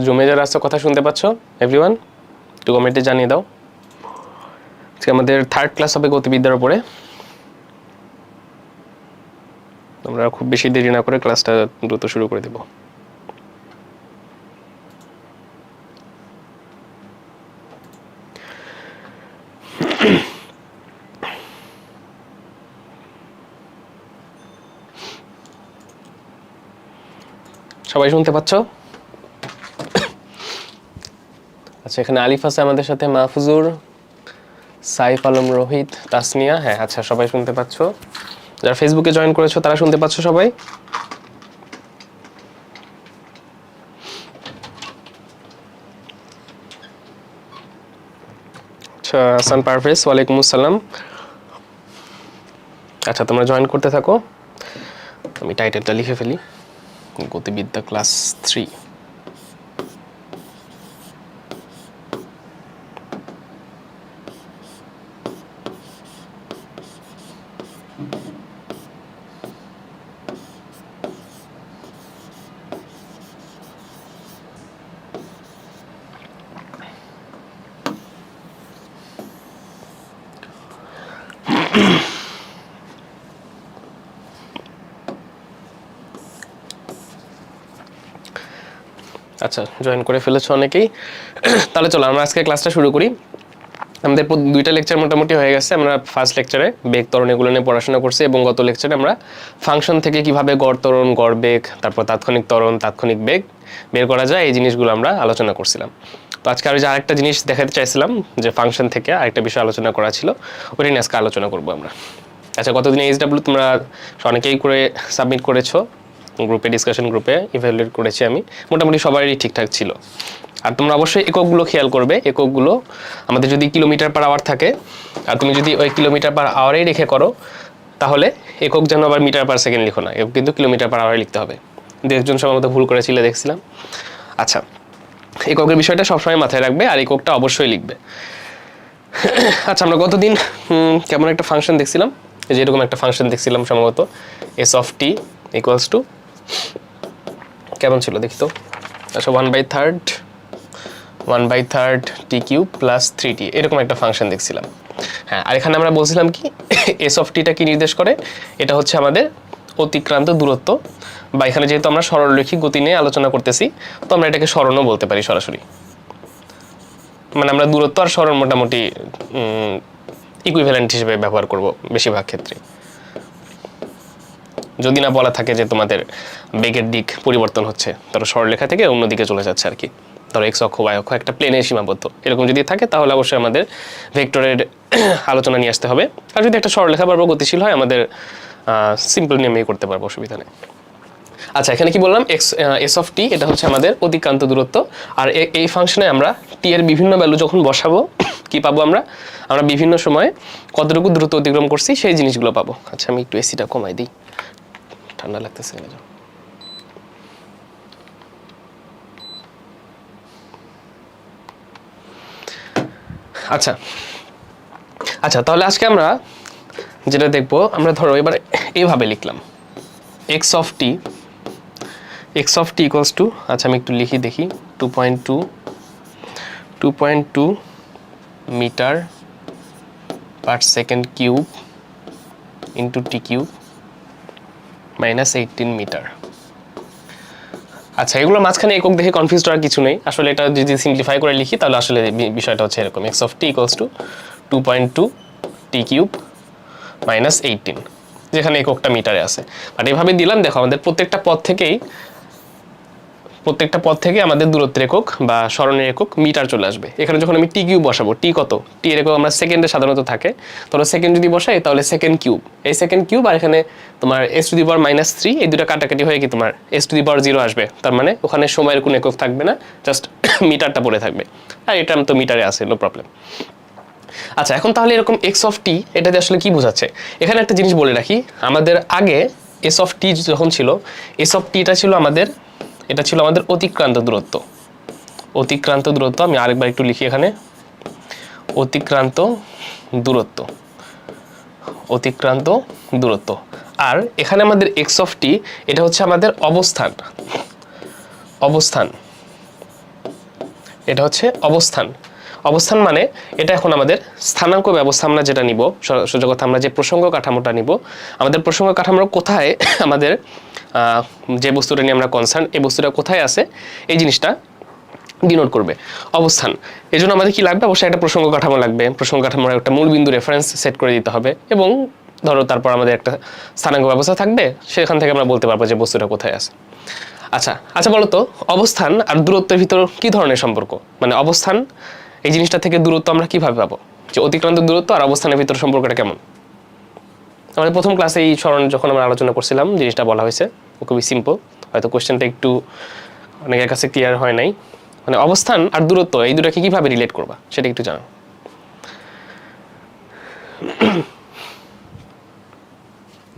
জমে যারা আসছো কথা শুনতে পাচ্ছ এভরিওয়ান? একটু কমেন্টে জানিয়ে দাও। আজকে আমাদের 3rd ক্লাস হবে গতিবিদ্যার উপরে। আমরা খুব বেশি দেরি না করে ক্লাসটা দ্রুত শুরু করে দেব। সবাই শুনতে পাচ্ছ? আচ্ছা, এখানে আলিফ আছে আমাদের সাথে, মাহফুজুর, সাইফ আলম, রোহিত, তাসনিয়া। হ্যাঁ আচ্ছা, সবাই শুনতে পাচ্ছ। যারা ফেসবুকে জয়েন করেছো তারা শুনতে পাচ্ছ সবাই? আচ্ছা, হাসান পারভেজ, ওয়ালাইকুম আসসালাম। আচ্ছা, তোমরা জয়েন করতে থাকো। আমি টাইটেলটা লিখে ফেলি, গতিবিদ্যা ক্লাস 3। আচ্ছা, জয়েন করে ফেলেছো অনেকেই। তাহলে চলো আমরা আজকে ক্লাসটা শুরু করি। আমাদের 2টা লেকচার মোটামুটি হয়ে গেছে। আমরা ফার্স্ট লেকচারে বেগ ত্বরণ এগুলো নিয়ে পড়াশোনা করছি, এবং গত লেকচারে আমরা ফাংশন থেকে কিভাবে গড় ত্বরণ, গড় বেগ, তারপর তাৎক্ষণিক ত্বরণ, তাৎক্ষণিক বেগ বের করা যায় এই জিনিসগুলো আমরা আলোচনা করছিলাম। তো আজকে আর যে আরেকটা জিনিস দেখাতে চাইছিলাম, যে ফাংশন থেকে আরেকটা বিষয় আলোচনা করা ছিল, ওটা নিয়ে আজকে আলোচনা করবো আমরা। আচ্ছা, গতদিন এইচডাব্লিউ তোমরা অনেকেই করে সাবমিট করেছো গ্রুপে, ডিসকাশন গ্রুপে ইভ্যালুয়েট করেছি আমি, মোটামুটি সবারই ঠিকঠাক ছিল। আর তোমরা অবশ্যই এককগুলো খেয়াল করবে। এককগুলো আমাদের যদি কিলোমিটার পার আওয়ার থাকে, আর তুমি যদি ওই কিলোমিটার পার আওয়ারেই রেখে করো, তাহলে একক যেন আবার মিটার পার সেকেন্ড লিখো না, একক কিন্তু কিলোমিটার পার আওয়ারে লিখতে হবে। একজন সম্ভবত ভুল করেছিলে দেখছিলাম। আচ্ছা, এককের বিষয়টা সবসময় মাথায় রাখবে, আর এককটা অবশ্যই লিখবে। আচ্ছা, আমরা গতদিন কেমন একটা ফাংশন দেখছিলাম, যেরকম একটা ফাংশন দেখছিলাম সম্ভবত S of t equals two, কেমন ছিল দেখি তো। আচ্ছা, 1/3 টি কিউব প্লাস 3t, এরকম একটা ফাংশন দেখছিলাম। হ্যাঁ, আর এখানে আমরা বলছিলাম কি এস অফ টিটা কি নির্দেশ করে, এটা হচ্ছে আমাদের অতিক্রান্ত দূরত্ব, বা এখানে যেহেতু আমরা সরলরৈখিক গতি নিয়ে আলোচনা করতেছি, তো আমরা এটাকে সরণও বলতে পারি সরাসরি। মানে আমরা দূরত্ব আর সরণ মোটামুটি ইকুইভ্যালেন্ট হিসেবে ব্যবহার করব বেশিরভাগ ক্ষেত্রে, যদি না বলা থাকে যে তোমাদের বেগের দিক পরিবর্তন হচ্ছে, ধরো সরলরেখা থেকে অন্যদিকে চলে যাচ্ছে আর কি, ধরো এক্স অক্ষ, ওয়াই অক্ষ একটা প্লেনে সীমাবদ্ধ, এরকম যদি থাকে তাহলে অবশ্যই আমাদের ভেক্টরের আলোচনা নিয়ে আসতে হবে। আর যদি একটা সরলরেখা বারবার গতিশীল হয়, আমাদের সিম্পল নিয়মেই করতে পারবো, অসুবিধা নেই। আচ্ছা, এখানে কি বললাম, এস অফ টি, এটা হচ্ছে আমাদের অতিক্রান্ত দূরত্ব। আর এই ফাংশনে আমরা টি এর বিভিন্ন ভ্যালু যখন বসাবো, কি পাবো আমরা বিভিন্ন সময়ে কতটুকু দ্রুত অতিক্রম করছি সেই জিনিসগুলো পাবো। আচ্ছা, আমি একটু এসিটা কমাই দিই, ঠান্ডা লাগতেছে। আচ্ছা আচ্ছা, তাহলে আজকে আমরা যেটা দেখবো, আমরা ধরো এবার এইভাবে লিখলাম x of t equals to, আচ্ছা আমি একটু লিখি দেখি, 2.2 metre per second cube into t cube minus 18 metre. আচ্ছা, এগুলো মাঝখানে একক দেখে কনফিউজ হওয়ার কিছু নেই, আসলে এটা যদি সিম্পলিফাই করে লিখি তাহলে আসলে বিষয়টা হচ্ছে এরকম, x of t equals to 2.2 t cube minus 18, যেখানে এককটা মিটারে আছে। বাট এভাবে দিলাম, দেখো আমাদের প্রত্যেকটা পদ থেকে আমাদের দূরত্বের একক বা সরণের একক মিটার চলে আসবে। এখানে যখন আমি টি কিউব বসাবো, টি কত, টি এর একক আমরা সেকেন্ডে সাধারণত থাকে, ধরো সেকেন্ড যদি বসাই তাহলে সেকেন্ড কিউব, এই সেকেন্ড কিউব, আর এখানে তোমার এস টু দি পাওয়ার -3, এই দুটো কাটাকাটি হয়ে কি তোমার এস টু দি পাওয়ার 0 আসবে। তার মানে ওখানে সময়ের কোনো একক থাকবে না, জাস্ট মিটারটা পড়ে থাকবে। আর এটা তো মিটারে আছে, নো প্রবলেম। আচ্ছা, এখন তাহলে এরকম এক্স অফ টি, এটাতে আসলে কি বোঝাচ্ছে? এখানে একটা জিনিস বলে রাখি, আমাদের আগে এস অফ টি যখন ছিল, এস অফ টিটা ছিল আমাদের, এটা ছিল আমাদের অতিক্রান্ত দূরত্ব। আমি আরেকবার একটু লিখি এখানে, অতিক্রান্ত দূরত্ব। আর এখানে আমাদের এক্স অফ টি, এটা হচ্ছে আমাদের অবস্থান। এটা হচ্ছে অবস্থান। অবস্থান মানে এটা এখন আমাদের স্থানাঙ্ক ব্যবস্থা আমরা যেটা নিব, সোজা কথা আমরা যে প্রসঙ্গ কাঠামোটা নিব, আমাদের প্রসঙ্গ কাঠামোর কোথায় আমাদের যে বস্তুটা নিয়ে আমরা কনসার্ন, এই বস্তুটা কোথায় আছে এই জিনিসটা ডিনোট করবে অবস্থান। এই জন্য আমাদের কি লাগবে, অবশ্যই একটা প্রসঙ্গ কাঠামো লাগবে। প্রসঙ্গ কাঠামোর একটা মূল বিন্দু রেফারেন্স সেট করে দিতে হবে, এবং ধরো তারপর আমাদের একটা স্থানাঙ্ক ব্যবস্থা থাকবে, সেখান থেকে আমরা বলতে পারবো যে বস্তুটা কোথায় আছে। আচ্ছা আচ্ছা, বলো তো অবস্থান আর দূরত্বের ভিতর কি ধরনের সম্পর্ক, মানে অবস্থান এই জিনিসটা থেকে দূরত্ব আমরা কিভাবে পাবো, যে অতিক্রান্ত দূরত্ব আর অবস্থানের ভিতর সম্পর্কটা কেমন? আমাদের প্রথম ক্লাসে এই স্মরণ যখন আমরা আলোচনা করছিলাম জিনিসটা বলা হয়েছে, খুবই সিম্পল, হয়তো কোশ্চেনটা একটু অনেকের কাছে ক্লিয়ার হয় নাই। মানে অবস্থান আর দূরত্ব এই দুটাকে কিভাবে রিলেট করবা সেটা একটু জানো।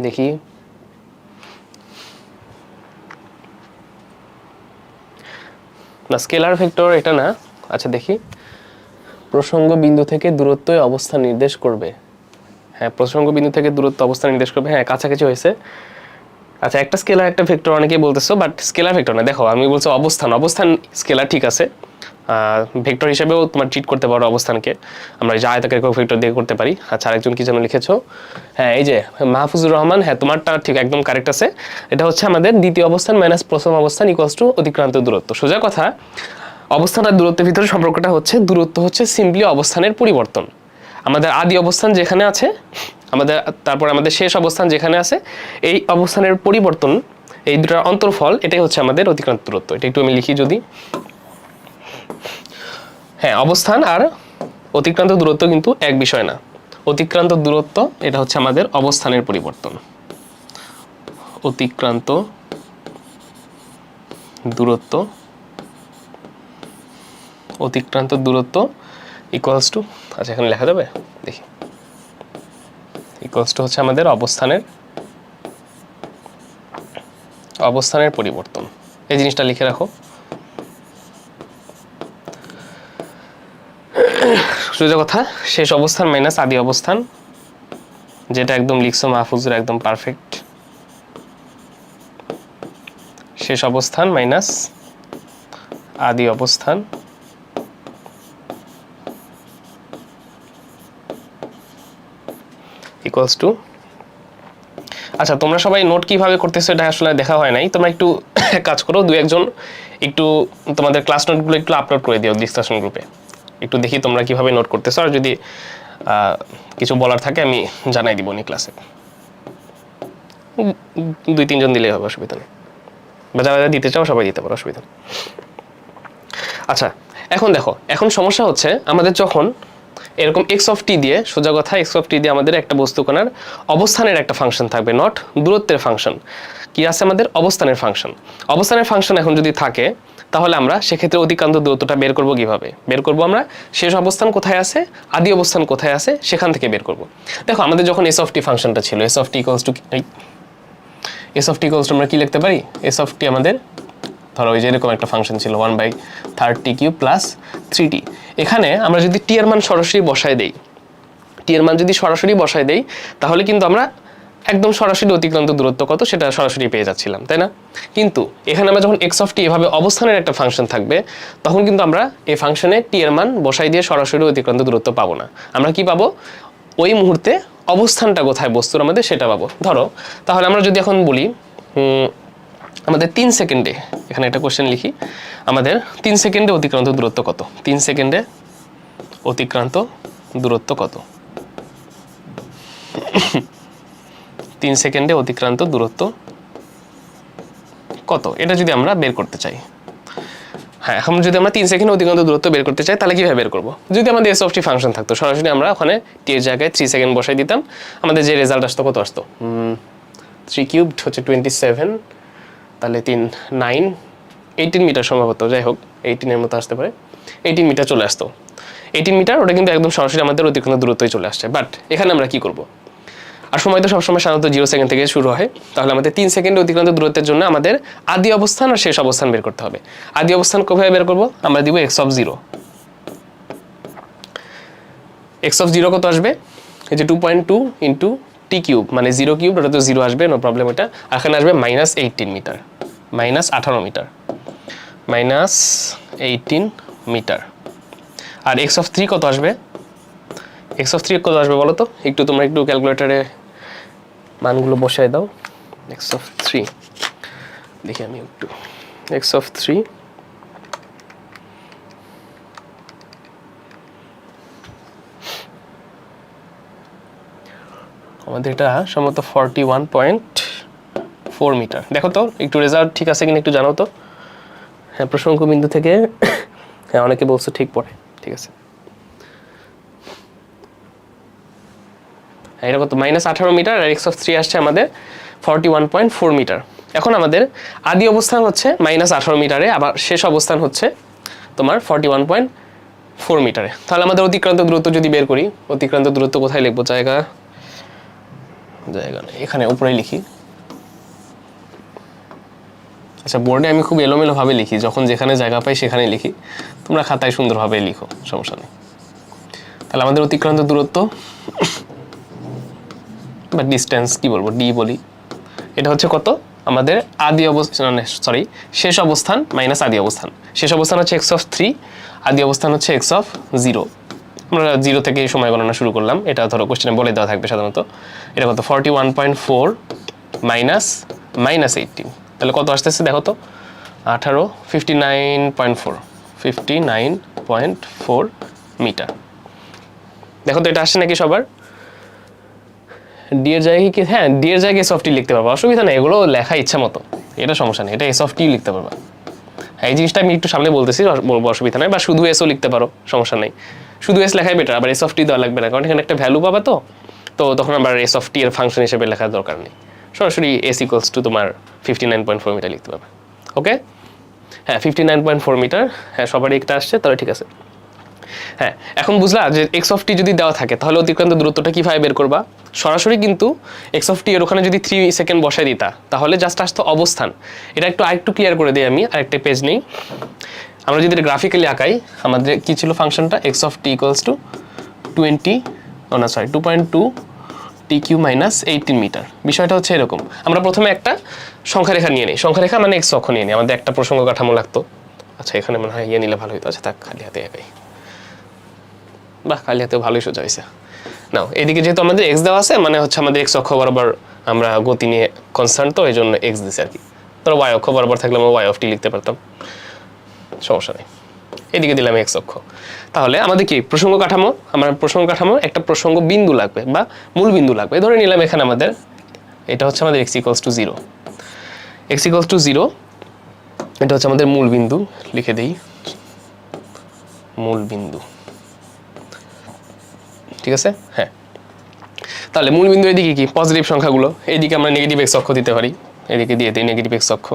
দেখি না, স্কেলার ভেক্টর এটা না। আচ্ছা দেখি, প্রসঙ্গ বিন্দু থেকে দূরত্ব অবস্থান নির্দেশ করবে। হ্যাঁ, প্রসঙ্গ বিন্দু থেকে দূরত্ব অবস্থান নির্দেশ করবে, হ্যাঁ কাছাকাছি হয়েছে। আচ্ছা, একটা স্কেলার একটা ভেক্টর অনেকেই বলতেছো, বাট স্কেলার ভেক্টর না। দেখো আমি বলছি অবস্থান, অবস্থান স্কেলার ঠিক আছে, ভেক্টর হিসেবেও তোমার ট্রিট করতে পারো অবস্থানকে, আমরা যে আয়তাকার একক ভেক্টর দিয়ে করতে পারি। আচ্ছা, আরেকজন কি যেন লিখেছো, হ্যাঁ এই যে মাহফুজুর রহমান, হ্যাঁ তোমারটা ঠিক একদম কারেক্ট আছে। এটা হচ্ছে আমাদের দ্বিতীয় অবস্থান মাইনাস প্রথম অবস্থান ইকুয়ালস টু অতিক্রান্ত দূরত্ব। সোজা কথা, অবস্থান আর দূরত্বের ভিতরে সম্পর্কটা হচ্ছে, দূরত্ব হচ্ছে সিম্পলি অবস্থানের পরিবর্তন। আমাদের আদি অবস্থান যেখানে আছে আমাদের, তারপর আমাদের শেষ অবস্থান যেখানে আছে, এই অবস্থানের পরিবর্তন, এই দুটার অন্তর্ফল, এটাই হচ্ছে আমাদের অতিক্রান্ত দূরত্ব। এটা একটু আমি লিখি যদি, হ্যাঁ অবস্থান আর অতিক্রান্ত দূরত্ব কিন্তু এক বিষয় না। অতিক্রান্ত দূরত্ব এটা হচ্ছে আমাদের অবস্থানের পরিবর্তন। অতিক্রান্ত দূরত্ব, অতিক্রান্ত দূরত্ব ইকুয়ালস টু, আচ্ছা এখানে লেখা যাবে দেখি, ইকুয়ালস টু হচ্ছে আমাদের অবস্থানের পরিবর্তন। এই জিনিসটা লিখে রাখো। সোজা কথা, শেষ অবস্থান মাইনাস আদি অবস্থান, যেটা একদম লিখছো মাহফুজুর একদম পারফেক্ট। শেষ অবস্থান মাইনাস আদি অবস্থান ইকুয়ালস টু, আচ্ছা তোমরা সবাই নোট কিভাবে করতেছো এটা আসলে দেখা হয় নাই, তোমরা একটু কাজ করো, দু একজন একটু তোমাদের ক্লাস নোটগুলো একটু আপলোড করে দিও ডিসকাশন গ্রুপে, একটু দেখি তোমরা কিভাবে নোট করতেছো। আর যদি কিছু বলার থাকে আমি জানাই দিব নি ক্লাসে, 2-3 জন দিলেই হবে, অসুবিধা নেই, বা যারা দিতে চাও সবাই দিতে পারো, অসুবিধা নেই। আচ্ছা এখন দেখো, এখন সমস্যা হচ্ছে আমাদের যখন এরকম এক্স অফ টি দিয়ে, সোজা কথা এক্স অফ টি দিয়ে আমাদের একটা বস্তু কণার অবস্থানের একটা ফাংশন থাকবে, নট দূরত্বের ফাংশন। কি আছে আমাদের অবস্থানের ফাংশন। অবস্থানের ফাংশন এখন যদি থাকে, তাহলে আমরা সেক্ষেত্রে অতিক্রান্ত দূরত্বটা বের করব কিভাবে? বের করব আমরা শেষ অবস্থান কোথায় আছে, আদি অবস্থান কোথায় আছে, সেখান থেকে বের করব। দেখো আমাদের যখন এস অফ টি ফাংশনটা ছিল, S of t equals two, S of t equals to আমরা কি লিখতে পারি, এস অফ টি আমাদের ধরো ওই যে এরকম একটা ফাংশন ছিল 1/3t³ প্লাস 3t। এখানে আমরা যদি টি এর মান সরাসরি বসায় দেই, টি এর মান যদি সরাসরি বসায় দেই, তাহলে কিন্তু আমরা একদম সরাসরি অতিক্রান্ত দূরত্ব কত সেটা সরাসরি পেয়ে যাচ্ছিলাম, তাই না? কিন্তু এখানে আমরা যখন এক্স অফ টি এভাবে অবস্থানের একটা ফাংশন থাকবে, তখন কিন্তু আমরা এই ফাংশনে টি এর মান বসাই দিয়ে সরাসরি অতিক্রান্ত দূরত্ব পাবো না। আমরা কি পাবো, ওই মুহূর্তে অবস্থানটা কোথায় বস্তুর আমাদের সেটা পাবো। ধরো তাহলে আমরা যদি এখন বলি আমাদের 3 সেকেন্ডে, এখানে একটা কোশ্চেন লিখি, আমাদের 3 সেকেন্ডে অতিক্রান্ত দূরত্ব কত, 3 সেকেন্ডে অতিক্রান্ত দূরত্ব কত, 3 সেকেন্ডে অতিক্রান্ত দূরত্ব কত, এটা যদি আমরা বের করতে চাই। হ্যাঁ, এখন যদি আমরা 3 সেকেন্ডে অতিক্রান্ত দূরত্ব বের করতে চাই, তাহলে কিভাবে বের করবো? যদি আমাদের এস অফ টি ফাংশন থাকতো, সরাসরি আমরা ওখানে টি এর জায়গায় 3 সেকেন্ড বসাই দিতাম, আমাদের যে রেজাল্ট আসতো কত আসতো, 3³ হচ্ছে 27, তাহলে 18 মিটার সম্ভবত, যাই হোক 18 মতো আসতে পারে, 18 মিটার চলে আসতো। 18 মিটার ওটা কিন্তু একদম সরাসরি আমাদের অতিক্রান্ত দূরত্বই চলে আসছে। বাট এখানে আমরা কি করব, আর সময় তো সবসময় সাধারণত 0 সেকেন্ড থেকে শুরু হয়, তাহলে আমাদের 3 সেকেন্ডে অতিক্রান্ত দূরত্বের জন্য আমাদের আদি অবস্থান আর শেষ অবস্থান বের করতে হবে। আদি অবস্থান কিভাবে বের করব, আমরা দিব এক্স অফ 0। এক্স অফ 0 কত আসবে, এই যে 2.2 ইন্টু t³ মানে 0³ ওটা তো 0 আসবে, নো প্রবলেম এটা। আর এখানে আসবে -18 মিটার, -18 মিটার, -18 মিটার। আর এক্স অফ 3 কত আসবে? এক্স অফ 3 কত আসবে বলো তো? একটু তোমরা একটু ক্যালকুলেটারে মানগুলো বসায় দাও। এক্স অফ 3 দেখি আমি একটু। এক্স অফ 3 আমাদের এটা সম্ভবত 41.4 মিটার। দেখো তো একটু রেজাল্ট ঠিক আছে কিনা একটু জানাও তো। হ্যাঁ, প্রসঙ্গ বিন্দু থেকে হ্যাঁ অনেকে বলছো ঠিক পড়ে, ঠিক আছে। এটা কত? -18 মিটার। আর এক্স অফ 3 আসছে আমাদের 41.4 মিটার। এখন আমাদের আদি অবস্থান হচ্ছে -18 মিটারে, আবার শেষ অবস্থান হচ্ছে তোমার 41.4 মিটারে। তাহলে আমাদের অতিক্রান্ত দূরত্ব যদি বের করি, অতিক্রান্ত দূরত্ব কোথায় লিখবো? জায়গা নেই, এখানে উপরে লিখি। আচ্ছা, বোর্ডে আমি খুব এলোমেলোভাবে লিখি, যখন যেখানে জায়গা পাই সেখানে লিখি। তোমরা খাতায় সুন্দরভাবে লিখো, সমস্যা নেই। তাহলে আমাদের অতিক্রান্ত দূরত্ব বা ডিস্টেন্স কি বলবো, ডি বলি, এটা হচ্ছে কত? আমাদের আদি অবস্থান, শেষ অবস্থান মাইনাস আদি অবস্থান। শেষ অবস্থান হচ্ছে এক্স অফ 3, আদি অবস্থান হচ্ছে এক্স অফ 0। আমরা 0 থেকে সময় গণনা শুরু করলাম, এটা ধরো কোশ্চেনে বলে দেওয়া থাকবে সাধারণত। এটা কত? 41.4 মাইনাস -18, তাহলে কত আসতেছে দেখো তো? 18, 59.4 মিটার। দেখো তো এটা আসছে নাকি সবার? ডি এর জায়গায় কি? হ্যাঁ, ডি এর জায়গায় এস অফ টি লিখতে পারবো, অসুবিধা নেই, এগুলো লেখা ইচ্ছা মতো, এটা সমস্যা নেই। এটা এস অফ টি লিখতে পারবা। হ্যাঁ, এই জিনিসটা আমি একটু সামনে বলতেছি, বলবো, অসুবিধা নেই। বা শুধু এসও লিখতে পারো, সমস্যা নেই। শুধু এস লেখাই বেটার, আবার এস অফ টি দেওয়া লাগবে না, কারণ এখানে একটা ভ্যালু পাবা তো তখন আবার এস অফ টি এর ফাংশন হিসেবে লেখার দরকার নেই। সরাসরি এস ইকুয়ালস টু তোমার 59.4 মিটার লিখতে পারবে। ওকে, হ্যাঁ 59.4 মিটার। হ্যাঁ, সবারই একটা আসছে, তাহলে ঠিক আছে। হ্যাঁ, এখন বুঝলা যে এক্স অফ টি যদি দেওয়া থাকে তাহলে অতিক্রান্ত দূরত্বটা কিভাবে বের করবা? সরাসরি কিন্তু এক্স অফ টি এর ওখানে যদি 3 সেকেন্ড বসাই দিতা তাহলে জাস্ট আসতো অবস্থান। এটা আরেকটু ক্লিয়ার করে দিই আমি, আরেকটা পেজ নেই। আমরা যদি গ্রাফিক্যালি আঁকাই, আমাদের কি ছিল ফাংশনটা? X of t equals to 2.2 t cube minus 18 metre. বিষয়টা হচ্ছে এরকম, আমরা প্রথমে একটা সংখ্যারেখা নিয়ে নিই। সংখ্যারেখা মানে এক্স অক্ষ নিয়ে নিই, আমাদের একটা প্রসঙ্গ কাঠামো লাগতো। আচ্ছা, এখানে মনে হয় ইয়ে নিলে ভালো হতো। আচ্ছা থাক, খালি হাতে একাই, বাহ, খালি হাতেও ভালোই সোজা হয়েছে। নাও, এদিকে যেহেতু আমাদের এক্স দেওয়া আছে, মানে হচ্ছে আমাদের এক্স অক্ষ বরাবর আমরা গতি নিয়ে কনসার্ন, তো এই জন্য এক্স দিছে আর কি। ধরো ওয়াই অক্ষ বরাবর থাকলে আমরা ওয়াই অফ টি লিখতে পারতাম, সমস্যা নেই। এদিকে দিলাম এক্স অক্ষ। তাহলে আমাদের কি প্রসঙ্গ কাঠামো? আমার প্রসঙ্গ কাঠামো একটা প্রসঙ্গ বিন্দু লাগবে বা মূল বিন্দু লাগবে। ধরে নিলাম এখানে আমাদের এটা হচ্ছে আমাদের x equals to 0। X equals to 0, এটা হচ্ছে আমাদের মূল বিন্দু। লিখে দেই মূল বিন্দু, ঠিক আছে। হ্যাঁ, তাহলে মূল বিন্দু এদিকে কি পজিটিভ সংখ্যাগুলো, এইদিকে আমরা নেগেটিভ এক্স অক্ষ দিতে পারি, এদিকে দিয়ে দিই নেগেটিভ এক্স অক্ষ।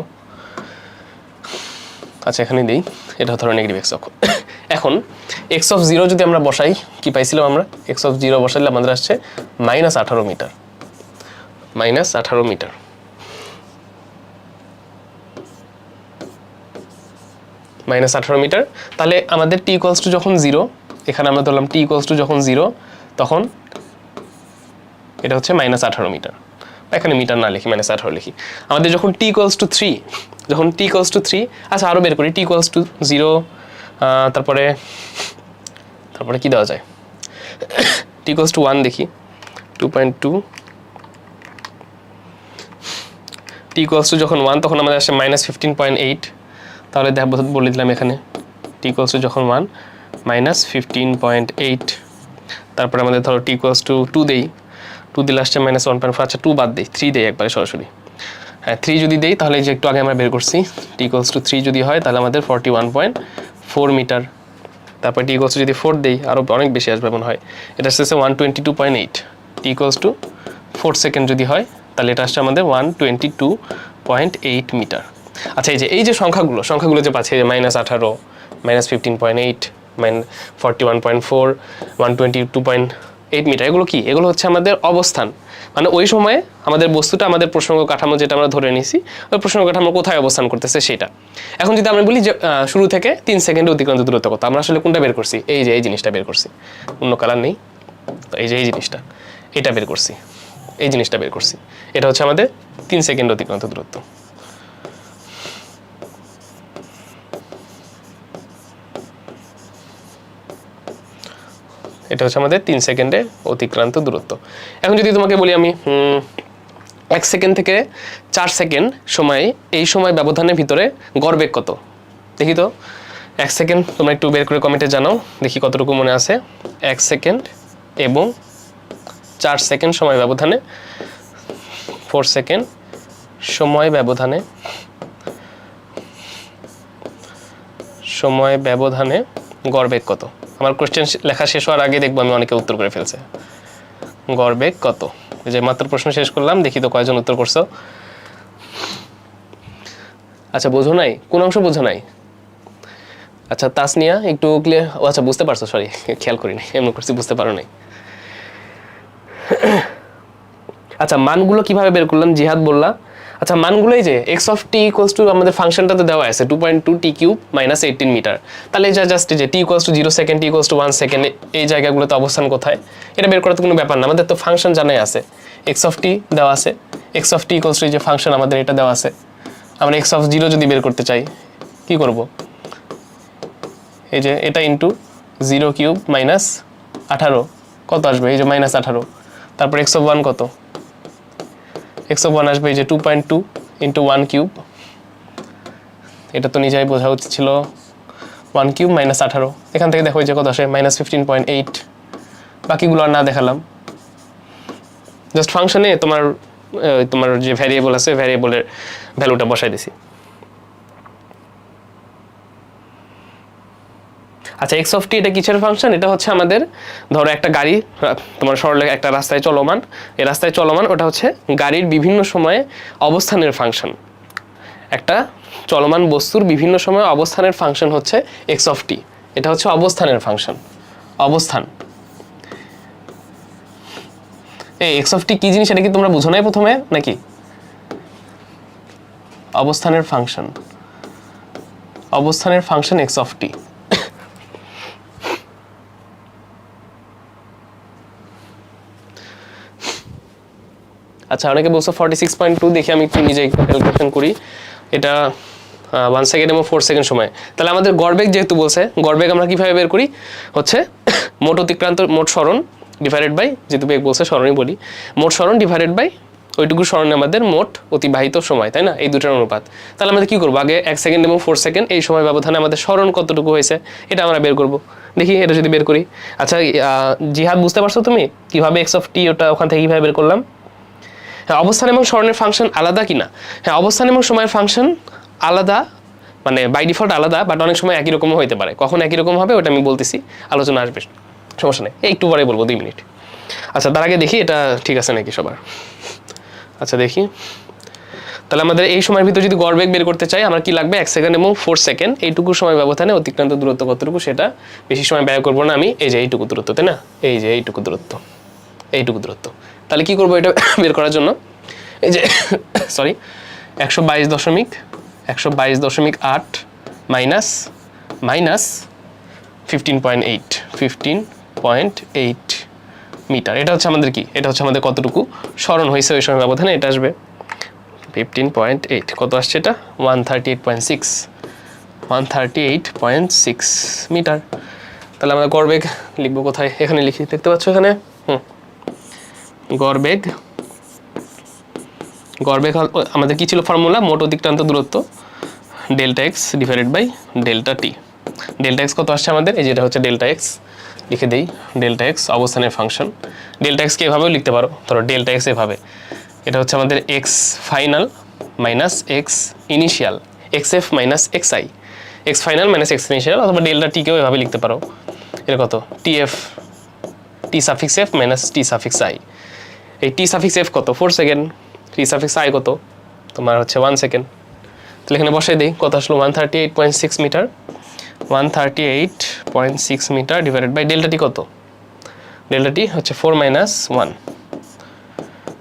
আচ্ছা, এখানে দিই, এটা ধরো নেগেটিভ এক্স অক্ষ। এখন এক্স অফ 0 যদি আমরা বসাই, কি পাইছিলাম আমরা? এক্স অফ 0 বসাইলে আমাদের আসছে -18 মিটার। -18 মিটার। -18 মিটার। তাহলে আমাদের টি ইকুয়ালস টু যখন 0, এখানে আমরা ধরলাম টি ইকুয়ালস টু যখন 0, তখন এটা হচ্ছে -18 মিটার। এখানে মিটার না লিখি, -18 লিখি। আমাদের যখন টি ইকুয়ালস টু 3, আচ্ছা আরও বের করি, টি ইকুয়ালস টু 0, তারপরে কি দেওয়া যায়? টি ইকুয়ালস টু 1 দেখি, 2.2। টি ইকুয়ালস টু যখন 1 তখন আমাদের আসে -15.8। তাহলে বলে দিলাম এখানে টি ইকুয়ালস টু যখন 1 -15.8। তারপরে আমাদের ধরো টি ইকুয়ালস টু 2 দেই, 2 দিলে আসছে -1.4। আচ্ছা 2 বাদ দেই, 3 দেই একবারে সরাসরি। হ্যাঁ, 3 যদি দেই তাহলে যে একটু আগে আমরা বের করছি, টি ইকুয়ালস টু 3 যদি হয় তাহলে আমাদের 41.4 মিটার। তারপর টি ইকুয়ালস টু যদি 4 দেই আরও অনেক বেশি আসবে মনে হয়, এটা আসছে 122.8। টি ইকুয়ালস টু 4 সেকেন্ড যদি হয় তাহলে এটা আসছে আমাদের 122.8 মিটার। আচ্ছা, এই যে সংখ্যাগুলো যে পাচ্ছি, যে -18, -15.8, -41.4, 122.8 মিটার, এগুলো কি? এগুলো হচ্ছে আমাদের অবস্থান। মানে ওই সময়ে আমাদের বস্তুটা, আমাদের প্রসঙ্গ কাঠামো যেটা আমরা ধরে নিছি, ওই প্রসঙ্গ কাঠামো কোথায় অবস্থান করতেছে সেটা। এখন যদি আমরা বলি যে শুরু থেকে 3 সেকেন্ডে অতিক্রান্ত দূরত্ব কত, আমরা আসলে কোনটা বের করছি? এই জিনিসটা বের করছি, অন্য কালার নেই তো, এই জিনিসটা, এটা বের করছি, এই জিনিসটা বের করছি। এটা হচ্ছে আমাদের 3 সেকেন্ড অতিক্রান্ত দূরত্ব। এটা হচ্ছে আমাদের 3 সেকেন্ডে অতিক্রান্ত দূরত্ব। এখন যদি তোমাকে বলি আমি 1 সেকেন্ড থেকে 4 সেকেন্ড সময়ে এই সময় ব্যবধানের ভিতরে গড়বেগ কত, দেখি তো। 1 সেকেন্ড তোমরা একটু বের করে কমেন্টে জানাও দেখি কতটুকু মনে আছে। 1 সেকেন্ড এবং 4 সেকেন্ড সময় ব্যবধানে, 4 সেকেন্ড সময় ব্যবধানে গড়বেগ কত। আমার কোশ্চেন লেখা শেষ হওয়ার আগে দেখবো আমি অনেকে উত্তর করে ফেলছে। গড়বেগ কত, যে মাত্র প্রশ্ন শেষ করলাম, দেখি তো কয়জন উত্তর করছো। আচ্ছা বোঝো নাই, কোন অংশ বোঝো নাই? আচ্ছা তাসনিয়া একটু ক্লিয়ার, ও আচ্ছা বুঝতে পারছো, সরি খেয়াল করিনি, এমন করছি বুঝতে পারো নাই। আচ্ছা মানগুলো কিভাবে বের করলাম, জিহাদ বললা। আচ্ছা মানগুলো এই যে x of t equals two আমাদের ফাংশনটাতে দেওয়া আছে 2.2 টি কিউব মাইনাস 18 মিটার। তাহলে এই জাস্ট যে t equals to 0 second, t equals to 1 second, এই জায়গাগুলোতে অবস্থান কোথায় এটা বের করার তো কোনো ব্যাপার না, আমাদের তো ফাংশন জানাই আছে। এক্স অফ টি দেওয়া আছে, x of t equals two যে ফাংশন আমাদের এটা দেওয়া আছে। আমরা এক্স অফ 0 যদি বের করতে চাই কি করব, এই যে এটা ইন্টু 0 কিউব মাইনাস 18 কত আসবে, এই যে মাইনাস 18। তারপর এক্স অফ 1 কত, এক্স অফ 1 আসবে এই যে 2.2 ইন্টু 1 কিউব, এটা তো নিজেই বোঝা উচিত ছিল, 1 কিউব মাইনাস 18। এখান থেকে দেখো এই যে কত আসে মাইনাস 15.8। বাকিগুলো আর না দেখালাম, জাস্ট ফাংশনে তোমার যে ভ্যারিয়েবল আছে ভ্যারিয়েবলের ভ্যালুটা বসাই দিছি। আচ্ছা এক্স অফ টি এটা কিসের ফাংশন, এটা হচ্ছে আমাদের ধরো একটা গাড়ি তোমার সরলে একটা রাস্তায় চলমান, এই রাস্তায় চলমান ওটা হচ্ছে গাড়ির বিভিন্ন সময়ে অবস্থানের ফাংশন। একটা চলমান বস্তুর বিভিন্ন সময়ে অবস্থানের ফাংশন হচ্ছে এক্স অফ টি, এটা হচ্ছে অবস্থানের ফাংশন। অবস্থান, এই এক্স অফ টি কি জিনিস এটা কি তোমরা বুঝো নাই প্রথমে নাকি? অবস্থানের ফাংশন, অবস্থানের ফাংশন এক্স অফ টি। আচ্ছা অনেকে বলছো 46.2, দেখি আমি একটু নিজে একটু ক্যালকুলেশন করি। এটা 1 সেকেন্ড এবং 4 সেকেন্ড সময়। তাহলে আমাদের গড়বেগ যেহেতু বলছে, গড়বেগ আমরা কীভাবে বের করি, হচ্ছে মোট অতিক্রান্ত মোট সরণ ডিভাইডেড বাই, যেহেতু বেগ বলছে সরণই বলি, মোট সরণ ডিভাইডেড বাই ওইটুকু সরণে আমাদের মোট অতিবাহিত সময়, তাই না, এই দুটার অনুপাত। তাহলে আমাদের কী করবো, আগে 1 সেকেন্ড এবং 4 সেকেন্ড এই সময় ব্যবধানে আমাদের সরণ কতটুকু হয়েছে এটা আমরা বের করব। দেখি এটা যদি বের করি। আচ্ছা জিহাদ বুঝতে পারছো তুমি কীভাবে এক্স অফ টি ওটা ওখান থেকে কীভাবে বের করলাম? হ্যাঁ অবস্থান এবং সরণের ফাংশন আলাদা কিনা, হ্যাঁ অবস্থান এবং সময়ের ফাংশন আলাদা, মানে বাই ডিফল্ট আলাদা, বাট অনেক সময় একই রকমও হতে পারে। কখন একই রকম হবে ওটা আমি বলতেছি, আলোচনা আসবে, সমস্যা নেই, একটু পরে বলবো 2 মিনিট। আচ্ছা তার আগে দেখি এটা ঠিক আছে নাকি সবার। আচ্ছা দেখি, তাহলে আমাদের এই সময়ের ভিতরে যদি গড়বেগ বের করতে চাই আমরা কি লাগবে, 1 সেকেন্ড এবং 4 সেকেন্ড এইটুকু সময় ব্যবধানে অতিক্রান্ত দূরত্ব কতটুকু, সেটা বেশি সময় ব্যয় করবো না আমি, এই যে এইটুকু দূরত্ব, তাই না, এই যে এইটুকু দূরত্ব, এইটুকু দূরত্ব। তাহলে কি করবো এটা বের করার জন্য, এই যে সরি 122.8 মাইনাস 15.8 মিটার, এটা হচ্ছে আমাদের কি, এটা হচ্ছে আমাদের কতটুকু সরণ হয়েছে ওই সময় ব্যবধানে, এটা আসবে 15.8, কত আসছে এটা 138.6 মিটার। তাহলে আমরা গড়বেগ লিখবো কোথায়, এখানে লিখি, দেখতে পাচ্ছ এখানে, গড়বেগ আমাদের কি ছিল ফর্মুলা, মোট অতিক্রান্ত দূরত্ব delta x divided by delta t. Delta x কত আসছে আমাদের, এই যেটা হচ্ছে ডেল্টা এক্স, লিখে দেই ডেল্টা এক্স অবস্থানের ফাংশন। ডেল্টা এক্সকে এভাবেও লিখতে পারো, ধরো ডেল্টা এক্স এভাবে, এটা হচ্ছে আমাদের x final minus x initial, x F minus x I, x final minus x initial, অথবা ডেল্টা টিকেও এভাবে লিখতে পারো, এটা কত T F, T suffix F minus T suffix I. এই টি সাফিক্স এফ কত 4 সেকেন্ড, টি সাফিক্স আই কত তোমার হচ্ছে 1 সেকেন্ড। তাহলে এখানে বসাই দিই, কত আসলো 138.6 metre, 138.6 metre divided by delta t কত, ডেল্টা টি হচ্ছে 4 মাইনাস 1,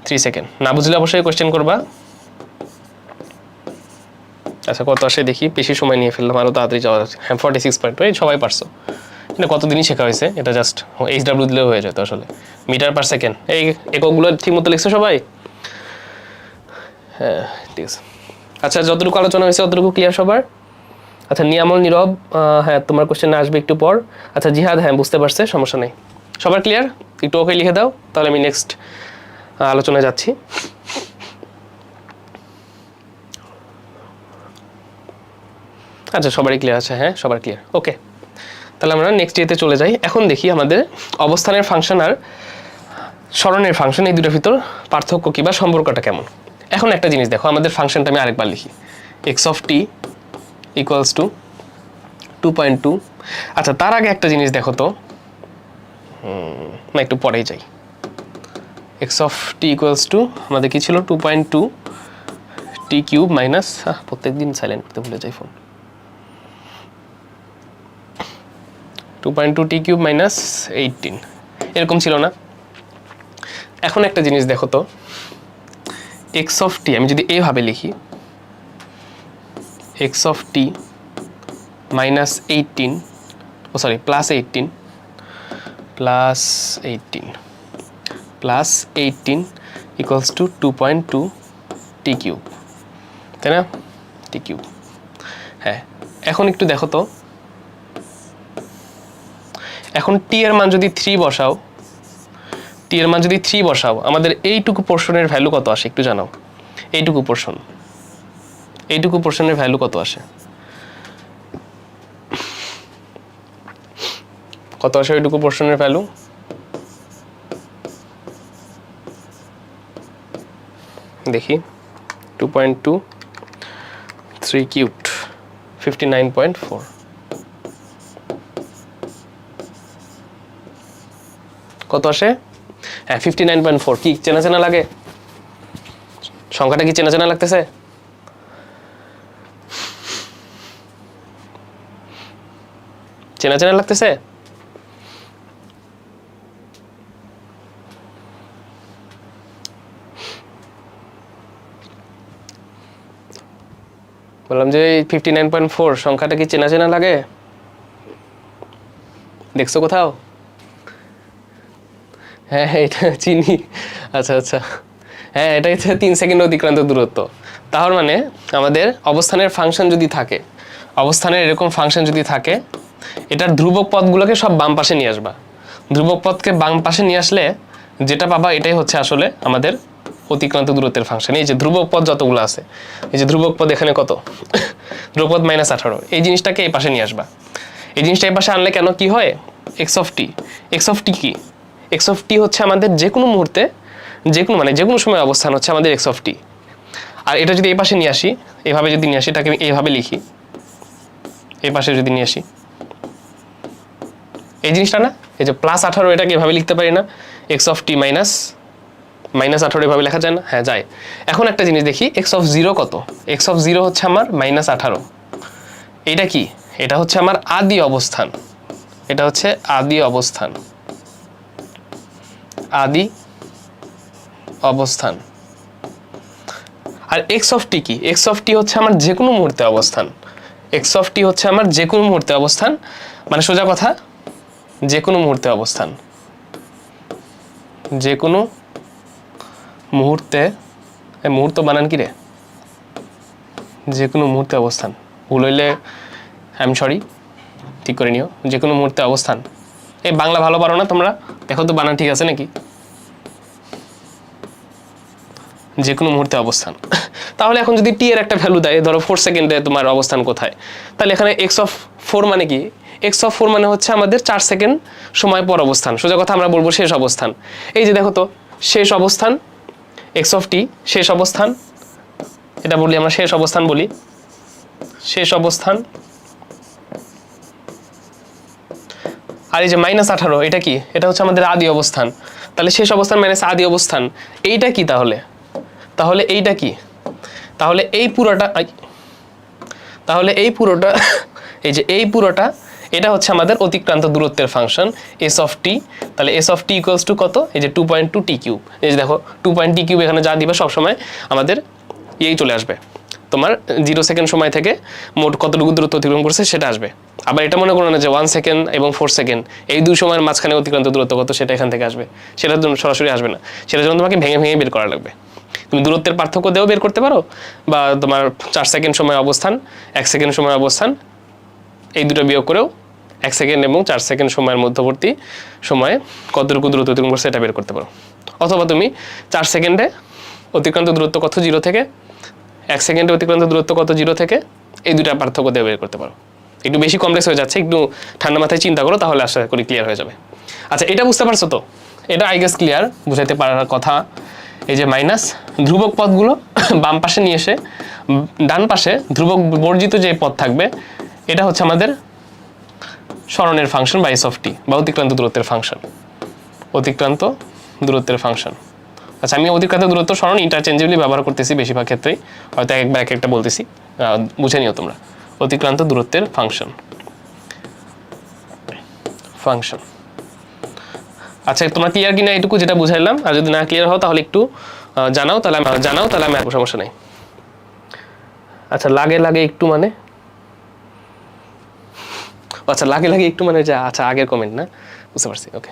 3 সেকেন্ড। না বুঝলে অবশ্যই কোয়েশ্চেন করবা। আচ্ছা কত আসে দেখি, বেশি সময় নিয়ে ফেললাম, আরও তাড়াতাড়ি যাওয়া যাচ্ছে। হ্যাঁ 46.2, সবাই পারছো, এটা কতদিনই শেখা হয়েছে, এটা জাস্ট এইচডাব্লিউ দিলেও হয়ে যেত আসলে, মিটার পার সেকেন্ড। এই এককগুলো ঠিক মতো লিখছো সবাই? হ্যাঁ ঠিক আছে। আচ্ছা যতটুকু আলোচনা হয়েছে ততটুকু ক্লিয়ার সবার? আচ্ছা নিয়ামল নীরব, হ্যাঁ তোমার কোশ্চেন আসবে একটু পর। আচ্ছা জিহাদ, হ্যাঁ বুঝতে পারছে, সমস্যা নেই। সবার ক্লিয়ার? একটু ওকে লিখে দাও, তাহলে আমি নেক্সট আলোচনায় যাচ্ছি। আচ্ছা, সবারই ক্লিয়ার আছে? হ্যাঁ, সবার ক্লিয়ার। ওকে, তাহলে আমরা নেক্সট ইয়েতে চলে যাই। এখন দেখি আমাদের অবস্থানের ফাংশন আর স্মরণের ফাংশন এই দুটোর ভিতর পার্থক্য কী বা সম্পর্কটা কেমন। এখন একটা জিনিস দেখো, আমাদের ফাংশনটা আমি আরেকবার লিখি, x of t equals to 2.2। আচ্ছা, তার আগে একটা জিনিস দেখো তো, না একটু পরেই যাই। X of t equals two আমাদের কী ছিল? 2.2 টি কিউব মাইনাস, প্রত্যেক দিন সাইলেন্ট করতে ভুলে যাই ফোন, 2.2 টি কিউব মাইনাস 18, এরকম ছিল না? এখন একটা জিনিস দেখো তো, এক্স অফ টি আমি যদি এইভাবে লিখি, x of t minus 18, oh sorry plus 18 plus 18 equals to 2.2 t cube, তাই না? T cube. হ্যাঁ, এখন একটু দেখো তো, এখন টি এর মান যদি 3 বসাও, টি এর মান যদি 3 বসাও, আমাদের এইটুকু পোর্শনের ভ্যালু কত আসে একটু জানাও? এইটুকু পোর্শনের ভ্যালু কত আসে? কত আসে ওইটুকু পোর্শনের ভ্যালু? দেখি, 2.2 3 কিউবড 59.4। কত আসে? হ্যাঁ, 59.4। কি চেনা চেনা লাগে? সংখ্যাটা কি চেনা চেনা লাগতেছে? চেনা চেনা লাগতেছে? বললাম যে 59.4 সংখ্যাটা কি চেনা চেনা লাগে? দেখছো কোথাও? হ্যাঁ, এটা চিনি। আচ্ছা আচ্ছা, হ্যাঁ, এটা হচ্ছে 3 সেকেন্ড অতিক্রান্ত দূরত্ব। তার মানে আমাদের অবস্থানের ফাংশন যদি থাকে, অবস্থানের এরকম ফাংশন যদি থাকে, এটার ধ্রুবক পদগুলোকে সব বাম পাশে নিয়ে আসবা। ধ্রুবক পদকে বাম পাশে নিয়ে আসলে যেটা পাবা এটাই হচ্ছে আসলে আমাদের অতিক্রান্ত দূরত্বের ফাংশন। এই যে ধ্রুবক পদ যতগুলো আছে, এই যে ধ্রুবক পদ এখানে কত, ধ্রুবক পদ -18, এই জিনিসটাকে এই পাশে নিয়ে আসবা। এই জিনিসটা এই পাশে আনলে কেন কি হয়? এক্স অফ টি কি? এক্স অফ টি হচ্ছে আমাদের যে কোনো মুহূর্তে, যে কোনো সময় অবস্থান হচ্ছে আমাদের এক্স অফ টি। আর এটা যদি এই পাশে নিয়ে আসি, এইভাবে যদি নিয়ে আসি, এটাকে আমি এইভাবে লিখি, এই পাশে যদি নিয়ে আসি, এই জিনিসটা না, এই যে +18, এটাকে এভাবে লিখতে পারি না? এক্স অফ টি -18 এভাবে লেখা যায় না? হ্যাঁ, যায়। এখন একটা জিনিস দেখি, এক্স অফ 0 কত? এক্স অফ 0 হচ্ছে আমার -18। এটা কি? এটা হচ্ছে আমার আদি অবস্থান। এটা হচ্ছে আদি অবস্থান। আর এক্স অফ টি কি? এক্স অফ টি হচ্ছে আমার যে কোনো মুহূর্তে অবস্থান। এক্স অফ টি হচ্ছে আমার যে কোনো মুহূর্তে অবস্থান, মানে সোজা কথা, যে কোনো মুহূর্তে অবস্থান। যে কোনো মুহূর্তে, মুহূর্ত বানান কি রে? যে কোনো মুহূর্তে অবস্থান, ভুল হইলে আই এম সরি, ঠিক করে নিও। যে কোনো মুহূর্তে অবস্থান। এই বাংলা ভালো পারো না তোমরা? দেখো তো বানান ঠিক আছে নাকি? যে কোনো মুহূর্তে অবস্থান। তাহলে এখন যদি টি এর একটা ভ্যালু দেয়, ধরো 4 সেকেন্ডে তোমার অবস্থান কোথায়, তাহলে এখানে এক্স অফ 4 মানে কি? এক্স অফ 4 মানে হচ্ছে আমাদের 4 সেকেন্ড সময় পর অবস্থান। সোজা কথা আমরা বলবো শেষ অবস্থান। এই যে দেখো তো, শেষ অবস্থান, এক্স অফ টি শেষ অবস্থান, এটা বলি আমরা শেষ অবস্থান বলি, শেষ অবস্থান। আর এই যে -18, এটা কি? এটা হচ্ছে আমাদের আদি অবস্থান। তাহলে শেষ অবস্থান মাইনাস আদি অবস্থান, এইটা কি তাহলে? তাহলে এইটা কি? তাহলে এই পুরোটা এই যে এই পুরোটা, এটা হচ্ছে আমাদের অতিক্রান্ত দূরত্বের ফাংশন এস অফ টি। তাহলে S of t equals to কত? এই যে 2.2 টি কিউব। এই যে দেখো 2. টি কিউব এখানে যা দিবে সবসময় আমাদের এই চলে আসবে, তোমার 0 সেকেন্ড সময় থেকে মোট কতটুকু দূরত্ব অতিক্রম করছে সেটা আসবে। আবার এটা মনে করো না যে 1 সেকেন্ড এবং 4 সেকেন্ড এই দুই সময়ের মাঝখানে অতিক্রান্ত দূরত্ব কত সেটা এখান থেকে আসবে, সেটার জন্য সরাসরি আসবে না। সেটার জন্য তোমাকে ভেঙে ভেঙে বের করা লাগবে। তুমি দূরত্বের পার্থক্য দিয়েও বের করতে পারো, বা তোমার 4 সেকেন্ড সময় অবস্থান, 1 সেকেন্ড সময় অবস্থান, এই দুটো বিয়োগ করেও 1 সেকেন্ড এবং 4 সেকেন্ড সময়ের মধ্যবর্তী সময়ে কতটুকু দূরত্ব অতিক্রম করছে এটা বের করতে পারো। অথবা তুমি 4 সেকেন্ডে অতিক্রান্ত দূরত্ব কত 0 থেকে, 1 সেকেন্ডে অতিক্রান্ত দূরত্ব কত 0 থেকে, এই দুটা পার্থক্য দিয়ে বের করতে পারো। একটু বেশি কমপ্লেক্স হয়ে যাচ্ছে, একটু ঠান্ডা মাথায় চিন্তা করো, তাহলে আশা করি ক্লিয়ার হয়ে যাবে। আচ্ছা, এটা বুঝতে পারছো তো? এটা আই গেস ক্লিয়ার, বুঝাইতে পারার কথা। এই যে মাইনাস ধ্রুবক পদগুলো বাম পাশে নিয়ে এসে ডান পাশে ধ্রুবক বর্জিত যে পদ থাকবে, এটা হচ্ছে আমাদের সরণের ফাংশন বা এস অফ টি, বা অতিক্রান্ত দূরত্বের ফাংশন, অতিক্রান্ত দূরত্বের ফাংশন। আচ্ছা, আমি অতিক্রান্ত দূরত্ব সরণ ইন্টারচেঞ্জেবলি ব্যবহার করতেছি বেশিরভাগ ক্ষেত্রেই, হয়তো একবার এক একটা বলতেছি, বুঝে নিও তোমরা। অতিক্রান্ত দূরত্বের ফাংশন। আচ্ছা, তোমরা ক্লিয়ার কিনা এটুকু যেটা বুঝাইলাম? আর যদি না ক্লিয়ার হও তাহলে একটু জানাও, তাহলে আমি আর সমস্যা নাই। আচ্ছা, লাগে একটু মানে, আচ্ছা লাগে একটু মানে যে আচ্ছা আগের কমেন্ট না, বুঝতে পারছি, ওকে।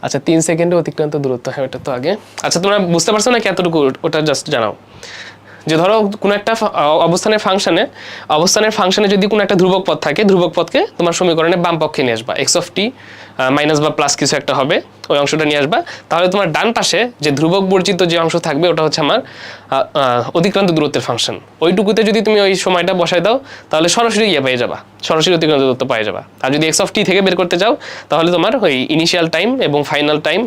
আচ্ছা, 3 সেকেন্ডে অতিক্রান্ত দূরত্ব, হ্যাঁ ওটা তো আগে। আচ্ছা, তোমরা বুঝতে পারছো না কতটুকু, ওটা জাস্ট জানাও। যে ধরো কোনো একটা অবস্থানের ফাংশনে যদি কোনো একটা ধ্রুবক পদ থাকে, ধ্রুবক পদকে তোমার সমীকরণে বাম পক্ষে নিয়ে আসবা, এক্স অফ টি মাইনাস বা প্লাস কিছু একটা হবে, ওই অংশটা নিয়ে আসবা। তাহলে তোমার ডান পাশে যে ধ্রুবক বর্জিত যে অংশ থাকবে, ওটা হচ্ছে আমার অতিক্রান্ত দূরত্বের ফাংশন। ওইটুকুতে যদি তুমি ওই সময়টা বসায় দাও, তাহলে সরাসরি পেয়ে যাবা, সরাসরি অতিক্রান্ত দূরত্ব পেয়ে যাবা। আর যদি এক্স অফ টি থেকে বের করতে চাও, তাহলে তোমার ওই ইনিশিয়াল টাইম এবং ফাইনাল টাইম,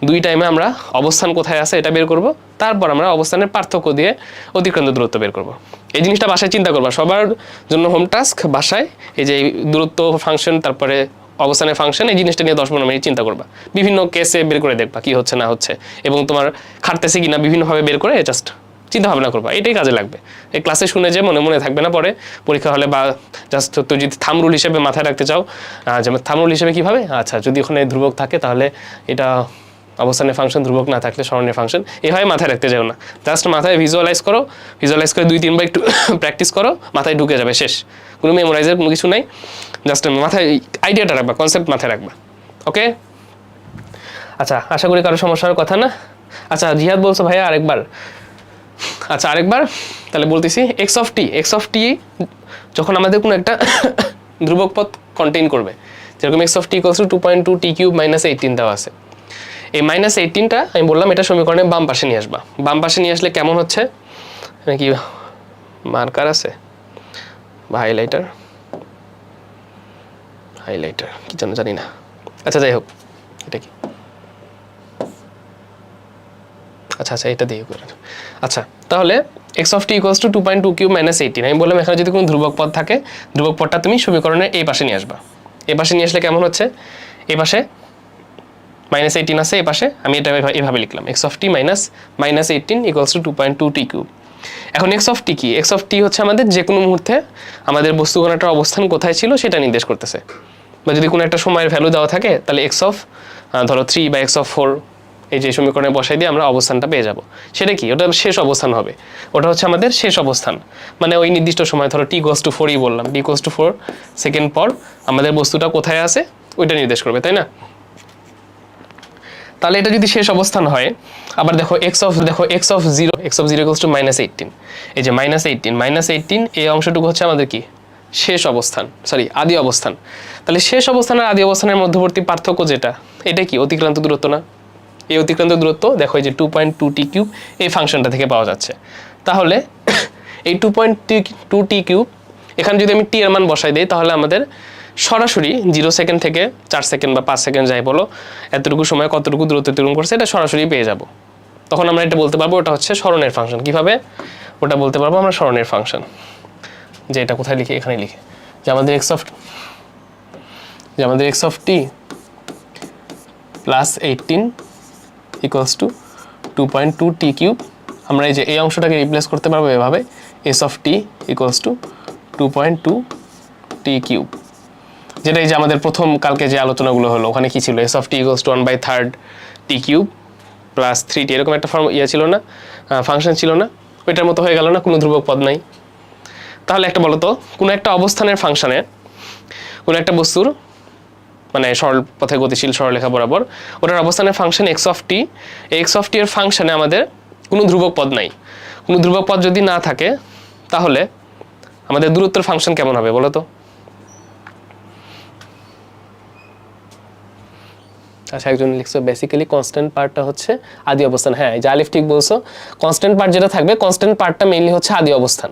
দুই টাইমে আমরা অবস্থান কোথায় আছে এটা বের করব, তারপর আমরা অবস্থানের পার্থক্য দিয়ে অতিক্রান্ত দূরত্ব বের করব। এই জিনিসটা বাসায় চিন্তা করবা, সবার জন্য হোম টাস্ক বাসায়। এই যে দূরত্ব ফাংশন, তারপরে অবস্থানের ফাংশন, এই জিনিসটা নিয়ে 10-15 মিনিট চিন্তা করবা, বিভিন্ন কেসে বের করে দেখবা কি হচ্ছে না হচ্ছে, এবং তোমার খাটতেছে কিনা বিভিন্নভাবে বের করে জাস্ট চিন্তা ভাবনা করবা, এটাই কাজে লাগবে। এই ক্লাসে শুনে যে মনে থাকবে না পরে পরীক্ষা হলে, বা জাস্ট তুই যদি থাম রুল হিসেবে মাথায় রাখতে চাও, যেমন থাম রুল হিসেবে কীভাবে, আচ্ছা যদি ওখানে ধ্রুবক থাকে তাহলে এটা অবস্থানের ফাংশন, ধ্রুবক না থাকলে সরণের ফাংশন, এভাবে মাথায় রাখতে যাও না। জাস্ট মাথায় ভিজুয়ালাইজ করে 2-3 বার একটু প্র্যাকটিস করো, মাথায় ঢুকে যাবে, শেষ। কোনো মেমোরাইজের কোনো কিছু নাই, জাস্ট মাথায় আইডিয়াটা রাখবা, কনসেপ্ট মাথায় রাখবা, ওকে। আচ্ছা, আশা করি কারো সমস্যার কথা না। আচ্ছা, জিহাদ বলছো ভাইয়া আরেকবার। আচ্ছা, আরেকবার তাহলে বলতেছি, এক্স অফ টি যখন আমাদের কোনো একটা ধ্রুবক পদ কন্টেইন করবে, যেরকম x of t equals to 2.2 t cube minus 18 দেওয়া আছে। এই মাইনাস 18টা আমি বললাম এটা সমীকরণে বাম পাশে নিয়ে আসবা। বাম পাশে নিয়ে আসলে কেমন হচ্ছে, কি মার্কার আছে বা হাইলাইটার কি জানি না, আচ্ছা যাই হোক, এটা কি, আচ্ছা এটা দিয়ে করেন। আচ্ছা, তাহলে x of t equals to 2.2 cube minus 18, আমি বললাম এখানে যদি কোনো ধ্রুবক পদ থাকে, ধ্রুবক পদটা তুমি সমীকরণের এই পাশে নিয়ে আসবা। এই পাশে নিয়ে আসলে কেমন হচ্ছে, এই পাশে মাইনাস 18 আছে, এই পাশে আমি এটা এভাবে লিখলাম, x of t minus 18 equals to 2.2 t cube. এখন এক্স অফ টি কি, এক্স অফ টি হচ্ছে আমাদের যে কোনো মুহূর্তে আমাদের বস্তুকণাটার অবস্থান কোথায় ছিল সেটা নির্দেশ করতেছে। বা যদি কোনো একটা সময়ের ভ্যালু দেওয়া থাকে, তাহলে এক্স অফ ধরো 3 বা এক্স অফ 4, এই যে সমীকরণে বসাই দিয়ে আমরা অবস্থানটা পেয়ে যাব। সেটা কি, ওটা শেষ অবস্থান হবে, ওটা হচ্ছে আমাদের শেষ অবস্থান। মানে ওই নির্দিষ্ট সময়, ধরো টি ইকুয়ালস টু 4ই বললাম, টি ইকুয়ালস টু 4 সেকেন্ড পর আমাদের বস্তুটা কোথায় আছে ওইটা নির্দেশ করবে, তাই না? তাহলে এটা যদি শেষ অবস্থান হয়, আবার দেখো x of 0 equals to minus 18, এই যে মাইনাস 18 এই অংশটুকু হচ্ছে আমাদের কি, শেষ অবস্থান, আদি অবস্থান। তাহলে শেষ অবস্থান আর আদি অবস্থানের মধ্যবর্তী পার্থক্য যেটা, এটা কি অতিক্রান্ত দূরত্ব না? এই অতিক্রান্ত দূরত্ব দেখো এই যে 2.2 টি কিউব এই ফাংশনটা থেকে পাওয়া যাচ্ছে। তাহলে এই 2.2 টি কিউব এখানে যদি আমি টি এর মান বসাই দিই, তাহলে আমাদের সরাসরি 0 সেকেন্ড থেকে 4 সেকেন্ড বা 5 সেকেন্ড যাই বলো, এতটুকু সময় কতটুকু দূরত্ব অতিক্রম করছে এটা সরাসরি পেয়ে যাব। তখন আমরা এটা বলতে পারবো ওটা হচ্ছে সরণের ফাংশন। কিভাবে ওটা বলতে পারবো আমরা, সরণের ফাংশন। যে এটা কোথায় লিখি, এখানে লিখে, যে আমাদের x of T plus 18 equals to 2.2 t cube. আমরা এই যে এই অংশটাকে রিপ্লেস করতে পারবো এভাবে, S of t equals to 2.2 t cube. যেটা এই যে আমাদের প্রথম কালকে যে আলোচনাগুলো হলো, ওখানে কি ছিল, S of t equals two 1/3 T cube plus 3t, এরকম একটা ছিল না, ফাংশন ছিল না, ওইটার মতো হয়ে গেল না, কোনো ধ্রুবক পদ নাই। তাহলে একটা বলো তো, কোনো একটা অবস্থানের ফাংশনে কোনো একটা বস্তুর মানে সরল পথে গতিশীল সরলরেখা বরাবর ওটার অবস্থানের ফাংশন এক্স অফ টি, এই এক্স অফ টি এর ফাংশনে আমাদের কোনো ধ্রুবক পদ নাই। কোনো ধ্রুবক পদ যদি না থাকে, তাহলে আমাদের দূরত্বের ফাংশন কেমন হবে বলো তো? আচ্ছা, একজন লিখছো বেসিক্যালি কনস্ট্যান্ট পার্টটা হচ্ছে আদি অবস্থান। হ্যাঁ, এই যে আলিফ ঠিক বলছো, কনস্ট্যান্ট পার্ট যেটা থাকবে, কনস্ট্যান্ট পার্টটা মেইনলি হচ্ছে আদি অবস্থান,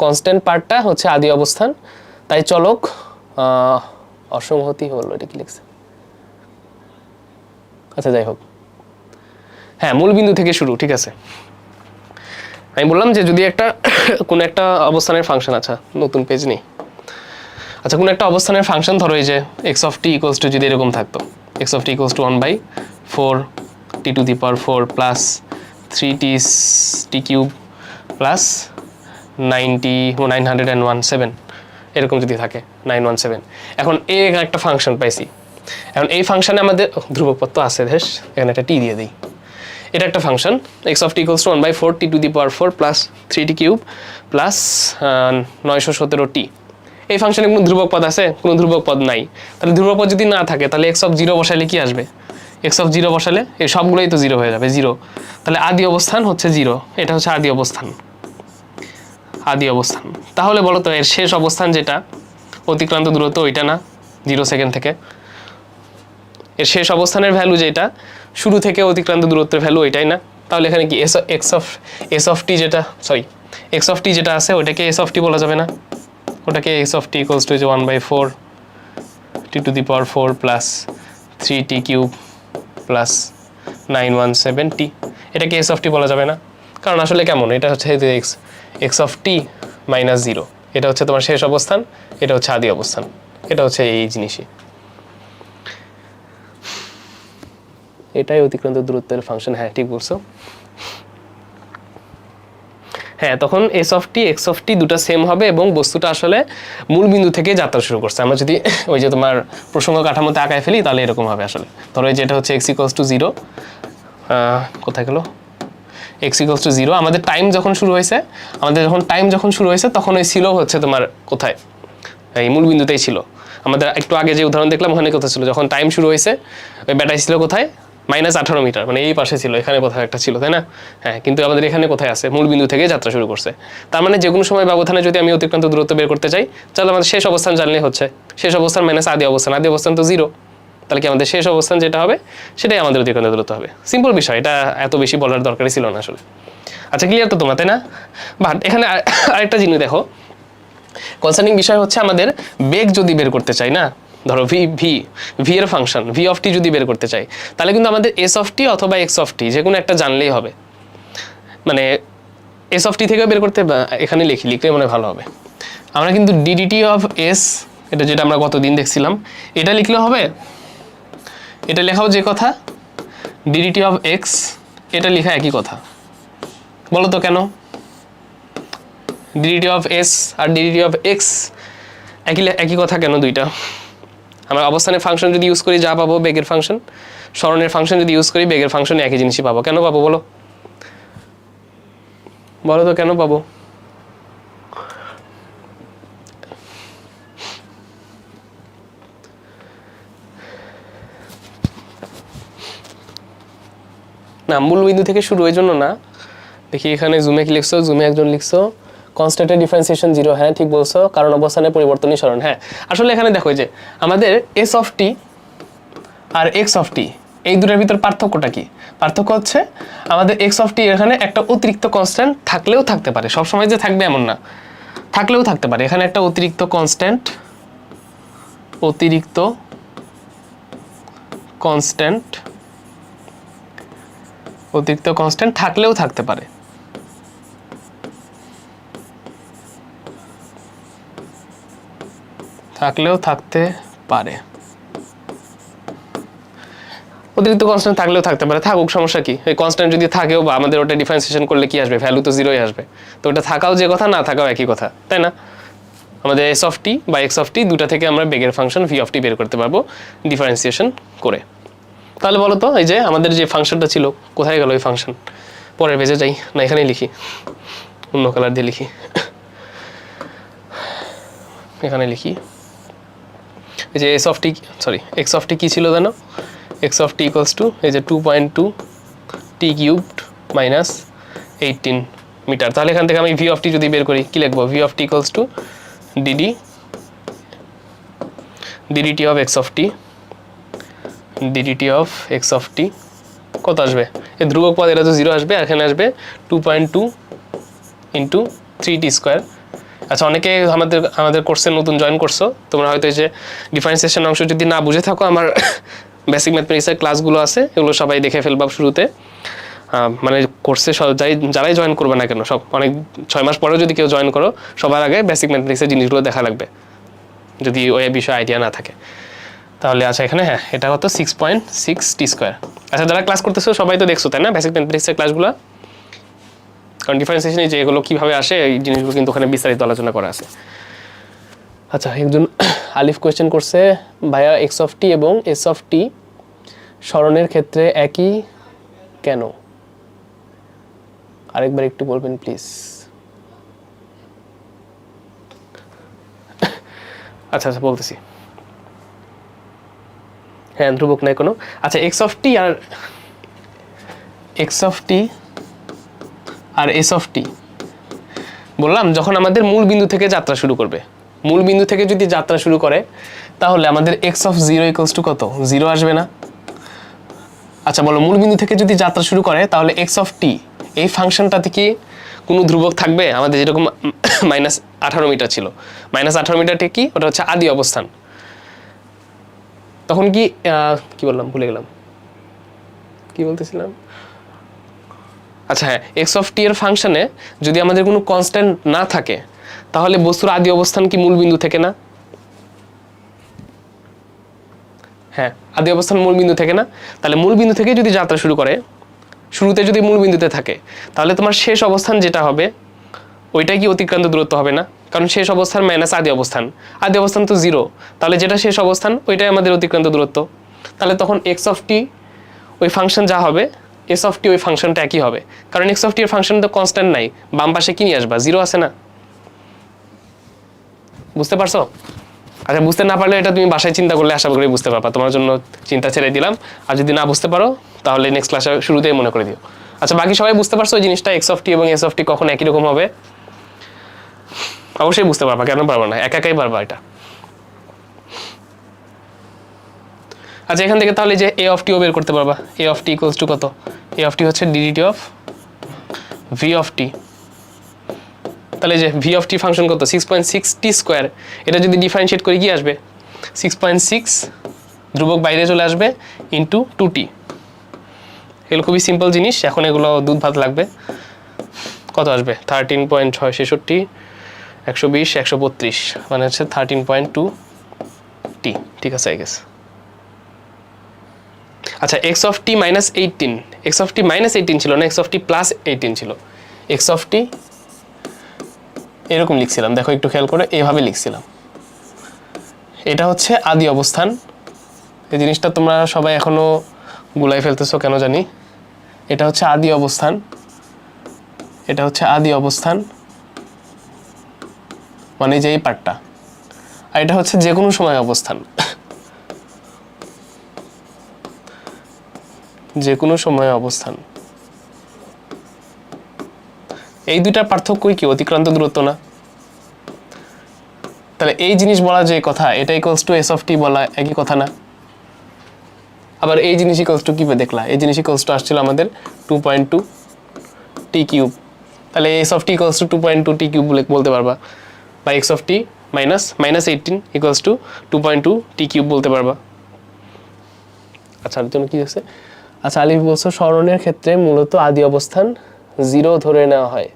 কনস্ট্যান্ট পার্টটা হচ্ছে আদি অবস্থান। তাই চলক অসংহতি হলো, এটা কি লিখছে? আচ্ছা যাই হোক, হ্যাঁ মূল বিন্দু থেকে শুরু, ঠিক আছে। আমি বললাম যে যদি একটা কোনো একটা অবস্থানের ফাংশন, আচ্ছা নতুন পেজ নেই, আচ্ছা কোনো একটা অবস্থানের ফাংশন ধরো এই যে x of t equals two যদি এরকম থাকতো, x of t equals two 1/4 T to the power 4 plus 3 cube plus 917 এরকম যদি থাকে 917। এখন এই একটা ফাংশন পাইছি, এখন এই ফাংশনে আমাদের ধ্রুবক পদ তো আছে, দেশ এখানে একটা টি দিয়ে দিই। এটা একটা function x of t equals two 1/4 T to the power 4 plus 3t cube plus 917t। এই ফাংশনে কোনো ধ্রুবক পদ আছে? কোনো ধ্রুবক পদ নাই। তাহলে ধ্রুবক পদ যদি না থাকে তাহলে এক্স অফ 0 বসালে কি আসবে? এক্স অফ 0 বসালে এই সবগুলোই তো 0 হয়ে যাবে, 0। তাহলে আদি অবস্থান হচ্ছে 0, এটা হচ্ছে আদি অবস্থান, আদি অবস্থান। তাহলে বলো তো এর শেষ অবস্থান যেটা অতিক্রান্ত দূরত্ব ওইটা না 0 সেকেন্ড থেকে? এর শেষ অবস্থানের ভ্যালু যেটা শুরু থেকে অতিক্রান্ত দূরত্বের ভ্যালু ওইটাই না? তাহলে এখানে কি এস অফ টি যেটা, সরি এক্স অফ টি যেটা আছে ওইটাকে এস অফ টি বলা যাবে না? ওটাকে x of t equals two 1/4 T to the power 4 plus 3t cube plus 917t, এটাকে এস অফ টি বলা যাবে না? কারণ আসলে কেমন, এটা হচ্ছে এক্স অফ টি মাইনাস 0, এটা হচ্ছে তোমার শেষ অবস্থান, এটা হচ্ছে আদি অবস্থান, এটা হচ্ছে এই জিনিসই, এটাই অতিক্রান্ত দূরত্বের ফাংশন। হ্যাঁ ঠিক বলছো। হ্যাঁ তখন s of t x of t দুটো সেম হবে এবং বস্তুটা আসলে মূল বিন্দু থেকে যাত্রা শুরু করছে। আমরা যদি ওই যে তোমার প্রসঙ্গ কাঠামোতে আঁকায় ফেলি তাহলে এরকম হবে আসলে। ধরো এই যেটা হচ্ছে এক্স ইকুয়ালস টু 0, কোথায় গেল এক্স ইকুয়ালস টু 0, আমাদের টাইম যখন শুরু হয়েছে, তখন ওই ছিল হচ্ছে তোমার কোথায়, এই মূল বিন্দুতেই ছিল। আমাদের একটু আগে যে উদাহরণ দেখলাম ওখানে কোথায় ছিল, যখন টাইম শুরু হয়েছে ওই ব্যাটারি ছিল কোথায়, -18 মিটার, মানে এই পাশে ছিল, এখানে কোথাও একটা ছিল, তাই না? হ্যাঁ, কিন্তু আমাদের এখানে কোথায় আছে, মূল বিন্দু থেকে যাত্রা শুরু করছে। তার মানে যে কোনো সময় ব্যবধানে যদি আমি অতিক্রান্ত দূরত্ব বের করতে চাই, তাহলে আমাদের শেষ অবস্থান জানলে হচ্ছে, শেষ অবস্থান মাইনাস আদি অবস্থান, আদি অবস্থান তো 0, তাহলে কি আমাদের শেষ অবস্থান যেটা হবে সেটাই আমাদের অতিক্রান্ত দূরত্ব হবে। সিম্পল বিষয়, এটা এত বেশি বলার দরকারই ছিল না আসলে। আচ্ছা ক্লিয়ার তো তোমরা, তাই না? বাট এখানে আরেকটা জিনিস দেখো, কনসার্নিং বিষয় হচ্ছে আমাদের বেগ যদি বের করতে চাই না, ধরো ভি এর ফাংশন ভি অফ টি যদি বের করতে চাই, তাহলে কিন্তু আমাদের এস অফ টি অথবা এক্স অফ টি যে কোনো একটা জানলেই হবে। মানে এস অফ টি থেকেও বের করতে, এখানে লিখলে মনে ভালো হবে। আমরা কিন্তু ডিডিটি অফ এস, এটা যেটা আমরা গতদিন দেখছিলাম, এটা লিখলে হবে, এটা লেখাও যে কথা, ডিডিটি অফ এক্স এটা লেখা একই কথা। বলো তো কেন? ডিডিটি অফ এস আর ডিডিটি অফ এক্স একই কথা কেন দুইটা? আমরা অবস্থানের ফাংশন যদি ইউজ করি যা পাবো বেগের ফাংশন, স্মরণের ফাংশন যদি ইউজ করি বেগের ফাংশন একই জিনিসই পাবো। কেন পাবো বলো? বলো তো কেন পাবো? না মূল বিন্দু থেকে শুরু, এই জন্য না। দেখি এখানে জুমে কি লিখছো, জুমে একজন লিখছো কনস্ট্যান্টের ডিফারেন্সিয়েশন 0, হ্যাঁ ঠিক বলছো, কারণ অবস্থানের পরিবর্তনই স্মরণ। হ্যাঁ আসলে এখানে দেখো যে আমাদের এস অফ টি আর এক্স অফ টি এই দুটোর ভিতর পার্থক্যটা কি? পার্থক্য হচ্ছে আমাদের এক্স অফ টি এখানে একটা অতিরিক্ত কনস্ট্যান্ট থাকলেও থাকতে পারে, সবসময় যে থাকবে এমন না, থাকলেও থাকতে পারে। এখানে একটা অতিরিক্ত কনস্ট্যান্ট থাকলেও থাকতে পারে। অতিরিক্ত কনস্ট্যান্ট থাকলেও থাকতে পারে, থাকুক, সমস্যা কি? এই কনস্ট্যান্ট যদি থাকেও বা আমাদের ওটা ডিফারেন্সিয়েশন করলে কি আসবে? ভ্যালু তো 0ই আসবে। তো ওটা থাকাও যে কথা, না থাকাও একই কথা, তাই না? আমাদের এস অফ টি বা এক্স অফ টি দুটা থেকে আমরা বেগের ফাংশন ভি অফ টি বের করতে পারবো ডিফারেন্সিয়েশন করে। তাহলে বলো তো এই যে আমাদের যে ফাংশনটা ছিল কোথায় গেল? ওই ফাংশন পরের পেজে যাই না, এখানেই লিখি, অন্য কালার দিয়ে লিখি, এখানে লিখি। এই যে এক্স অফ টি কি ছিল জানো? X of t equals two এই যে 2.2 টি কিউবড মাইনাস 18 মিটার। তাহলে এখান থেকে আমি ভি অফ টি যদি বের করি কি লিখবো? V of t equals to d dt of x of t d dt of x of t কত আসবে, এই ধ্রুবক পদ এটা তো 0 আসবে, আর এখানে আসবে 2.2 ইন্টু 3t²। আচ্ছা, অনেকে আমাদের কোর্সে নতুন জয়েন করছো, তোমরা হয়তো এই যে ডিফারেন্সিয়েশন অংশ যদি না বুঝে থাকো, আমার বেসিক ম্যাথমেটিক্সের ক্লাসগুলো আছে, এগুলো সবাই দেখে ফেলবা শুরুতে। মানে কোর্সে যারাই জয়েন করবে না কেন, সব অনেক 6 মাস পরেও যদি কেউ জয়েন করো, সবার আগে বেসিক ম্যাথমেটিক্সের জিনিসগুলো দেখা লাগবে, যদি ওই বিষয়ে আইডিয়া না থাকে তাহলে। আচ্ছা, এখানে হ্যাঁ, এটা কত 6.6t²। আচ্ছা, যারা ক্লাস করতেছো সবাই তো দেখছো তাই না বেসিক ম্যাথমেটিক্সের ক্লাসগুলো, কারণ ডিফারেন্সিয়েশনে যে এগুলো কীভাবে আসে এই জিনিসগুলো কিন্তু ওখানে বিস্তারিত আলোচনা করা আছে। আচ্ছা, একজন আলিফ কোয়েশ্চেন করছে, ভাইয়া এক্স অফ টি এবং এস অফ টি স্মরণের ক্ষেত্রে একই কেন? আরেকবার একটু বলবেন প্লিজ। আচ্ছা আচ্ছা, বলতেছি। হ্যাঁ, ধ্রুবক নাই কোনো। আচ্ছা, এক্স অফ টি আর এস অফ টি বললাম, যখন আমাদের মূল বিন্দু থেকে যাত্রা শুরু করবে, মূল বিন্দু থেকে যদি যাত্রা শুরু করে তাহলে আমাদের এক্স অফ 0 ইকুয়ালস টু কত, 0 আসবে না? আচ্ছা বলো, মূল বিন্দু থেকে যদি যাত্রা শুরু করে তাহলে এক্স অফ টি এই ফাংশনটাতে কি কোনো ধ্রুবক থাকবে? আমাদের যেরকম -18 মিটার ছিল, -18 মিটারটা কি, ওটা হচ্ছে আদি অবস্থান। তখন কি বললাম, ভুলে গেলাম কি বলতেছিলাম। আচ্ছা হ্যাঁ, এক্স অফ টি এর ফাংশনে যদি আমাদের কোনো কনস্ট্যান্ট না থাকে তাহলে বস্তুর আদি অবস্থান কি মূল বিন্দু থেকে না? হ্যাঁ, আদি অবস্থান মূল বিন্দু থেকে না? তাহলে মূল বিন্দু থেকে যদি যাত্রা শুরু করে, শুরুতে যদি মূল বিন্দুতে থাকে, তাহলে তোমার শেষ অবস্থান যেটা হবে ওইটাই কি অতিক্রান্ত দূরত্ব হবে না? কারণ শেষ অবস্থান মাইনাস আদি অবস্থান, আদি অবস্থান তো 0, তাহলে যেটা শেষ অবস্থান ওইটাই আমাদের অতিক্রান্ত দূরত্ব। তাহলে তখন এক্স অফ টি ওই ফাংশন যা হবে, এস অফ টি ওই ফাংশনটা একই হবে, কারণ এক্স অফ টি এর ফাংশন তো কনস্ট্যান্ট নাই, বাম পাশে কি নিয়ে আসবা, 0 আছে না? বুঝতে পারছো? আচ্ছা, বুঝতে না পারলে এটা তুমি বাসায় চিন্তা করলে আশা করি বুঝতে পারবা, তোমার জন্য চিন্তা ছেড়ে দিলাম। আর যদি না বুঝতে পারো তাহলে নেক্সট ক্লাসে শুরুতেই মনে করে দিও। আচ্ছা, বাকি সবাই বুঝতে পারছো এই জিনিসটা, এক্স অফ টি এবং এস অফ টি কখন একই রকম হবে? অবশ্যই বুঝতে পারবা, কেন পারবা না, একাই পারবা এটা। আচ্ছা, এখান থেকে তাহলে যে এ অফ টিও বের করতে পারবা। এ অফ টি ইকুয়ালস টু কত? এ অফ টি হচ্ছে ডিডিটি অফ ভি অফ টি। তাহলে যে ভি অফ টি ফাংশন কত, 6.6t²। এটা যদি ডিফারেন্সিয়েট করে কি আসবে, 6.6 ধ্রুবক বাইরে চলে আসবে ইন্টু 2t। এগুলো খুবই সিম্পল জিনিস, এখন এগুলো দুধ ভাত লাগবে। কত আসবে, 13.666, 120, 132, মানে হচ্ছে 13.2t। ঠিক আছে, আই গেস। আচ্ছা, x of t -18, x of t -18 ছিল না, এক্স অফ টি +18 ছিল। এক্স অফ টি এরকম লিখছিলাম, দেখো একটু খেয়াল করে, এইভাবে লিখছিলাম। এটা হচ্ছে আদি অবস্থান। এই জিনিসটা তোমরা সবাই এখনো গুলাই ফেলতেছো কেন জানি। এটা হচ্ছে আদি অবস্থান, এটা হচ্ছে আদি অবস্থান, মানে যে এই পার্টটা, আর এটা হচ্ছে যে কোনো সময় অবস্থান, যে কোনো সময় অবস্থান। এই দুইটার পার্থক্যই কি, অতিক্রান্ত দূরত্ব না? তাহলে এই জিনিস বলা যে কথা, এটা ইকুয়ালস টু এস অফ টি বলা একই কথা না? আবার এই জিনিস ইকুয়ালস টু কি দেখলা, এই জিনিস ইকুয়ালস টু আসছিল আমাদের 2.2t³ তাহলে S of t equals two 2.2t³ বলতে পারবা, বা x of t -18 equals two 2.2t³ বলতে পারবা। আচ্ছা, এর জন্য কি হচ্ছে? আচ্ছা, আলিফ বলছো স্মরণের ক্ষেত্রে মূলত আদি অবস্থান 0 ধরে নেওয়া হয়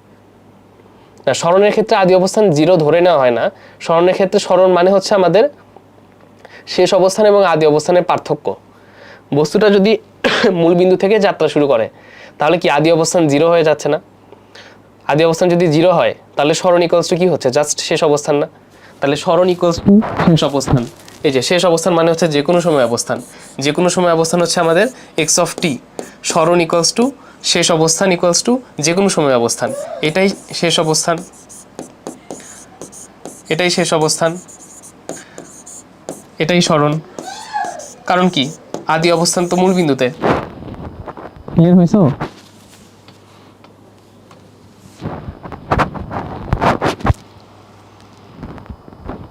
না। স্মরণের ক্ষেত্রে আদি অবস্থান 0 ধরে নেওয়া হয় না। স্মরণের ক্ষেত্রে স্মরণ মানে হচ্ছে আমাদের শেষ অবস্থান এবং আদি অবস্থানের পার্থক্য। বস্তুটা যদি মূল বিন্দু থেকে যাত্রা শুরু করে তাহলে কি আদি অবস্থান 0 হয়ে যাচ্ছে না? আদি অবস্থান যদি 0 হয় তাহলে স্মরণ ইকুয়ালস টু কি হচ্ছে, জাস্ট শেষ অবস্থান না? তাহলে স্মরণ ইকুয়ালস টু শেষ অবস্থান। এই যে শেষ অবস্থান মানে হচ্ছে যে কোনো সময় অবস্থান, যে কোনো সময় অবস্থান হচ্ছে আমাদের এক্স অফ টি। স্মরণ ইকুয়ালস টু শেষ অবস্থান ইকুয়ালস টু যে কোনো সময় অবস্থান। এটাই শেষ অবস্থান, এটাই শেষ অবস্থান, এটাই স্মরণ। কারণ কি, আদি অবস্থান তো মূল বিন্দুতে। ক্লিয়ার হয়েছে?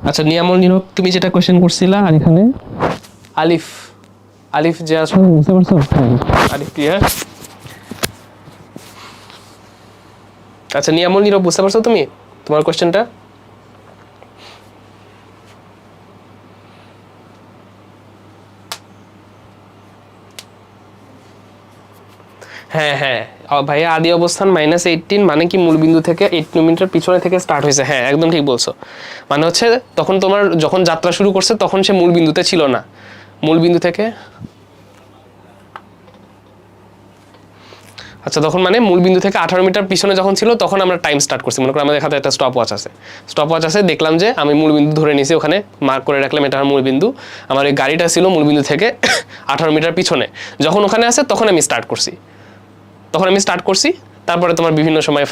আচ্ছা, নিয়ামল নিয়োগ তুমি যেটা কোশ্চেন করছিলা, আর এখানে আলিফ আলিফ যে আছে বুঝতে পারছো? আলিফ ক্লিয়ার? আচ্ছা নিয়ামল নীরব বুঝতে পারছো তুমি তোমার কোশ্চেনটা? হ্যাঁ হ্যাঁ ভাইয়া আদি অবস্থান -18 মানে কি মূলবিন্দু থেকে 8 কিলোমিটার পিছনে থেকে স্টার্ট হয়েছে। হ্যাঁ একদম ঠিক বলছো। মানে হচ্ছে তখন তোমার যখন যাত্রা শুরু করছে তখন সে মূলবিন্দুতে ছিল না, মূলবিন্দু থেকে আচ্ছা তখন মানে মূলবিন্দু থেকে 18 মিটার পিছনে যখন ছিল তখন আমরা টাইম স্টার্ট করছি। মনে করো আমাদের হাতে একটা স্টপ ওয়াচ আছে, স্টপ ওয়াচ আছে, দেখলাম যে আমি মূলবিন্দু ধরে নিয়েছি, ওখানে মার্ক করে রাখলাম এটা আমার মূলবিন্দু, আমার এই গাড়িটা ছিল মূলবিন্দু থেকে 18 মিটার পিছনে, যখন ওখানে আছে তখন আমি স্টার্ট করছি। তারপরে তোমার বিভিন্ন সময়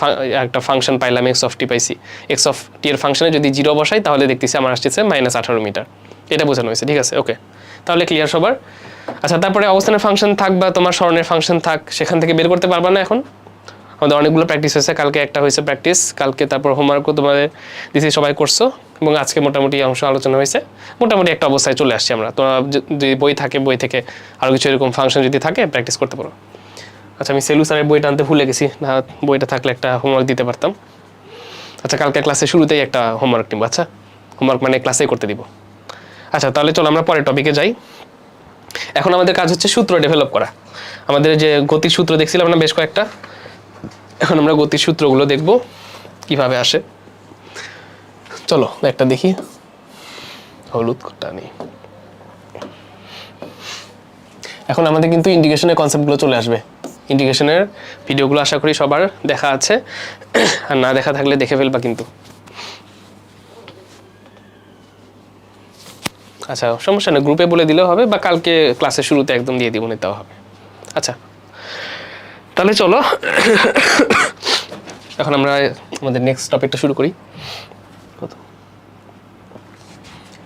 একটা ফাংশন পাইলাম এক্স অফ টি পাইছি, এক্স অফ টি এর ফাংশনে যদি 0 বসাই তাহলে দেখতেছি আমার আসছে -18 মিটার। এটা বোঝানো হয়েছে, ঠিক আছে ওকে, তাহলে ক্লিয়ার সবার? আচ্ছা তারপরে অবস্থানের ফাংশন থাক বা তোমার স্মরণের ফাংশন থাক, সেখান থেকে বের করতে পারবা না এখন? আমাদের অনেকগুলো প্র্যাকটিস হয়েছে, কালকে একটা হয়েছে প্র্যাকটিস, কালকে তারপর হোমওয়ার্কও তোমাদের দিছি, সবাই করছো, এবং আজকে মোটামুটি অংশ আলোচনা হয়েছে, মোটামুটি একটা অবস্থায় চলে আসছি আমরা। তোমরা যদি বই থাকে, বই থেকে আরও কিছু এরকম ফাংশন যদি থাকে প্র্যাকটিস করতে পারো। আচ্ছা আমি সেলু স্যারের বইটা আনতে ভুলে গেছি, না বইটা থাকলে একটা হোমওয়ার্ক দিতে পারতাম। আচ্ছা কালকে ক্লাসের শুরুতেই একটা হোমওয়ার্ক নিব, আচ্ছা হোমওয়ার্ক মানে ক্লাসেই করতে দিব। আচ্ছা তাহলে চলো আমরা পরের টপিকে যাই। এখন আমাদের কাজ হচ্ছে সূত্র ডেভেলপ করা। আমাদের যে গতির সূত্র দেখছিলাম না বেশ কয়েকটা, এখন আমরা গতির সূত্রগুলো দেখব কিভাবে আসে। চলো একটা দেখি, হলুদ কোটা নেই। এখন আমাদের কিন্তু ইন্টিগ্রেশনের কনসেপ্টগুলো চলে আসবে। ইন্টিগ্রেশনের ভিডিওগুলো আশা করি সবার দেখা আছে, আর না দেখা থাকলে দেখে ফেলবা কিন্তু। আচ্ছা সমস্যা নেই, গ্রুপে বলে দিলেও হবে, বা কালকে ক্লাসের শুরুতে একদম দিয়ে দিব, নিতেও হবে। আচ্ছা তাহলে চলো এখন আমরা আমাদের নেক্সট টপিকটা শুরু করি।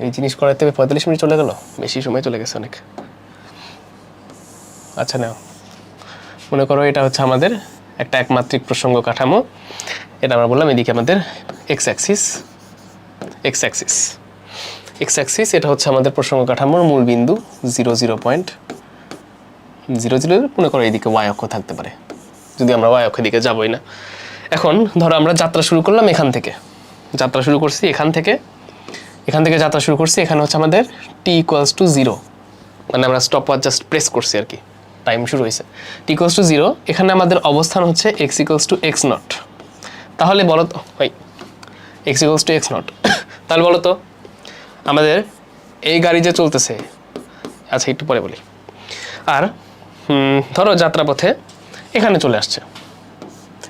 এই জিনিস করাতে 45 মিনিট চলে গেল, বেশি সময় চলে গেছে অনেক। আচ্ছা নাও, মনে করো এটা হচ্ছে আমাদের একটা একমাত্রিক প্রসঙ্গ কাঠামো, এটা আমরা বললাম এদিকে আমাদের এক্স অ্যাক্সিস, এটা হচ্ছে আমাদের প্রসঙ্গ কাঠামোর মূল বিন্দু 0 পয়েন্ট 0 মনে করো এইদিকে ওয়াই অক্ষ থাকতে পারে, যদি আমরা ওয়াই অক্ষের দিকে যাবোই না। এখন ধরো আমরা যাত্রা শুরু করলাম এখান থেকে, যাত্রা শুরু করছি এখান থেকে যাত্রা শুরু করছি, এখানে হচ্ছে আমাদের t = 0, মানে আমরা স্টপ ওয়াচ জাস্ট প্রেস করছি আর কি, টাইম শুরু হয়েছে। t = 0, এখানে আমাদের অবস্থান হচ্ছে x = x0। তাহলে বলো তো ভাই x = x0, তাহলে বলো তো আমাদের এই গাড়ি যে চলতেছে, আচ্ছা একটু পরে বলি, আর ধরো যাত্রাপথে এখানে চলে আসছে,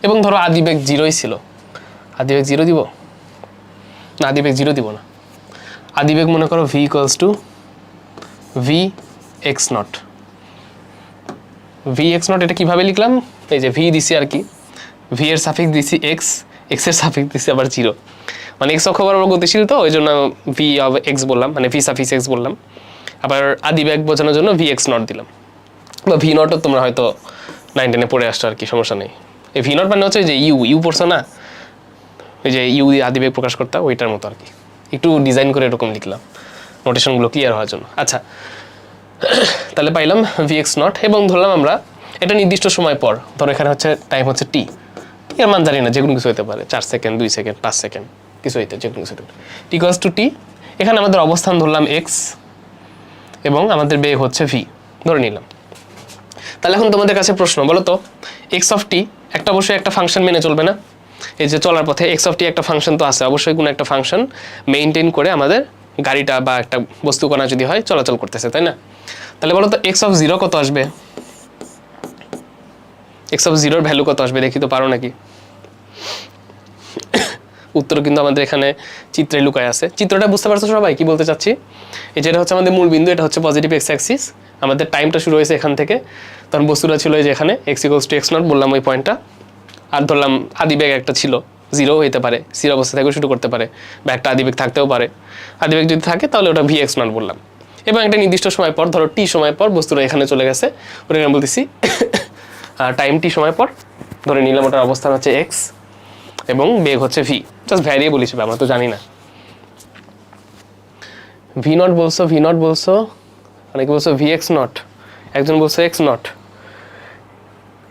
এবং ধরো আদিবেগ 0ই ছিল, আদিবেগ 0 দিব না, আদিবেগ 0 দিব না, আদিবেগ মনে করো v = vx0। vx0 এটা কিভাবে লিখলাম, এই যে v দিছি আর কি, v এর সাফিক্স দিছি x এর সাফিক্স দিছি আবার 0, মানে x অক্ষ বরাবর গতিশীল তো ওই জন্য v of x বললাম, মানে v সাফিক্স x বললাম, আবার আদিবেগ বোঝানোর জন্য vx0 দিলাম, বা v0 তোমরা হয়তো 9-10 পড়ে আসছো আর কি, সমস্যা নেই। এই v0 মানে হচ্ছে যে ইউ পড়ছো না, ওই যে ইউ দিয়ে আদিবেগ প্রকাশ করতে ওইটার মতো আর কি, একটু ডিজাইন করে এরকম লিখলাম নোটেশনগুলো ক্লিয়ার হওয়ার জন্য। আচ্ছা তাহলে পাইলাম vx0, এবং ধরলাম আমরা এটা নির্দিষ্ট সময় পর, ধরো এখানে হচ্ছে টাইম হচ্ছে t, এর মান জানি না, যে কোনো কিছু হতে পারে, 4 সেকেন্ড 2 সেকেন্ড 5 সেকেন্ড কিছু হইতে, যে কোনো কিছু হতে পারে, t = t। এখানে আমাদের অবস্থান ধরলাম x, এবং আমাদের বেগ হচ্ছে v ধরে নিলাম। তাহলে এখন তোমাদের কাছে প্রশ্ন, বলো তো x of t একটা অবশ্যই একটা ফাংশন মেনে চলবে না, এই যে চলার পথে x of t একটা ফাংশন তো আছে, অবশ্যই কোনো একটা ফাংশন মেইনটেইন করে আমাদের গাড়িটা বা একটা বস্তুকণা যদি হয় চলাচল করতেছে, তাই না? তাহলে বলো তো x of 0 কত আসবে, x of 0 এর ভ্যালু কত আসবে, দেখি তো পারো নাকি? উত্তর কিন্তু আমাদের এখানে চিত্রে লুকায় আছে, চিত্রটা বুঝতে পারছো সবাই কি বলতে চাচ্ছি? এই যেটা হচ্ছে আমাদের মূল বিন্দু, এটা হচ্ছে পজিটিভ x অ্যাক্সিস, আমাদের টাইমটা শুরু হয়েছে এখান থেকে, তখন বস্তুটা ছিল এই যে এখানে x = x0 বললাম ওই পয়েন্টটা, আর ধরলাম আদিবেগ একটা ছিল 0 হইতে পারে, স্থির অবস্থা থেকে শুরু করতে পারে, বা একটা আদিবেগ থাকতেও পারে, আদিবেগ যদি থাকে তাহলে ওটা vx0 বললাম, এবং একটা নির্দিষ্ট সময় পর ধরো t সময় পর বস্তুটা এখানে চলে গেছে, ওটা আমি বলতেছি টাইম t সময় পর ধরে নিলাম ওটার অবস্থান হচ্ছে x এবং বেগ হচ্ছে v, জাস্ট ভ্যারিয়েবল হিসেবে, আমরা তো জানি না। v0 বলছো অনেকে বলছো vx0, একজন বলছে এক্স নট।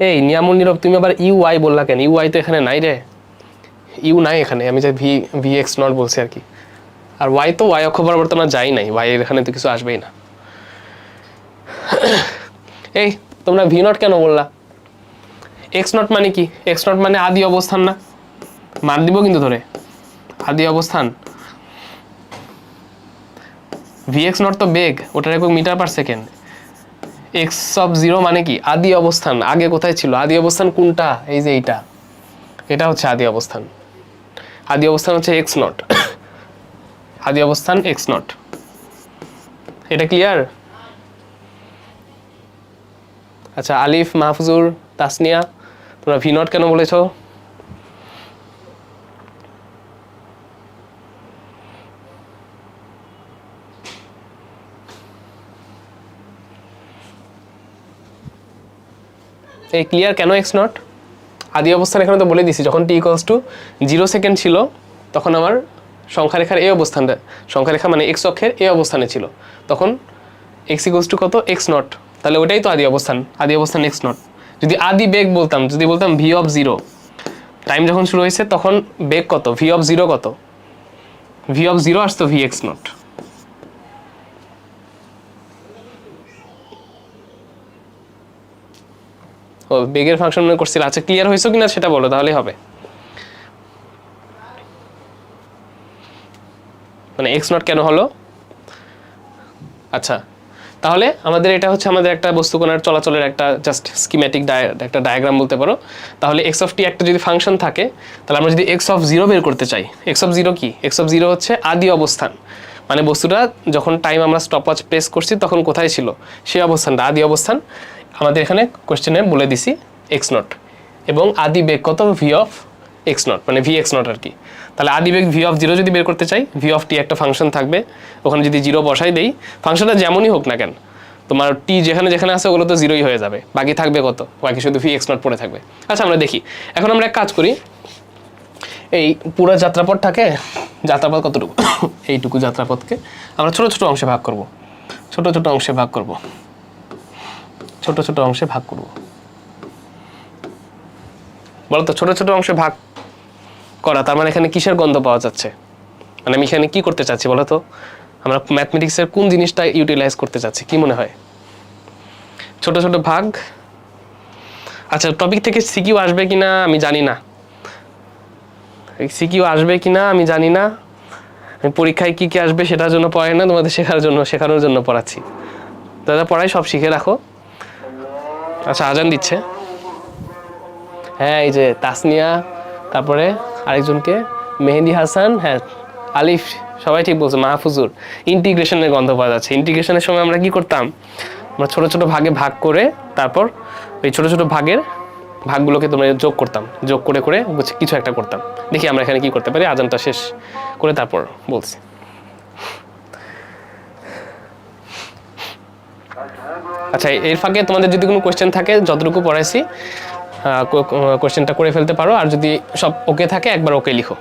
এই নিয়ামুল নীরব, তুমি আবার ইউ ওয়াই বললা কেন? ইউ ওয়াই তো এখানে নাই রে, ইউ নাই এখানে, আমি যে ভি এক্স নট বলছি আর কি। আর ওয়াই তো ওয়াই অক্ষ বরাবর তো আমরা যাই নাই, ওয়াই এখানে তো কিছু আসবেই না। এই তোমরা ভি নট কেন বললা? এক্স নট মানে কি? এক্স নট মানে আদি অবস্থান না? মান দিব কিন্তু ধরে, আদি অবস্থান। ভি এক্স নট তো বেগ, ওটার একক metre per second. X of zero মানে কি? আদি অবস্থান। আগে কোথায় ছিল? আদি অবস্থান কোনটা? এই যে এইটা, এটা হচ্ছে আদি অবস্থান। আদি অবস্থান হচ্ছে এক্স নট, আদি অবস্থান এক্স নট। এটা ক্লিয়ার? আচ্ছা আলিফ, মাহফুজুর, তাসনিয়া, তোমরা ভি নট কেন বলেছো? এই ক্লিয়ার কেন এক্স নট? আদি অবস্থান এখানে তো বলে দিছি, যখন টি ইকুয়ালস টু 0 সেকেন্ড ছিল তখন আমার সংখ্যারেখার এই অবস্থানটা, সংখ্যারেখা মানে এক্স অক্ষের এই অবস্থানে ছিল, তখন এক্স ইকুয়ালস টু কত? X not. তাহলে ওটাই তো আদি অবস্থান, আদি অবস্থান এক্স নট। যদি আদি বেগ বলতাম, যদি বলতাম ভি অফ জিরো, টাইম যখন শুরু হয়েছে তখন বেগ কত? ভি অফ জিরো কত? ভি অফ জিরো আসতো ভি এক্স নট। ও বেগের ফাংশন মনে করছিল। আচ্ছা ক্লিয়ার হয়েছে কিনা সেটা বলো, তাহলেই হবে। মানে এক্স নট কেন হলো? আচ্ছা তাহলে আমাদের এটা হচ্ছে আমাদের একটা বস্তুকণার চলাচলের একটা জাস্ট স্কিম্যাটিক একটা ডায়াগ্রাম বলতে পারো। তাহলে এক্স অফ টি একটা যদি ফাংশন থাকে, তাহলে আমরা যদি এক্স অফ জিরো বের করতে চাই, এক্স অফ জিরো কি? এক্স অফ জিরো হচ্ছে আদি অবস্থান, মানে বস্তুটা যখন টাইম আমরা স্টপওয়াচ প্রেস করছি তখন কোথায় ছিল, সেই অবস্থানটা আদি অবস্থান। আমাদের এখানে কোশ্চেনে বলে দিছি এক্স নট, এবং আদি বেগ কত? ভি অফ এক্স নট, মানে ভি এক্স নট আর কি। তাহলে আদি বেগ ভি অফ জিরো যদি বের করতে চাই, ভি অফ টি একটা ফাংশন থাকবে, ওখানে যদি জিরো বসাই দেই, ফাংশনটা যেমনই হোক না কেন, তোমার টি যেখানে যেখানে আছে ওগুলো তো জিরোই হয়ে যাবে, বাকি থাকবে কত? বাকি শুধু ভি এক্স নট পড়ে থাকবে। আচ্ছা আমরা দেখি, এখন আমরা এক কাজ করি, এই পুরো যাত্রাপথটাকে, যাত্রাপথ কতটুকু? এইটুকু যাত্রাপথকে আমরা ছোট ছোট অংশে ভাগ করব, ছোট ছোট অংশে ভাগ করব, ছোট ছোট অংশে ভাগ করব। বলো তো, ছোট ছোট অংশে ভাগ করা তার মানে এখানে কিসের গন্ধ পাওয়া যাচ্ছে? মানে আমি এখানে কি করতে চাচ্ছি বলো তো? আমরা ম্যাথমেটিক্সের কোন জিনিসটা ইউটিলাইজ করতে চাচ্ছি, কি মনে হয়? ছোট ছোট ভাগ। আচ্ছা টপিক থেকে সিকিউ আসবে কিনা আমি জানি না, সিকিউ আসবে কিনা আমি জানি না। আমি পরীক্ষায় কি কি আসবে সেটার জন্য পড়াই না, তোমাদের শেখানোর জন্য পড়াচ্ছি। দাদা পড়াই সব শিখে রাখো। আচ্ছা আজান দিচ্ছে, হ্যাঁ এই যে তাসনিয়া, তারপরে আরেকজনকে মেহেদি হাসান, হ্যাঁ আলিফ, সবাই ঠিক বলছে, মাহফুজুর। ইন্টিগ্রেশনের গন্ধ পাওয়া যাচ্ছে। ইন্টিগ্রেশনের সময় আমরা কি করতাম? আমরা ছোট ছোট ভাগে ভাগ করে তারপর ওই ছোট ছোট ভাগগুলোকে তোমরা যোগ করতাম, যোগ করে করে কিছু একটা করতাম। দেখি আমরা এখানে কি করতে পারি, আজানটা শেষ করে তারপর বলছি। আচ্ছা এর ফাঁকে তোমাদের যদি কোনো কোয়েশ্চেন থাকে, যতটুকু পড়াইছি কোয়েশ্চেনটা করে ফেলতে পারো, আর যদি সব ওকে থাকে একবার ওকে লিখো।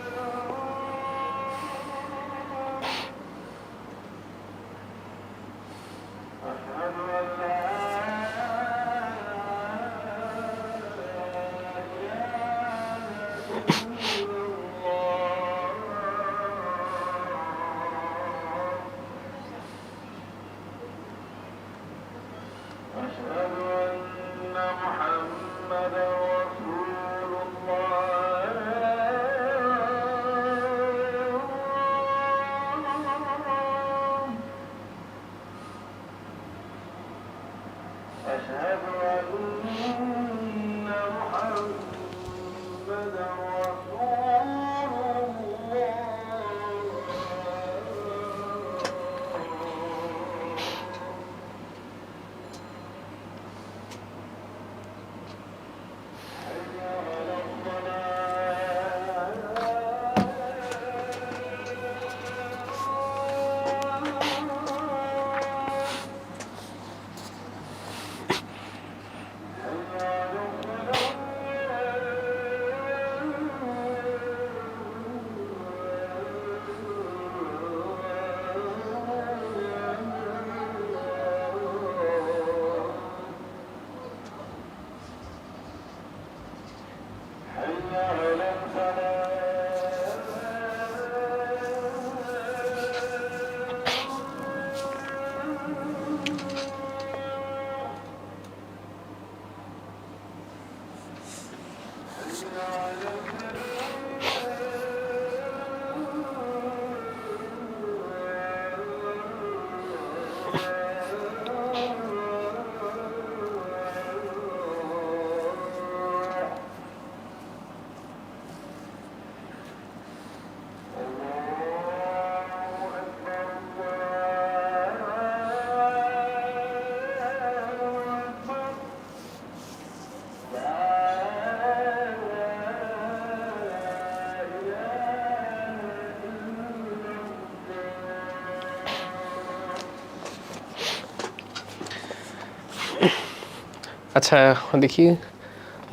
আচ্ছা দেখি,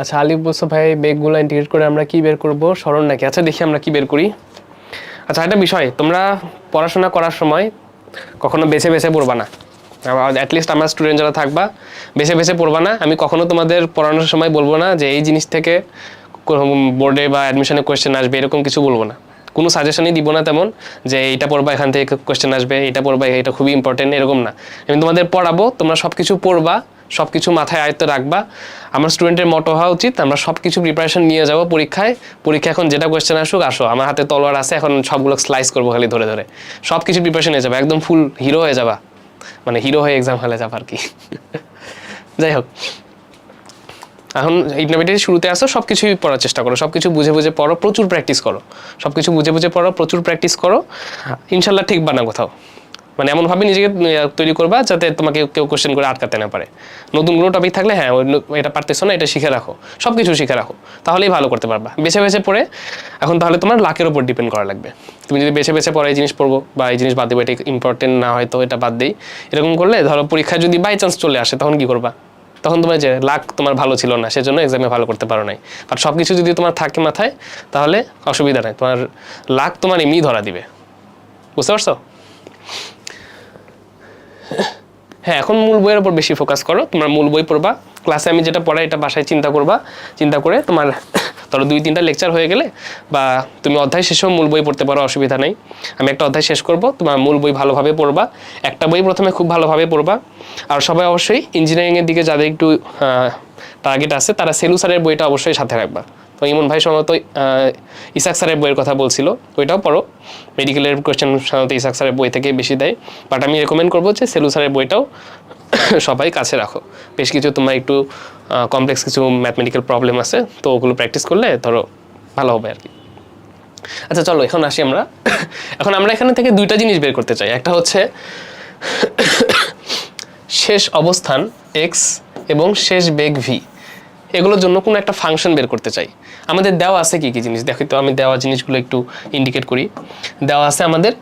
আচ্ছা আলিফ বলছো ভাই বেগগুলো ইন্টিগ্রেট করে আমরা কি বের করব, স্মরণ নাকি? আচ্ছা দেখি আমরা কি বের করি। আচ্ছা একটা বিষয়, তোমরা পড়াশোনা করার সময় কখনো বেছে বেছে পড়বা না। অ্যাটলিস্ট আমার স্টুডেন্ট যারা থাকবা, বেছে বেছে পড়বা না। আমি কখনো তোমাদের পড়ানোর সময় বলবো না যে এই জিনিস থেকে বোর্ডে বা অ্যাডমিশনে কোয়েশ্চেন আসবে, এরকম কিছু বলবো না। কোনো সাজেশনই দিব না তেমন যে এইটা পড়বা এখান থেকে কোয়েশ্চেন আসবে, এটা পড়বা এটা খুবই ইম্পর্টেন্ট, এরকম না। আমি তোমাদের পড়াবো, তোমরা সব কিছু পড়বা, সব কিছু মাথায় আয়ত্তে রাখবা। আমার স্টুডেন্টের মতো হওয়া উচিত আমরা সব কিছু প্রিপারেশন নিয়ে যাবো পরীক্ষায়। পরীক্ষা এখন যেটা কোয়েশ্চেন আসুক আসো, আমার হাতে তলোয়ার আছে, এখন সবগুলো স্লাইস করবো খালি ধরে ধরে। সব কিছু প্রিপারেশন নিয়ে যাবো, একদম ফুল হিরো হয়ে যাবা, মানে হিরো হয়ে এক্সাম হলে যাবা আর কি। যাই হোক, এখন ইন্টারমিডিয়েট শুরুতে আসো, সব কিছুই পড়ার চেষ্টা করো, সব কিছু বুঝে বুঝে পড়ো, প্রচুর প্র্যাকটিস করো, সব কিছু বুঝে বুঝে পড়ো, প্রচুর প্র্যাকটিস করো, ইনশাল্লাহ ঠিক বানা কোথাও। মানে এমনভাবে নিজেকে তৈরি করবা যাতে তোমাকে কেউ কোশ্চেন করে আটকাতে না পারে। নতুন কোনো টপিক থাকলে হ্যাঁ এটা পারতেছো না, এটা শিখে রাখো, সব কিছু শিখে রাখো, তাহলেই ভালো করতে পারবা। বেছে বেছে পড়ে এখন তাহলে তোমার লাকের উপর ডিপেন্ড করা লাগবে। তুমি যদি বেছে বেছে পড়ো এই জিনিস পড়বো বা এই জিনিস বাদ দেবো, এটা ইম্পর্টেন্ট না হয়তো এটা বাদ দিই, এরকম করলে ধরো পরীক্ষায় যদি বাই চান্স চলে আসে তখন কি করবা? তখন তোমার যে লাক তোমার ভালো ছিল না, সেজন্য এক্সামে ভালো করতে পারো নাই। বাট সব কিছু যদি তোমার থাকে মাথায় তাহলে অসুবিধা নেই, তোমার লাক তোমার এমনি ধরা দিবে। বুঝতে পারছো? হ্যাঁ, এখন মূল বইয়ের উপর বেশি ফোকাস করো, তোমার মূল বই পড়বা, ক্লাসে আমি যেটা পড়াই এটা বাসায় চিন্তা করবা, চিন্তা করে তোমার ধরো 2-3টা লেকচার হয়ে গেলে বা তুমি অধ্যায় শেষেও মূল বই পড়তে পারো, অসুবিধা নেই। আমি একটা অধ্যায় শেষ করব, তোমার মূল বই ভালোভাবে পড়বা, একটা বই প্রথমে খুব ভালোভাবে পড়বা। আর সবাই অবশ্যই ইঞ্জিনিয়ারিংয়ের দিকে যাদের একটু টার্গেট আছে তারা সেলু স্যারের বইটা অবশ্যই সাথে রাখবা। তো ইমন ভাই সম্ভবত ইসাক স্যারের বইয়ের কথা বলছিল, ওইটাও পড়ো। মেডিকেলের কোয়েশ্চেন সাধারণত ইসাক স্যারের বই থেকে বেশি দেয়, বাট আমি রেকমেন্ড করবো যে সেলু স্যারের বইটাও সবাই কাছে রাখো। বেশ কিছু তোমার একটু কমপ্লেক্স কিছু ম্যাথমেটিক্যাল প্রবলেম আছে, তো ওগুলো প্র্যাকটিস করলে ধরো ভালো হবে আর কি। আচ্ছা চলো এখন আসি আমরা। এখন আমরা এখানে থেকে দুইটা জিনিস বের করতে চাই, একটা হচ্ছে শেষ অবস্থান এক্স এবং শেষ বেগ ভি, এগুলোর জন্য কোনো একটা ফাংশন বের করতে চাই। আমাদের দেওয়া আছে কি কি জিনিস, দেখি তো আমি দেওয়া জিনিসগুলো একটু ইন্ডিকেট করি। দেওয়া আছে আমাদের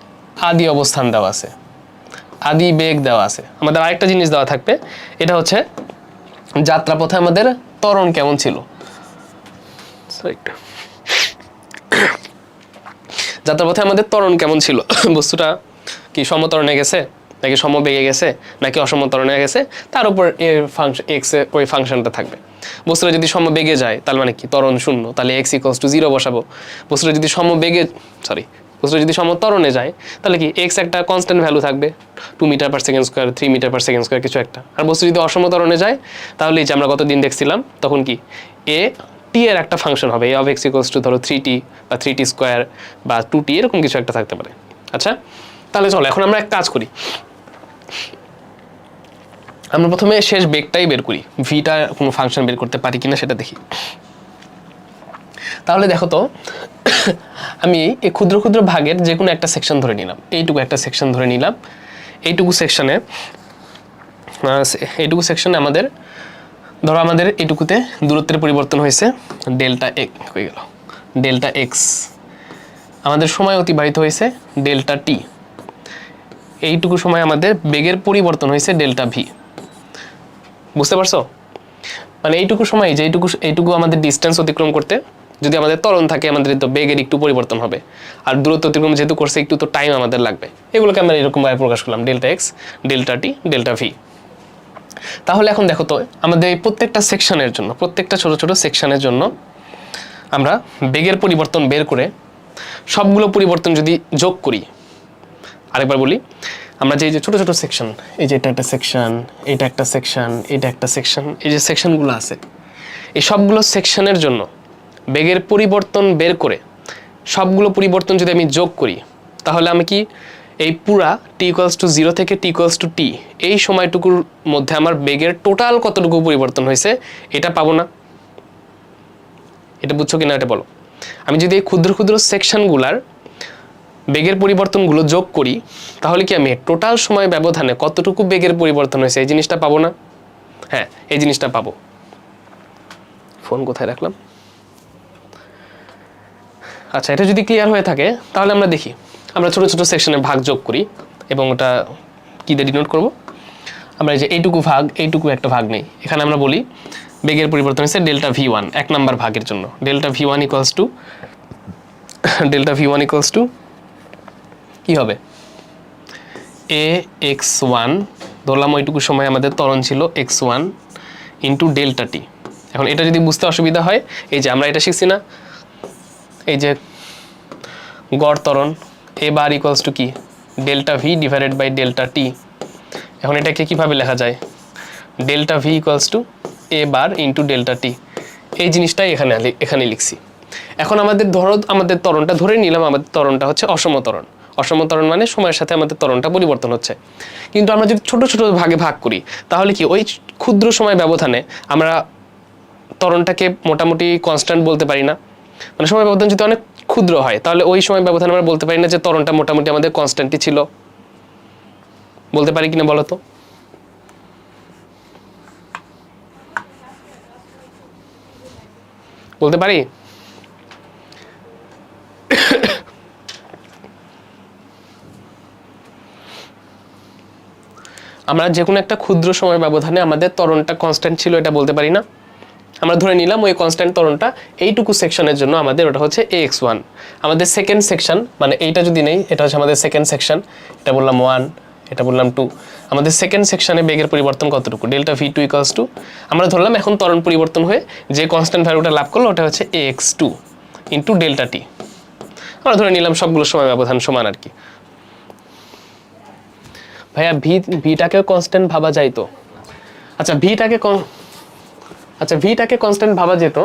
আদি অবস্থান দেওয়া আছে, আদি বেগ দেওয়া আছে। আমাদের আরেকটা জিনিস দেওয়া থাকবে, এটা হচ্ছে যাত্রাপথে আমাদের ত্বরণ কেমন ছিল। যাত্রাপথে আমাদের ত্বরণ কেমন ছিল, বস্তুটা কি সমত্বরণে গেছে নাকি সমবেগে গেছে নাকি অসমত্বরণে গেছে, তার উপর এর ফাংশন এক্স এর ওই ফাংশনটা থাকবে। বস্তুটা যদি সমবেগে যায় তাহলে মানে কি ত্বরণ শূন্য, তাহলে এক্স ইকুয়ালস টু 0 বসাবো। বস্তুটা যদি বস্তুটা যদি সমত্বরণে যায় তাহলে কি এক্স একটা কনস্ট্যান্ট ভ্যালু থাকবে, 2 metre per second square, 3 metre per second square কিছু একটা। আর বস্তু যদি অসমত্বরণে যায় তাহলে এই যে আমরা গতদিন দেখছিলাম তখন কি এ টি এর একটা ফাংশন হবে, এ অফ এক্স ইকুয়ালস টু ধরো 3t বা 3t স্কোয়ার বা 2t, এরকম কিছু একটা থাকতে পারে। আচ্ছা তাহলে চলো এখন আমরা এক কাজ করি, আমরা প্রথমে শেষ বেগটাই বের করি, ভিটা কোনো ফাংশন বের করতে পারি কিনা সেটা দেখি। তাহলে দেখো তো, আমি এই ক্ষুদ্র ক্ষুদ্র ভাগের যে কোনো একটা সেকশন ধরে নিলাম, এইটুকু একটা সেকশন ধরে নিলাম। এইটুকু সেকশনে আমাদের ধরো আমাদের এইটুকুতে দূরত্বের পরিবর্তন হয়েছে ডেল্টা এক্স হয়ে গেল, ডেল্টা এক্স। আমাদের সময় অতিবাহিত হয়েছে ডেল্টা টি। এইটুকু সময় আমাদের বেগের পরিবর্তন হয়েছে ডেল্টা ভি। বুঝতে পারছো? মানে এইটুকু সময় যে এইটুকু আমাদের ডিস্টেন্স অতিক্রম করতে যদি আমাদের ত্বরণ থাকে, আমাদের তো বেগের একটু পরিবর্তন হবে, আর দূরত্ব অতিক্রম যেহেতু করছে একটু তো টাইম আমাদের লাগবে। এগুলোকে আমরা এরকমভাবে প্রকাশ করলাম, delta x, delta t, delta V. তাহলে এখন দেখো তো আমাদের এই প্রত্যেকটা সেকশনের জন্য, প্রত্যেকটা ছোট ছোট সেকশনের জন্য আমরা বেগের পরিবর্তন বের করে সবগুলো পরিবর্তন যদি যোগ করি, আরেকবার বলি, আমরা যে ছোট ছোট সেকশন, এই যে এটা একটা সেকশন, এটা একটা সেকশন, এটা একটা সেকশন, এই যে সেকশনগুলো আছে, এই সবগুলো সেকশনের জন্য বেগের পরিবর্তন বের করে সবগুলো পরিবর্তন যদি আমি যোগ করি তাহলে আমি কি এই পুরা t=0 থেকে t=t এই সময়টুকুর মধ্যে আমার বেগের টোটাল কতটুকু পরিবর্তন হয়েছে এটা পাবো না? এটা বুঝছো কিনা এটা বলো। আমি যদি এই ক্ষুদ্র ক্ষুদ্র সেকশনগুলার বেগের পরিবর্তনগুলো যোগ করি তাহলে কি আমি টোটাল সময় ব্যবধানে কতটুকু বেগের পরিবর্তন হয়েছে এই জিনিসটা পাবো না? হ্যাঁ, এই জিনিসটা পাবো। ফোন কোথায় রাখলাম? আচ্ছা, এটা যদি ক্লিয়ার হয়ে থাকে তাহলে আমরা দেখি, আমরা ছোট ছোট সেকশনে ভাগ যোগ করি এবং ওটা কি দিয়ে ডিনোট করব? আমরা এই যে এইটুকু ভাগ এইটুকু একটা ভাগ নেই, এখানে আমরা বলি বেগের পরিবর্তন হচ্ছে ডেল্টা ভি ওয়ান এক নাম্বার ভাগের জন্য। Delta v one equals to কী হবে এ এক্স ওয়ান, ধরলাম ওইটুকু সময় আমাদের ত্বরণ ছিল x one into delta t. এখন এটা যদি বুঝতে অসুবিধা হয়, এই যে আমরা এটা শিখছি না, এই যে গড় ত্বরণ এ বার ইকুয়ালস টু কি delta v divided by delta t. এখন এটাকে কীভাবে লেখা যায়, delta v equals to a bar into delta t. এই জিনিসটাই এখানে লিখছি। এখন আমাদের আমাদের ত্বরণটা ধরে নিলাম, আমাদের ত্বরণটা হচ্ছে অসম ত্বরণ। অসম ত্বরণ মানে সময়ের সাথে আমাদের ত্বরণটা পরিবর্তন হচ্ছে। কিন্তু আমরা যদি ছোট ছোট ভাগে ভাগ করি, তাহলে কি ওই ক্ষুদ্র সময় ব্যবধানে আমরা ত্বরণটাকে মোটামুটি কনস্ট্যান্ট বলতে পারি না। মানে সময় ব্যবধান যদি অনেক ক্ষুদ্র হয়, তাহলে ওই সময় ব্যবধানে আমরা বলতে পারি না যে ত্বরণটা মোটামুটি আমাদের কনস্ট্যান্টই ছিল। বলতে পারি কিনা বলো তো? বলতে পারি? আমরা যে কোনো একটা ক্ষুদ্র সময় ব্যবধানে আমাদের ত্বরণটা কনস্ট্যান্ট ছিল, এটা বলতে পারি না? আমরা ধরে নিলাম ওই কনস্ট্যান্ট ত্বরণটা এইটুকু সেকশনের জন্য আমাদের ওটা হচ্ছে এক্স ওয়ান। আমাদের সেকেন্ড সেকশন মানে এইটা যদি নেই, এটা হচ্ছে আমাদের সেকেন্ড সেকশন, এটা বললাম ওয়ান, এটা বললাম টু। আমাদের সেকেন্ড সেকশনে বেগের পরিবর্তন কতটুকু, delta v two equals to, আমরা ধরলাম এখন ত্বরণ পরিবর্তন হয়ে যে কনস্ট্যান্ট ভ্যালুটা লাভ করলো ওটা হচ্ছে এক্স টু ইন্টু ডেল্টা টি। আমরা ধরে নিলাম সবগুলো সময় ব্যবধান সমান আর কি। ভাইয়া ভিটাকেও কনস্ট্যান্ট ভাবা যায় তো? আচ্ছা ভিটাকে কনস্ট্যান্ট ভাবা যেত,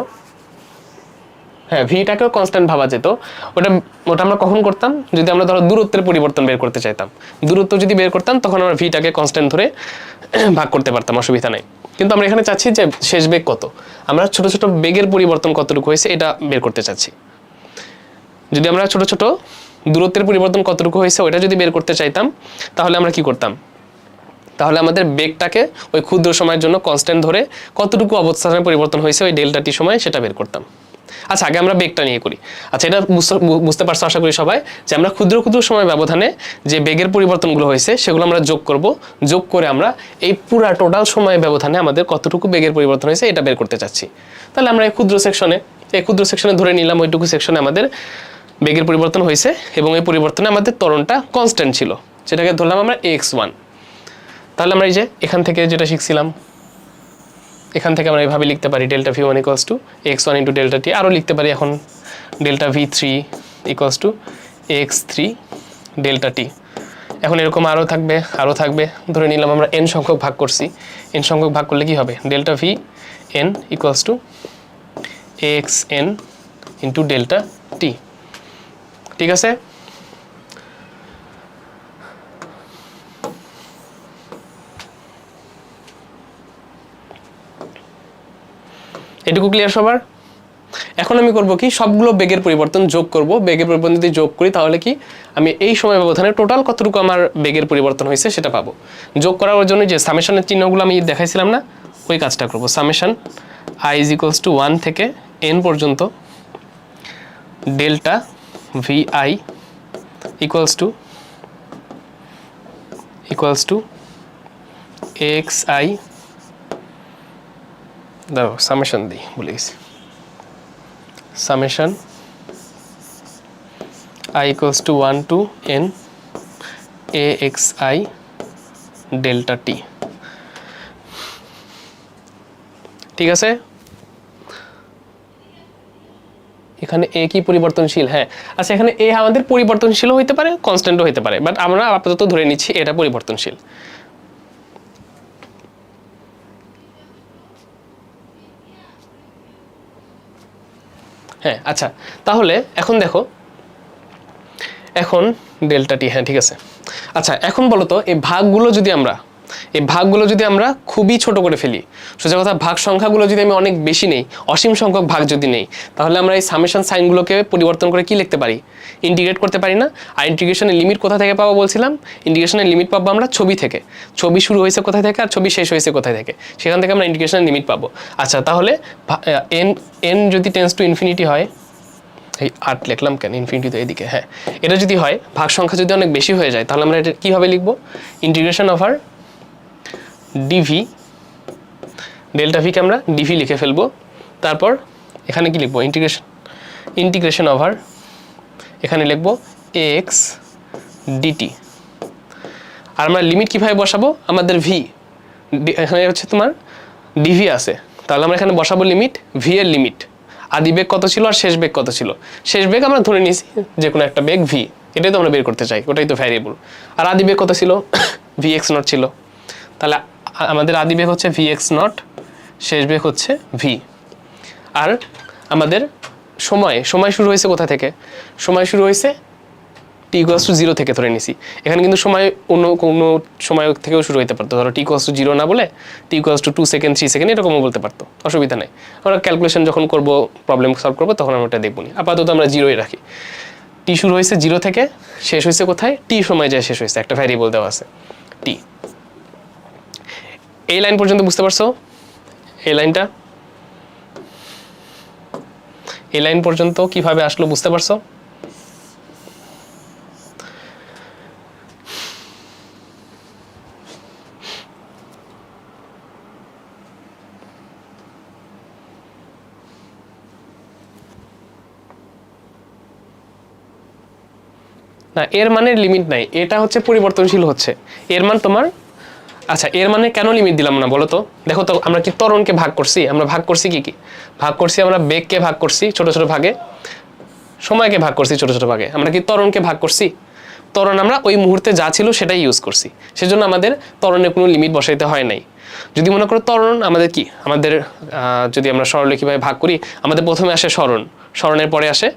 হ্যাঁ ভিটাকেও কনস্ট্যান্ট ভাবা যেত। ওটা আমরা কখন করতাম, যদি আমরা ধরো দূরত্বের পরিবর্তন বের করতে চাইতাম। দূরত্ব যদি বের করতাম তখন আমরা ভিটাকে কনস্ট্যান্ট ধরে ভাগ করতে পারতাম, অসুবিধা নেই। কিন্তু আমরা এখানে চাচ্ছি যে শেষ বেগ কত, আমরা ছোট ছোট বেগের পরিবর্তন কতটুকু হয়েছে এটা বের করতে চাচ্ছি। যদি আমরা ছোট ছোট দূরত্বের পরিবর্তন কতটুকু হয়েছে ওইটা যদি বের করতে চাইতাম, তাহলে আমরা কি করতাম, তাহলে আমাদের বেগটাকে ওই ক্ষুদ্র সময়ের জন্য কনস্ট্যান্ট ধরে কতটুকু অবস্থানের পরিবর্তন হয়েছে ওই ডেল্টা টি সময় সেটা বের করতাম। আচ্ছা আগে আমরা বেগটা নিয়ে করি। আচ্ছা এটা বুঝতে পারছো আশা করি সবাই, যে আমরা ক্ষুদ্র ক্ষুদ্র সময় ব্যবধানে যে বেগের পরিবর্তনগুলো হয়েছে সেগুলো আমরা যোগ করব, যোগ করে আমরা এই পুরা টোটাল সময় ব্যবধানে আমাদের কতটুকু বেগের পরিবর্তন হয়েছে এটা বের করতে চাচ্ছি। তাহলে আমরা এই ক্ষুদ্র সেকশনে ধরে নিলাম ওইটুকু সেকশনে আমাদের বেগের পরিবর্তন হয়েছে এবং এই পরিবর্তনে আমাদের ত্বরণটা কনস্ট্যান্ট ছিল, যেটাকে ধরলাম আমরা এক্স ওয়ান। তাহলে আমরা এই যে এখান থেকে যেটা শিখছিলাম, এখান থেকে আমরা এইভাবে লিখতে পারি delta v one equals to x one into delta t. আরও লিখতে পারি এখন delta v three equals to x three delta t. এখন এরকম আরও থাকবে, ধরে নিলাম আমরা এন সংখ্যক ভাগ করছি, এন সংখ্যক ভাগ করলে কি হবে, delta v n equals to x n into delta t. ঠিক আছে? এটুকু ক্লিয়ার সবার? এখন আমি করব কি, সবগুলো বেগের পরিবর্তন যোগ করব। বেগের পরিবর্তন যদি যোগ করি তাহলে কি আমি এই সময় ব্যবধানে টোটাল কতটুকু আমার বেগের পরিবর্তন হয়েছে সেটা পাবো। যোগ করার জন্য যে সামেশনের চিহ্নগুলো আমি দেখাইছিলাম না, ওই কাজটা করব। Summation i is equals to 1 থেকে n পর্যন্ত delta v i equals to x i, দাঁড়াও সামেশন দিই, ভুলে গেছি। Summation i equals to 1 to n a x i delta t. ঠিক আছে? এখানে এ কি পরিবর্তনশীল? হ্যাঁ। আচ্ছা এখানে এ আমাদের পরিবর্তনশীলও হইতে পারে, কনস্ট্যান্টও হইতে পারে, বাট আমরা আপাতত ধরে নিচ্ছি এটা পরিবর্তনশীল। হ্যাঁ আচ্ছা, তাহলে এখন দেখো, এখন ডেল্টা টি, হ্যাঁ ঠিক আছে। আচ্ছা এখন বলো তো এই ভাগগুলো যদি আমরা খুবই ছোট করে ফেলি, সোজা কথা ভাগ সংখ্যাগুলো যদি আমি অনেক বেশি নেই, অসীম সংখ্যক ভাগ যদি নেই, তাহলে আমরা এই সামেশন সাইনগুলোকে পরিবর্তন করে কি লিখতে পারি, ইন্টিগ্রেট করতে পারি না? আর ইন্টিগ্রেশনের লিমিট কোথা থেকে পাবো বলছিলাম, ইন্টিগ্রেশনের লিমিট পাবো আমরা ছবি থেকে। ছবি শুরু হয়েছে কোথায় থেকে আর ছবি শেষ হয়েছে কোথায় থেকে, সেখান থেকে আমরা ইন্টিগ্রেশনের লিমিট পাবো। আচ্ছা তাহলে এন যদি টেন্স টু ইনফিনিটি হয়, এই 8 লিখলাম কেন, ইনফিনিটি তো এদিকে, হ্যাঁ এটা যদি হয়, ভাগ সংখ্যা যদি অনেক বেশি হয়ে যায়, তাহলে আমরা এটা কীভাবে লিখবো, ইন্টিগ্রেশন ওভার ডিভি, ডেল্টা ভিকে আমরা ডিভি লিখে ফেলবো। তারপর এখানে কি লিখবো, ইন্টিগ্রেশন ওভার, এখানে লিখবো এক্স ডিটি। আর আমরা লিমিট কীভাবে বসাবো, আমাদের ভি এখানে হচ্ছে তোমার ডিভি আছে, তাহলে আমরা এখানে বসাবো লিমিট, ভি এর লিমিট, আদি বেগ কত ছিল আর শেষ বেগ কত ছিল। শেষ বেগ আমরা ধরে নিয়েছি যে কোনো একটা বেগ ভি, এটাই তো আমরা বের করতে চাই, ওটাই তো ভ্যারিয়েবল। আর আদি বেগ কত ছিল, ভি এক্স নট ছিল, তাহলে আমাদের আদি বেগ হচ্ছে ভি এক্স নট, শেষ বেগ হচ্ছে ভি। আর আমাদের সময় শুরু হয়েছে কোথা থেকে, সময় শুরু হয়েছে টি ইকুয়ালস টু 0 থেকে ধরে নিছি। এখানে কিন্তু সময় অন্য কোনো সময় থেকেও শুরু হতে পারতো, ধরো টি ইকুয়ালস টু 0 না বলে টি ইকুয়ালস টু 2 সেকেন্ড 3 সেকেন্ড এরকমও বলতে পারতো, অসুবিধা নেই। আমরা ক্যালকুলেশন যখন করব, প্রবলেম সলভ করবো, তখন আমরা এটা দেখবো নি, আপাতত আমরা 0ই রাখি। টি শুরু হয়েছে 0 থেকে, শেষ হয়েছে কোথায়, টি সময় যায় শেষ হয়েছে, একটা ভ্যারিয়েবল দেওয়া আছে টি। এই লাইন পর্যন্ত বুঝতে পারছো, এই লাইন পর্যন্ত কিভাবে আসলো বুঝতে পারছো? না, এর মানের লিমিট নাই, এটা হচ্ছে পরিবর্তনশীল হচ্ছে এর মান তোমার। আচ্ছা, এর মানে কেন লিমিট দিলাম না বলো তো? দেখো তো, আমরা কি ত্বরণকে ভাগ করছি, আমরা ভাগ করছি কি ভাগ করছি, আমরা বেগকে ভাগ করছি ছোট ছোট ভাগে, সময়কে ভাগ করছি ছোট ছোট ভাগে, আমরা কি ত্বরণকে ভাগ করছি? ত্বরণ আমরা ওই মুহূর্তে যা ছিল সেটাই ইউজ করছি, সেজন্য আমাদের ত্বরণের কোনো লিমিট বসাইতে হয় নাই। যদি মনে করো ত্বরণ আমাদের কি, আমাদের যদি আমরা সরলরেখীভাবে ভাগ করি, আমাদের প্রথমে আসে স্মরণের পরে আসে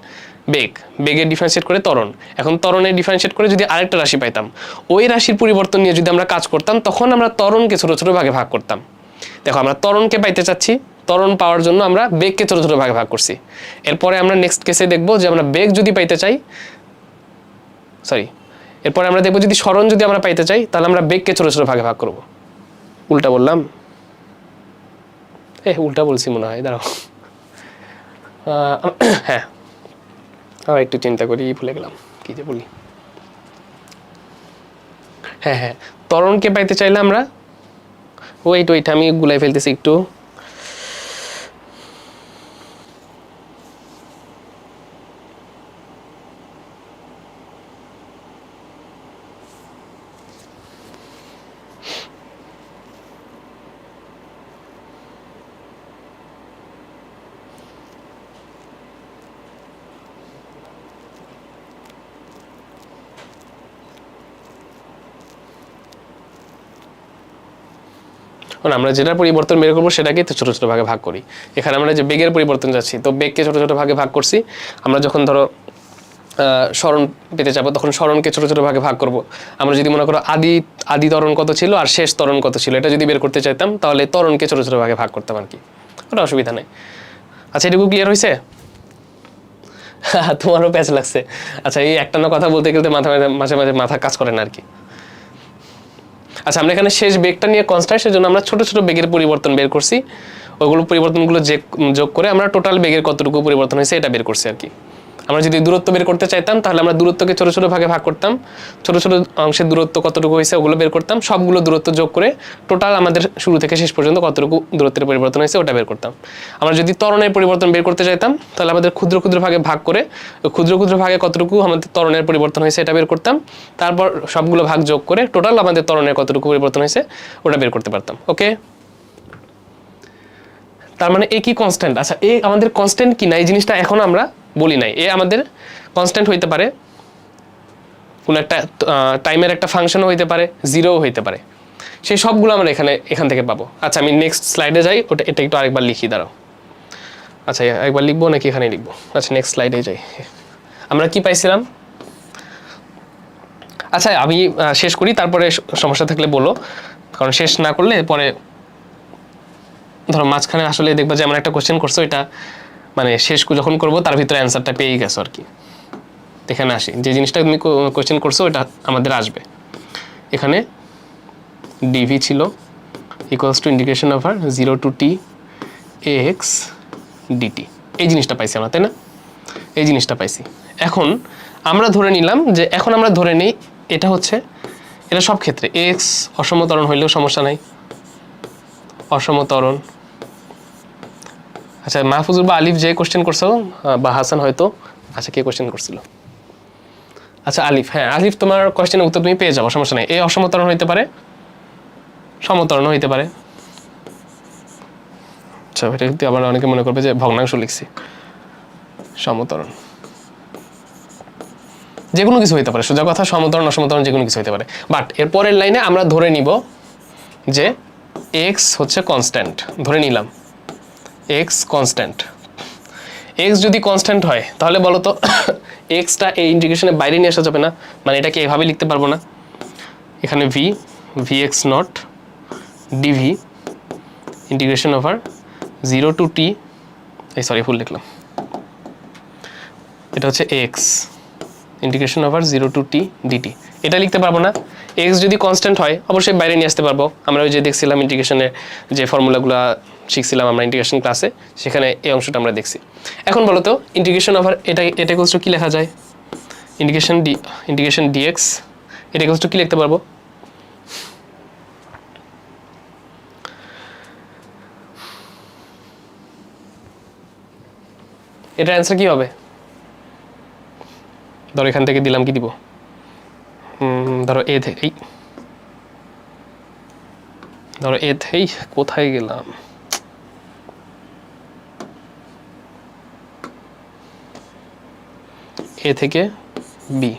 বেগের ডিফারেন্সিয়েট করে ত্বরণ। এখন ত্বরণের ডিফারেন্সিয়েট করে যদি আরেকটা রাশি পাইতাম, ওই রাশির পরিবর্তন নিয়ে যদি আমরা কাজ করতাম, তখন আমরা ত্বরণকে ছোট ছোট ভাগে ভাগ করতাম। দেখো, আমরা ত্বরণকে পাইতে চাচ্ছি, ত্বরণ পাওয়ার জন্য আমরা বেগকে ছোট ছোট ভাগে ভাগ করছি। এরপরে আমরা নেক্সট কেসে দেখবো যে আমরা বেগ যদি পাইতে চাই, এরপরে আমরা দেখবো যদি স্মরণ যদি আমরা পাইতে চাই, তাহলে আমরা বেগকে ছোট ছোট ভাগে ভাগ করব। উল্টা বললাম, উল্টা বলছি মনে হয়, দাঁড়াও। হ্যাঁ, একটু চিন্তা করি, ভুলে গেলাম কি যে বলি। হ্যাঁ, ত্বরণকে পাইতে চাইলে আমরা ওয়েট আমি গুলাই ফেলতেছি একটু। আমরা যেটা পরিবর্তন বের করবো সেটাকে তো ছোট ছোট ভাগে ভাগ করি। এখানে আমরা যে বেগের পরিবর্তন যাচ্ছি, তো বেগকে ছোট ছোট ভাগে ভাগ করছি। আমরা যখন ধরো স্মরণ পেতে যাবো, তখন স্মরণকে ছোট ছোট ভাগে ভাগ করব। আমরা যদি মনে করো আদি ত্বরণ কত ছিল আর শেষ ত্বরণ কত ছিল, এটা যদি বের করতে চাইতাম, তাহলে ত্বরণকে ছোট ছোট ভাগে ভাগ করতাম আর কি, ওটা অসুবিধা নেই। আচ্ছা, এটুকু ক্লিয়ার হয়েছে? তোমারও প্যাচ লাগছে। আচ্ছা, এই একটা না কথা বলতে গেলে মাঝে মাঝে মাথা কাজ করে না আর কি। আচ্ছা, আমরা এখানে শেষ বেগটা নিয়ে কনস্ট্যান্ট, সেজন্য আমরা ছোট ছোট বেগের পরিবর্তন বের করছি। ওইগুলো পরিবর্তনগুলো যোগ করে আমরা টোটাল বেগের কতটুকু পরিবর্তন হয়েছে এটা বের করছি আর কি। আমরা যদি দূরত্ব বের করতে চাইতাম, তাহলে আমরা দূরত্বকে ছোট ছোট ভাগে ভাগ করতাম, ছোট ছোট অংশের দূরত্ব কতটুকু হয়েছে ওগুলো বের করতাম, সবগুলো দূরত্ব যোগ করে টোটাল আমাদের শুরু থেকে শেষ পর্যন্ত কতটুকু দূরত্বের পরিবর্তন হয়েছে ওটা বের করতাম। আমরা যদি ত্বরণের পরিবর্তন বের করতে চাইতাম, তাহলে আমাদের ক্ষুদ্র ক্ষুদ্র ভাগে ভাগ করে ক্ষুদ্র ক্ষুদ্র ভাগে কতটুকু আমাদের ত্বরণের পরিবর্তন হয়েছে এটা বের করতাম, তারপর সবগুলো ভাগ যোগ করে টোটাল আমাদের ত্বরণের কতটুকু পরিবর্তন হয়েছে ওটা বের করতে পারতাম। ওকে, তার মানে এ কি কনস্ট্যান্ট? আচ্ছা, এ আমাদের কনস্ট্যান্ট কি না এই জিনিসটা এখন আমরা বলি নাই। এ আমাদের কনস্ট্যান্ট হইতে পারে, কোনো একটা টাইমের একটা ফাংশনও হইতে পারে, জিরোও হইতে পারে, সেই সবগুলো আমরা এখান থেকে পাবো। আচ্ছা, আমি নেক্সট স্লাইডে যাই, এটা একটু আরেকবার লিখি, দাঁড়াও। আচ্ছা, একবার লিখবো নাকি এখানে লিখবো? আচ্ছা, নেক্সট স্লাইডে যাই। আমরা কি পাইছিলাম? আচ্ছা, আমি শেষ করি, তারপরে সমস্যা থাকলে বলো, কারণ শেষ না করলে পরে ধরো মাঝখানে আসলে দেখবা যে আমরা একটা কোশ্চেন করছো, এটা মানে শেষ যখন করবো তার ভিতরে অ্যান্সারটা পেয়েই গেছো আর কি। এখানে আসি, যে জিনিসটা তুমি কোশ্চেন করছো ওটা আমাদের আসবে। এখানে ডিভি ছিল equals to integration over 0 to t ax dt, এই জিনিসটা পাইছি আমরা, তাই না? এই জিনিসটা পাইছি। এখন আমরা ধরে নিলাম যে, এখন আমরা ধরে নিই এটা হচ্ছে, এটা সব ক্ষেত্রে এক্স অসম ত্বরণ হইলেও সমস্যা নাই, অসমতরণ। আচ্ছা মাহফুজুর বা আলিফ যে কোশ্চেন করছো বা হাসান হয়তো, আচ্ছা কে কোশ্চেন করছিল, আচ্ছা আলিফ, হ্যাঁ আলিফ তোমার কোশ্চেনের উত্তর তুমি পেয়ে যাবো, সমস্যা নেই। এই অসমতরণ হইতে পারে, সমতরণ হইতে পারে। আচ্ছা এটা কিন্তু আবার অনেকে মনে করবে যে ভগ্নাংশ লিখছি, সমতরণ যে কোনো কিছু হইতে পারে, সোজা কথা সমতরণ অসমতরণ যে কোনো কিছু হইতে পারে। বাট এর পরের লাইনে আমরা ধরে নিব যে এক্স হচ্ছে কনস্ট্যান্ট, ধরে নিলাম এক্স কনস্ট্যান্ট। এক্স যদি কনস্ট্যান্ট হয় তাহলে বলো তো এক্সটা এই ইন্টিগ্রেশনের বাইরে নিয়ে আসা যাবে না, মানে এটাকে এভাবে লিখতে পারবো না, এখানে v v x naught d v integration over 0 to t, এই সরি ভুল লিখলাম, এটা হচ্ছে x integration over 0 to t dt, এটা লিখতে পারবো না। এক্স যদি কনস্ট্যান্ট হয় অবশ্যই বাইরে নিয়ে আসতে পারবো, আমরা ওই যে দেখছিলাম ইন্টিগ্রেশনের যে ফর্মুলাগুলো শিখছিলাম আমরা ইন্টিগ্রেশন ক্লাসে, সেখানে এই অংশটা আমরা দেখছি। এখন বলো তো ইন্টিগ্রেশন ওভার এটা ইকুয়ালস টু কি লেখা যায়, ইন্টিগ্রেশন ডিএক্স এটা ইকুয়ালস টু কি লিখতে পারবো, এটার অ্যান্সার কি হবে? ধরো এখান থেকে দিলাম, কি দিব, ধরো এ থেকে, ধরো এ থেকেই, কোথায় গেলাম, এ থেকে বি,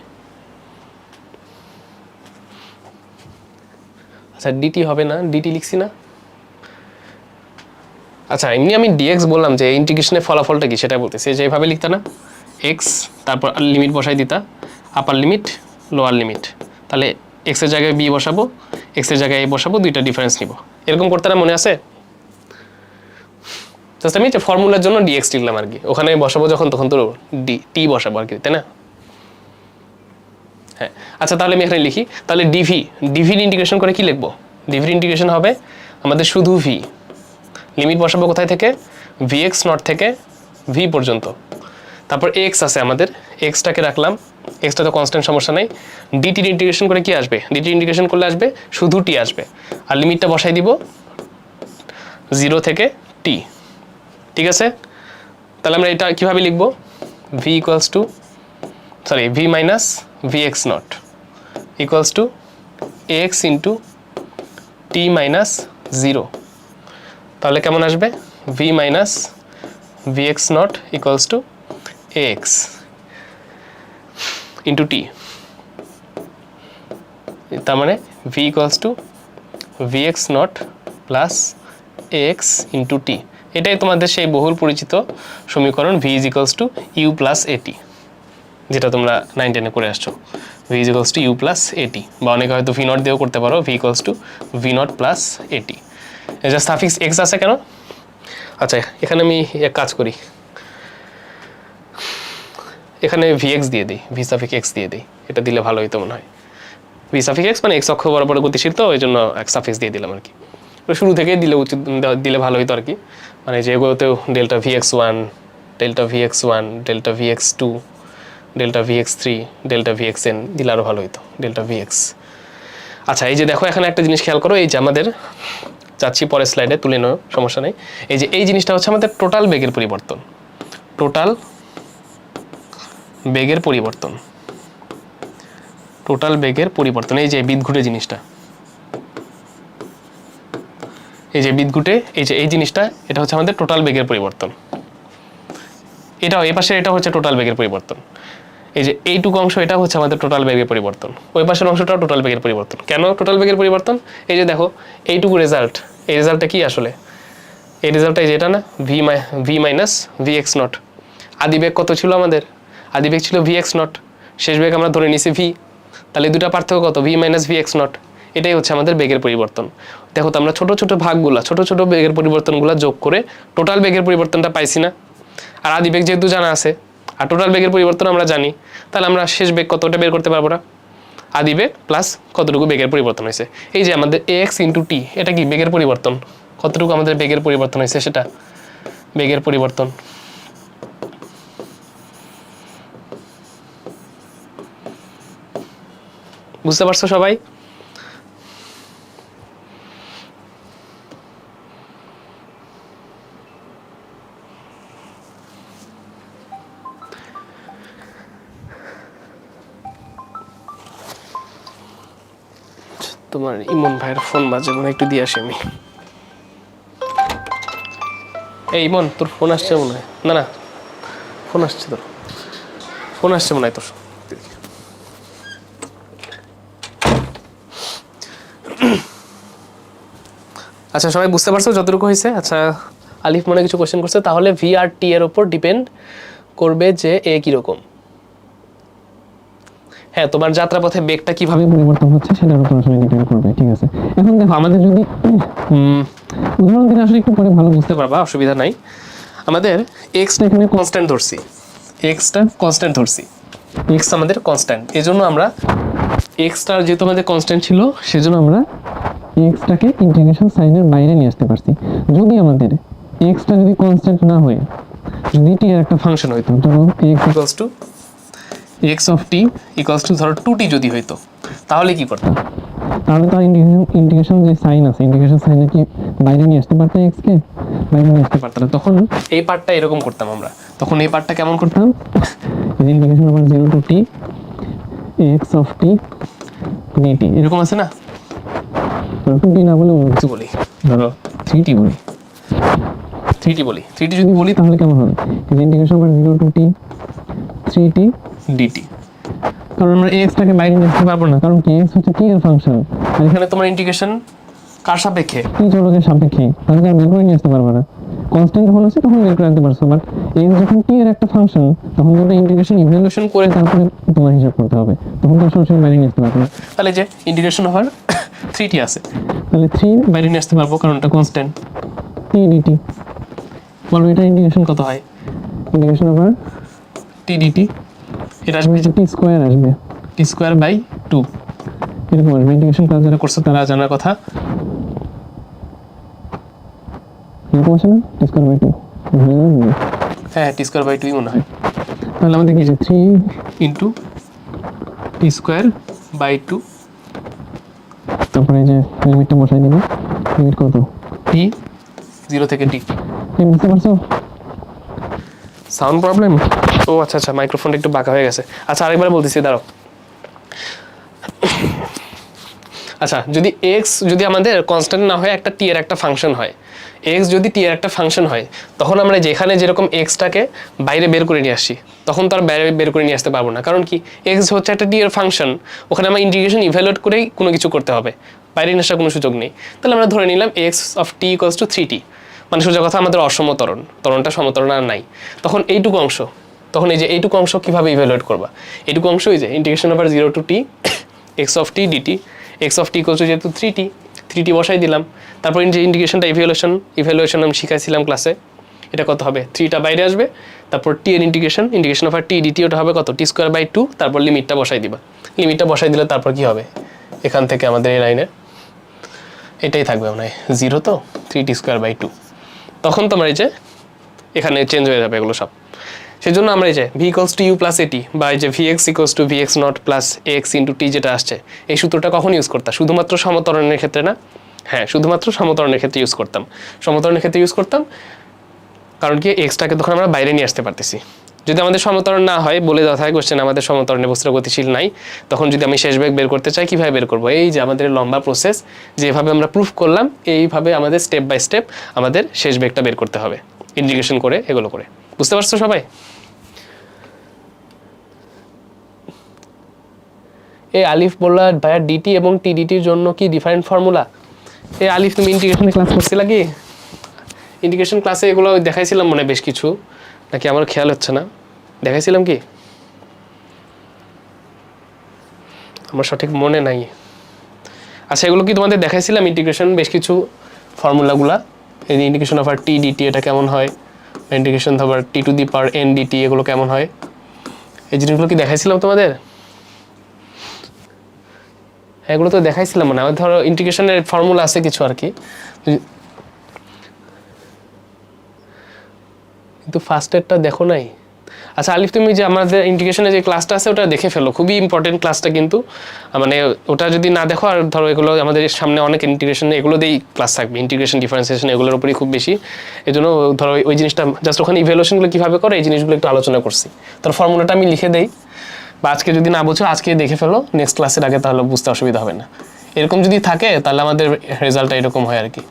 আচ্ছা ডিটি হবে না, ডিটি লিখছি না, আচ্ছা এমনি আমি ডিএক্স বললাম যে ইন্টিগ্রেশনের ফলাফলটা কি সেটা বলতেছি, যেভাবে লিখতা না এক্স তারপর লিমিট বসাই দিতা, আপার লিমিট লোয়ার লিমিট, তাহলে এক্সের জায়গায় বি বসাবো, এক্সের জায়গায় এ বসাবো, দুইটা ডিফারেন্স নিব, এরকম করতে না, মনে আছে? জাস্ট আমি ফর্মুলার জন্য ডিএক্স লিখলাম আর কি, ওখানে বসাবো যখন তখন তো টি বসাবো আর কি, তাই না? হ্যাঁ আচ্ছা তাহলে আমি এখানে লিখি, তাহলে ডিভির ইন্টিগ্রেশন করে কি লিখবো, ডিভির ইন্টিগ্রেশন হবে আমাদের শুধু ভি, লিমিট বসাবো কোথায় থেকে, ভি এক্স নট থেকে ভি পর্যন্ত, তারপর এক্স আছে আমাদের, এক্সটাকে রাখলাম, এক্সটা তো কনস্ট্যান্ট সমস্যা নাই, ডিটির ইন্টিগ্রেশন করে কি আসবে, ডিটির ইন্টিগ্রেশন করলে আসবে শুধু টি আসবে, আর লিমিটটা বসাই দিব 0 থেকে টি, ঠিক আছে? তাহলে আমরা এটা কীভাবে লিখবো, v equals to v minus v x not equals to x into t minus 0, তাহলে কেমন আসবে, v minus v x not equals to x into t, তার মানে v equals to v x not plus x into t, এটাই তোমাদের সেই বহুল পরিচিত সমীকরণ v is equals to u plus a t, যেটা তোমরা 9-10 করে আসছো, v is equals to u plus a t, বা অনেকে হয়তো ভি নট দিয়েও করতে পারো, V equals to V naught plus a t, এটা সাফিক্স এক্স আছে কেন, আচ্ছা এখানে আমি এক কাজ করি, এখানে ভি এক্স দিয়ে দিই, ভি সাফিক্স এক্স দিয়ে দিই, এটা দিলে ভালো হইতো মনে হয়, ভি সাফিক্স এক্স মানে এক্স অক্ষ বরাবর গতিশীল, তো ওই জন্য এক সাফিক্স দিয়ে দিলাম আর কি, শুরু থেকে দিলে উচিত, দিলে ভালো হইতো আর কি, মানে যেগুলোতেও delta v x one, delta v x one, delta v x two, delta v x three, delta v x n দিলে আরও ভালো হইতো, ডেল্টা ভি এক্স। আচ্ছা এই যে দেখো এখানে একটা জিনিস খেয়াল করো, এই যে আমাদের যাচ্ছি পরের স্লাইডে, তুলে নাও সমস্যা নেই, এই যে এই জিনিসটা হচ্ছে আমাদের টোটাল বেগের পরিবর্তন, টোটাল বেগের পরিবর্তন, টোটাল বেগের পরিবর্তন, এই যে বিদঘুটে জিনিসটা, এই যে বিদঘুটে, এই যে এই জিনিসটা, এটা হচ্ছে আমাদের টোটাল বেগের পরিবর্তন, এটাও এই পাশে এটা হচ্ছে টোটাল বেগের পরিবর্তন, এই যে এইটুকু অংশ এটা হচ্ছে আমাদের টোটাল বেগের পরিবর্তন, ওই পাশের অংশটাও টোটাল বেগের পরিবর্তন। কেন টোটাল বেগের পরিবর্তন, এই যে দেখো এইটুকু রেজাল্ট, এই রেজাল্টটা কি আসলে, এই রেজাল্টটা এই যেটা না V minus v x not, আদি বেগ কত ছিল আমাদের, আদি বেগ ছিল ভি এক্স নট, শেষ বেগ আমরা ধরে নিছি ভি, তাহলে দুটা পার্থক্য কত, V minus v x not, এটাই হচ্ছে আমাদের বেগের পরিবর্তন। দেখো তো আমরা ছোট ছোট ভাগগুলা, ছোট ছোট বেগের পরিবর্তনগুলো যোগ করে টোটাল বেগের পরিবর্তনটা পাইছি না, আর আদি বেগ যেহেতু জানা আছে আর টোটাল বেগের পরিবর্তন আমরা জানি, তাহলে আমরা শেষ বেগ কতটা বের করতে পারবো না, আদি বেগ প্লাস কতটুকু বেগের পরিবর্তন হয়েছে, এই যে আমাদের এক্স ইন্টু টি, এটা কি বেগের পরিবর্তন, কতটুকু আমাদের বেগের পরিবর্তন হয়েছে সেটা বেগের পরিবর্তন। বুঝতে পারছো সবাই? তোমার ইমন ভাইয়ের ফোন বাজে, মনে হয় একটু দিয়ে আসি আমি। এই ইমন, তোর ফোন আসছে মনে হয়। না না, ফোন আসছে তোর, ফোন আসছে মনে হয় তোর। আচ্ছা সবাই বুঝতে পারছো যতটুকু হয়েছে? আচ্ছা আলিফ মনে কিছু কোশ্চেন করছে, তাহলে ভি আর টি এর উপর ডিপেন্ড করবে যে এ কিরকম। হ্যাঁ, তোমার যাত্রাপথে বেগটা কিভাবে পরিবর্তন হচ্ছে সেটার উপর আসলে ডিপেন্ড করবে। ঠিক আছে, এখন দেখো আমাদের যদি উদাহরণ দিলে আসলে একটু পরে ভালো বুঝতে পারবা, অসুবিধা নাই। আমাদের এক্সটা এখানে কনস্ট্যান্ট ধরছি, এক্সটা কনস্ট্যান্ট ধরছি, এক্স আমাদের কনস্ট্যান্ট, এজন্য আমরা এক্সটা যেহেতু আমাদের কনস্ট্যান্ট ছিল সেজন্য আমরা এক্সটাকে ইন্টিগ্রেশন সাইনের বাইরে নিয়ে আসতে পারছি। যদি আমাদের এক্সটা যদি কনস্ট্যান্ট না হয়ে যদি টি এর একটা ফাংশন হইতো, ধরো x equals to x of t equals two ধরো 2t যদি হইতো, তাহলে কি করতাম? তাহলে তো ইন্টিগ্রেশন যে সাইন আছে, ইন্টিগ্রেশন সাইনে কি বাইরে নিয়ে আসতে পারতাম, এক্সকে বাইরে নিয়ে আসতে পারতাম না। তখন এই পার্টটা এরকম করতাম আমরা। তখন এই পার্টটা কেমন করতাম? Integration over 0 to t x of t d t, এরকম আছে না? ধরো 2t না বলে অন্য কিছু বলি, ধরো 3t বলি, 3t বলি, 3t যদি বলি তাহলে কেমন হবে? Integration over 0 to T 3t dt, কারণ আমরা এক্সটাকে বাইরে নিয়ে আসতে পারবো না, কারণ কি এক্স হচ্ছে টি এর ফাংশন, আর এখানে তোমার ইন্টিগ্রেশন কার সাপেক্ষে? টি চলকের সাপেক্ষে, তাহলে আর বের করে নিয়ে আসতে পারবো না। কনস্ট্যান্ট যখন আছে তখন বের করে আনতে পারছো, বাট এক্স যখন টি এর একটা ফাংশন তখন তোমরা ইন্টিগ্রেশন ইভ্যালুয়েশন করে তারপরে তোমার হিসাব করতে হবে, তখন তো সরাসরি বাইরে নিয়ে আসতে পারবে না। তাহলে যে ইন্টিগ্রেশন ওভার 3t আছে, তাহলে 3 বাইরে নিয়ে আসতে পারবো কারণ এটা কনস্ট্যান্ট, টি dt। বলো এটা ইন্টিগ্রেশন কত হয়? ইন্টিগ্রেশন ওভার টি dt, এটা আসবে টি স্কোয়ার, আসবে টি স্কোয়ার বাই 2, এরকম আসবে। ইন্টিগ্রেশন ক্লাস যারা করছে তারা জানার কথা, এরকম আসে না? টি স্কোয়ার বাই 2, হ্যাঁ টি স্কোয়ার বাই 2 মনে হয়। তাহলে আমাদের কি যে 3 ইন্টু টি স্কোয়ার বাই 2, তারপরে যে লিমিটটা বসাই দিলাম, লিমিট কত? টি 0 থেকে টি। বুঝতে পারছো? Sound problem? ও আচ্ছা আচ্ছা, মাইক্রোফোনটা একটু বাঁকা হয়ে গেছে। আচ্ছা আরেকবার বলতেছি, দাঁড়াও। আচ্ছা, যদি এক্স যদি আমাদের কনস্ট্যান্ট না হয় একটা টি এর একটা ফাংশন হয়, এক্স যদি টি এর একটা ফাংশন হয়, তখন আমরা যেখানে যেরকম এক্সটাকে বাইরে বের করে নিয়ে আসি, তখন তো আর বাইরে বের করে নিয়ে আসতে পারবো না। কারণ কি, এক্স হচ্ছে একটা টি এর ফাংশন, ওখানে আমরা ইন্টিগ্রেশন ইভ্যালুয়েট করেই কোনো কিছু করতে হবে, বাইরে নিয়ে আসার কোনো সুযোগ নেই। তাহলে আমরা ধরে নিলাম x of t equals two 3t, মানে সোজা কথা আমাদের অসম ত্বরণ, ত্বরণটা সমত্বরণ আর নাই। তখন এইটুকু অংশ, তখন এই যে এইটুকু অংশ কীভাবে ইভ্যালুয়েট করবা? এইটুকু অংশ এই যে integration over 0 to t x of t d t, x of t equals to যেহেতু 3t বসাই দিলাম। তারপর যে ইন্টিগ্রেশনটা ইভ্যালুয়েশন আমি শিখাইছিলাম ক্লাসে, এটা কত হবে? 3টা বাইরে আসবে, তারপর টি এর ইন্টিগ্রেশন ওভার টি ডিটি, ওটা হবে কত? টি স্কোয়ার বাই 2, তারপর লিমিটটা বসাই দিবা। লিমিটটা বসাই দিলে তারপর কি হবে? এখান থেকে আমাদের এই লাইনে এটাই থাকবে মানে 0, তো 3t স্কোয়ার বাই 2। তখন তোমার এই যে এখানে চেঞ্জ হয়ে যাবে এগুলো সব। সেই জন্য আমরা এই যে v equals to u plus a t, বা এই যে v x equals to v x not plus x into t যেটা আসছে, এই সূত্রটা কখন ইউজ করতাম? শুধুমাত্র সমত্বরণের ক্ষেত্রে না? হ্যাঁ, শুধুমাত্র সমত্বরণের ক্ষেত্রে ইউজ করতাম। সমত্বরণের ক্ষেত্রে ইউজ করতাম কারণ কি, এক্সটাকে তখন আমরা বাইরে নিয়ে আসতে পারতেছি। যদি আমাদের সমত্বরণ না হয়, বলে দেওয়া থাকে কোশ্চেন আমাদের সমত্বরণে বস্তুটা গতিশীল নাই, তখন যদি আমি শেষ বেগ বের করতে চাই, কীভাবে বের করবো? এই যে আমাদের লম্বা প্রসেস যেভাবে আমরা প্রুফ করলাম, এইভাবে আমাদের স্টেপ বাই স্টেপ আমাদের শেষ বেগটা বের করতে হবে, ইন্টিগ্রেশন করে এগুলো করে। বুঝতে পারছো সবাই? এই আলিফ বললা ভাইয়া ডিটি এবং টিডিটির জন্য কি ডিফারেন্ট ফর্মুলা? এই আলিফ তুমি ইন্টিগ্রেশনে ক্লাস করছিলা কি? ইন্টিগ্রেশন ক্লাসে এগুলো দেখাইছিলাম মনে বেশ কিছু, নাকি আমার খেয়াল হচ্ছে না, দেখাইছিলাম কি? আমার সঠিক মনে নাই। আচ্ছা, এগুলো কি তোমাদের দেখাইছিলাম ইন্টিগ্রেশন বেশ কিছু ফর্মুলাগুলা? এই ইন্টিগ্রেশন ওভার টি ডিটি এটা কেমন হয়, integration over t to the power n d t এগুলো কেমন হয়, এই জিনিসগুলো কি দেখাইছিলাম তোমাদের? এগুলো তো দেখাইছিলাম মানে, আমার ধরো ইন্টিগ্রেশনের ফর্মুলা আছে কিছু আর কি, কিন্তু ফার্স্টেরটা দেখো নাই। আচ্ছা আলিফ, তুমি যে আমাদের ইন্টিগ্রেশনের যে ক্লাসটা আছে ওটা দেখে ফেলো, খুবই ইম্পর্টেন্ট ক্লাসটা কিন্তু, মানে ওটা যদি না দেখো, আর ধরো এগুলো আমাদের সামনে অনেক ইন্টিগ্রেশন এগুলো দিয়েই ক্লাস থাকবে, ইন্টিগ্রেশন ডিফারেন্সিয়েশন এগুলোর উপরই খুব বেশি। এই জন্য ধরো ওই জিনিসটা জাস্ট ওখানে ইভ্যালুয়েশনগুলো কীভাবে করে এই জিনিসগুলো একটু আলোচনা করছি। তোর ফর্মুলাটা আমি লিখে দেই, বা আজকে যদি না বুঝো আজকে দেখে ফেলো, নেক্সট ক্লাসের আগে তাহলে বুঝতে অসুবিধা হবে না। এরকম যদি থাকে তাহলে আমাদের রেজাল্টটা এরকম হয় আর কি,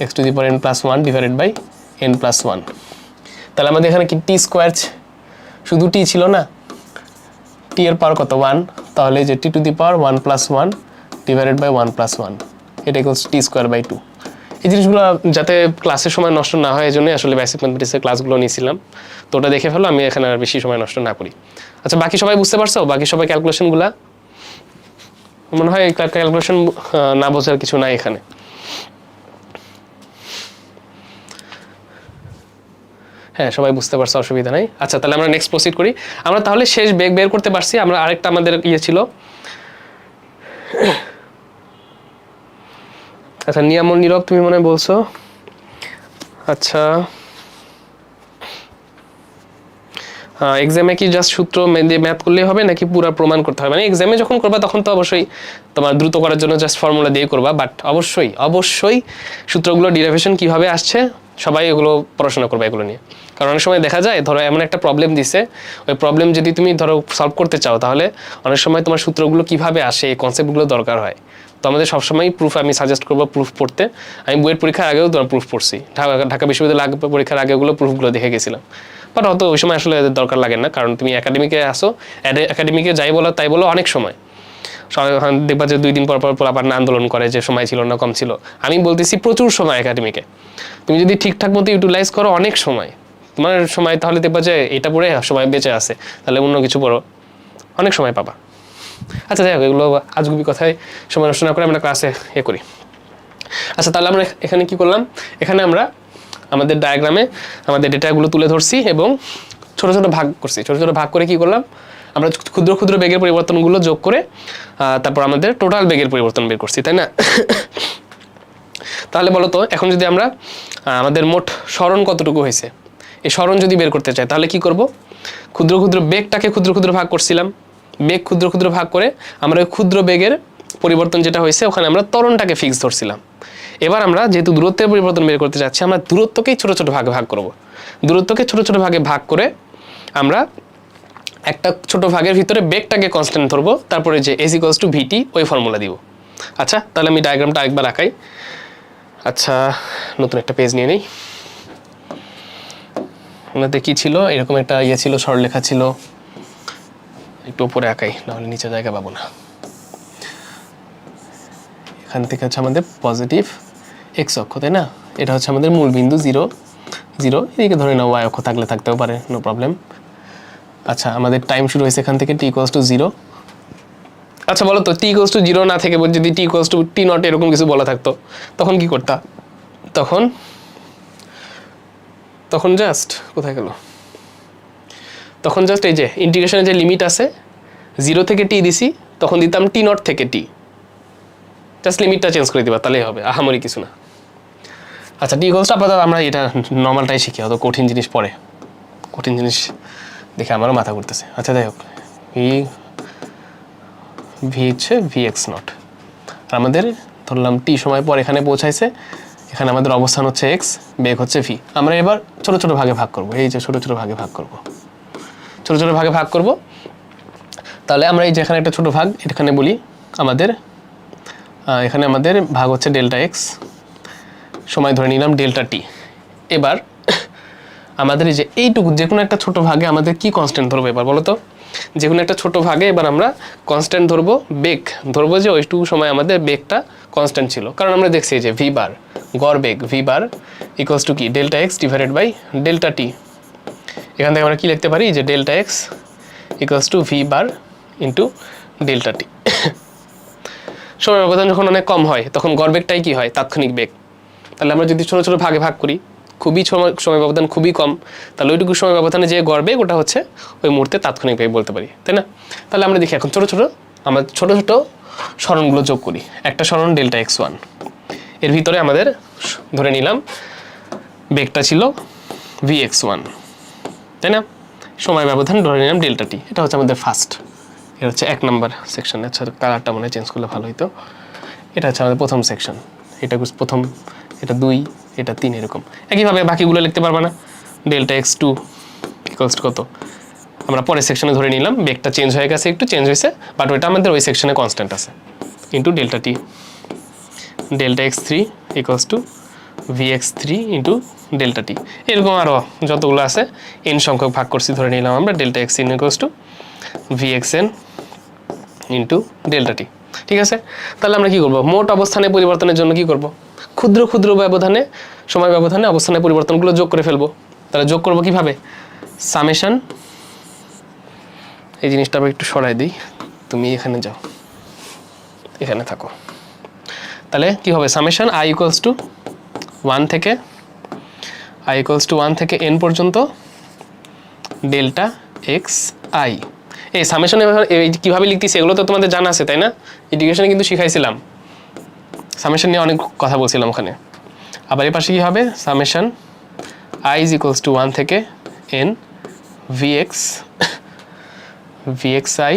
x to the power n plus one divided by n plus one. তাহলে আমাদের এখানে কি টি স্কোয়ার শুধু টি ছিল না, টি এর পাওয়ার কত 1, তাহলে যে t to the power 1 plus 1 divided by 1 plus 1 এটা ইকুয়ালস টি স্কোয়ার বাই 2। এই জিনিসগুলো যাতে ক্লাসের সময় নষ্ট না হয় এই জন্যই আসলে বেসিক ম্যাথমেটিক্সের ক্লাসগুলো নিয়েছিলাম, তো ওটা দেখে ফেলো, আমি এখানে আর বেশি সময় নষ্ট না করি। আচ্ছা বাকি সবাই বুঝতে পারছো? বাকি সবাই ক্যালকুলেশনগুলো মনে হয় ক্যালকুলেশন না বোঝার কিছু নাই এখানে। হ্যাঁ সবাই বুঝতে পারছো, অসুবিধা নাই। আচ্ছা তাহলে আমরা নেক্সট প্রসিড করি। আমরা তাহলে শেষ বেগ বের করতে পারছি। আমরা আরেকটা আমাদের ইয়ে ছিল, আচ্ছা নিয়ম নীরব তুমি মনে বলছো, আচ্ছা এক্সামে কি জাস্ট সূত্র দিয়ে ম্যাথ করলেই হবে নাকি পুরো প্রমাণ করতে হবে? মানে এক্সামে যখন করবা তখন তো অবশ্যই তোমার দ্রুত করার জন্য জাস্ট ফর্মুলা দিয়ে করবা, বাট অবশ্যই অবশ্যই সূত্রগুলো ডিরাইভেশন কিভাবে আসছে সবাই এগুলো পড়াশোনা করবে এগুলো নিয়ে। কারণ অনেক সময় দেখা যায় ধরো এমন একটা প্রবলেম দিছে, ওই প্রবলেম যদি তুমি ধরো সলভ করতে চাও তাহলে অনেক সময় তোমার সূত্রগুলো কিভাবে আসে এই কনসেপ্টগুলো দরকার হয়। তো আমাদের সবসময় প্রুফ আমি সাজেস্ট করবো প্রুফ পড়তে। আমি বইয়ের পরীক্ষার আগেও তোমার প্রুফ পড়ছি, ঢাকা বিশ্ববিদ্যালয় পরীক্ষার আগে ওগুলো প্রুফগুলো দেখে গেছিলাম, বাট অত ওই সময় আসলে দরকার লাগে না, কারণ তুমি একাডেমিকে আসো, একাডেমিকে যাই বলো তাই বলো অনেক সময় দেখবা যে 2 দিন পর পর আবার আন্দোলন করে যে সময় ছিল না, কম ছিল। আমি বলতেছি প্রচুর সময় একাডেমিকে, তুমি যদি ঠিকঠাক মতো ইউটিলাইজ করো অনেক সময় তোমার সময়, তাহলে দেখবা যে এটা পড়ে সময় বেঁচে আছে, তাহলে অন্য কিছু পড়ো অনেক সময় পাবা। আচ্ছা যাই হোক এগুলো আজগুবি কথায় সময় নষ্ট না করে আমরা ক্লাসে করি। আচ্ছা তাহলে আমরা এখানে কি করলাম, এখানে আমরা আমাদের ডায়াগ্রামে আমাদের ডেটাগুলো তুলে ধরছি এবং ছোট ছোট ভাগ করছি। ছোট ছোট ভাগ করে কি করলাম, আমরা ক্ষুদ্র ক্ষুদ্র বেগের পরিবর্তনগুলো যোগ করে তারপর আমাদের টোটাল বেগের পরিবর্তন বের করছি, তাই না? তাহলে বলো তো এখন যদি আমরা আমাদের মোট সরণ কতটুকু হয়েছে এই সরণ যদি বের করতে চাই তাহলে কি করব, ক্ষুদ্র ক্ষুদ্র বেগটাকে ক্ষুদ্র ক্ষুদ্র ভাগ করছিলাম, বেগ ক্ষুদ্র ক্ষুদ্র ভাগ করে আমরা ওই ক্ষুদ্র বেগের পরিবর্তন যেটা হয়েছে ওখানে আমরা ত্বরণটাকে ফিক্স ধরছিলাম। এবার আমরা যেহেতু দূরত্বের পরিবর্তন বের করতে যাচ্ছি, আমরা দূরত্বকেই ছোট ছোট ভাগে ভাগ করব। দূরত্বকে ছোট ছোট ভাগে ভাগ করে আমরা একটা ছোট ভাগের ভিতরে বেগটাকে কনস্ট্যান্ট ধরবো, তারপরে যে এস ইকুয়ালস টু ভিটি ওই ফর্মুলা দিব। আচ্ছা তাহলে আমি ডায়াগ্রামটা আরেকবার আঁকাই। আচ্ছা নতুন একটা পেজ নিয়ে নেই। ওনাতে কি ছিল, এরকম একটা ইয়ে ছিল, সরলরেখা ছিল, একটু উপরে আঁকাই নাহলে নিচে জায়গা পাবো না। এখান থেকে হচ্ছে আমাদের পজিটিভ এক্স অক্ষ, তাই না? এটা হচ্ছে আমাদের মূল বিন্দু 0 0, এদিকে ধরে নাও ওয়াই অক্ষ থাকলে থাকতেও পারে, নো প্রবলেম। আচ্ছা আমাদের টাইম শুরু হয়েছে এখান থেকে টি ইকুয়ালস টু 0। আচ্ছা বলো তো টি ইকুয়ালস টু 0 না থেকে যদি টি ইকুয়ালস টু টি নট এরকম কিছু বলা থাকতো তখন কি করতা? তখন জাস্ট কোথায় গেল, তখন জাস্ট এই যে ইন্টিগ্রেশনের যে লিমিট আছে 0 থেকে টি দিছি, তখন দিতাম টি নট থেকে টি, জাস্ট লিমিটটা চেঞ্জ করে দিবা তাহলেই হবে, আহামরি কিছু না। আচ্ছা টি ইকুয়ালস টু আপাতত আমরা এটা নর্মালটাই শিখি, অত কঠিন জিনিস পড়ে, কঠিন জিনিস দেখে আমারও মাথা ঘুরতেছে। আচ্ছা যাই হোক ভি হচ্ছে ভি এক্স নট, আর আমাদের ধরলাম টি সময় পর এখানে পৌঁছাইছে, এখানে আমাদের অবস্থান হচ্ছে এক্স, বেগ হচ্ছে ভি। আমরা এবার ছোট ছোট ভাগে ভাগ করব, এই যে ছোট ছোট ভাগে ভাগ করব, ছোট ছোট ভাগে ভাগ করব। তাহলে আমরা এই যে এখানে একটা ছোট ভাগ এখানে বলি আমাদের, এখানে আমাদের ভাগ হচ্ছে ডেল্টা এক্স, সময় ধরে নিলাম ডেল্টা টি। এবার আমাদের এই যে এইটুকু যে কোনো একটা ছোট ভাগে আমাদের কি কনস্ট্যান্ট ধরবো এবার বলো তো? যে কোনো একটা ছোট ভাগে এবার আমরা কনস্ট্যান্ট ধরবো, বেগ ধরবো যে ওইটুকু সময় আমাদের বেগটা কনস্ট্যান্ট ছিল, কারণ আমরা দেখছি যে ভি বার গড় বেগ ভি বার ইকুয়ালস টু কি delta x divided by delta t. এখান থেকে আমরা কি লিখতে পারি যে delta x equals to v bar into delta t. সময় ব্যবধান যখন অনেক কম হয় তখন গড় বেগটাই কি হয়, তাৎক্ষণিক বেগ। তাহলে আমরা যদি ছোটো ছোটো ভাগে ভাগ করি, খুবই সময় ব্যবধান খুবই কম, তাহলে ওইটুকু সময় ব্যবধানে যে গড় বেগ ওটা হচ্ছে ওই মুহূর্তে তাৎক্ষণিক বেগ বলতে পারি, তাই না? তাহলে আমরা দেখি এখন ছোটো ছোটো আমরা ছোটো ছোটো সরণগুলো যোগ করি। একটা সরণ ডেল্টা এক্স ওয়ান, এর ভিতরে আমাদের ধরে নিলাম বেগটা ছিল ভি এক্স ওয়ান, তাই না? সময় ব্যবধান ধরে নিলাম ডেল্টা টি, এটা হচ্ছে আমাদের ফার্স্ট, এটা হচ্ছে 1 নম্বর সেকশন। আচ্ছা কালারটা মনে হয় চেঞ্জ করলে ভালো হতো। এটা হচ্ছে আমাদের প্রথম সেকশন, এটা প্রথম, এটা 2, এটা 3, এরকম একইভাবে বাকিগুলো লিখতে পারবা না। Delta x two equals to কত, আমরা পরের সেকশনে ধরে নিলাম বেগটা চেঞ্জ হয়ে গেছে, একটু চেঞ্জ হয়েছে, বাট ওইটা আমাদের ওই সেকশনে কনস্ট্যান্ট আছে, into delta t. Delta x three equals to v x three into delta t. এরকম আরও যতগুলো আছে এন সংখ্যক ভাগ করছি ধরে নিলাম আমরা, delta x n equals to v x n into delta t. ঠিক আছে, তাহলে আমরা কী করবো, মোট অবস্থানে পরিবর্তনের জন্য কী করব, ক্ষুদ্র ক্ষুদ্র ব্যবধানে, সময় ব্যবধানে অবস্থানের পরিবর্তনগুলো যোগ করে ফেলবো। তাহলে যোগ করবো কীভাবে, সামেশন, এই জিনিসটা আমি একটু সরাই দিই, তুমি এখানে যাও, এখানে থাকো। তাহলে কি হবে, সামেশন আই ইকুয়ালস টু 1 থেকে n পর্যন্ত ডেল্টা এক্স আই। এই সামেশন কীভাবে লিখতেছি এগুলো তো তোমাদের জানা আছে তাই না, এডুকেশনে কিন্তু শিখাইছিলাম, সামেশন নিয়ে অনেক কথা বলছিলাম ওখানে। আবার এই পাশে কী হবে, summation i is equals to 1 থেকে n vx I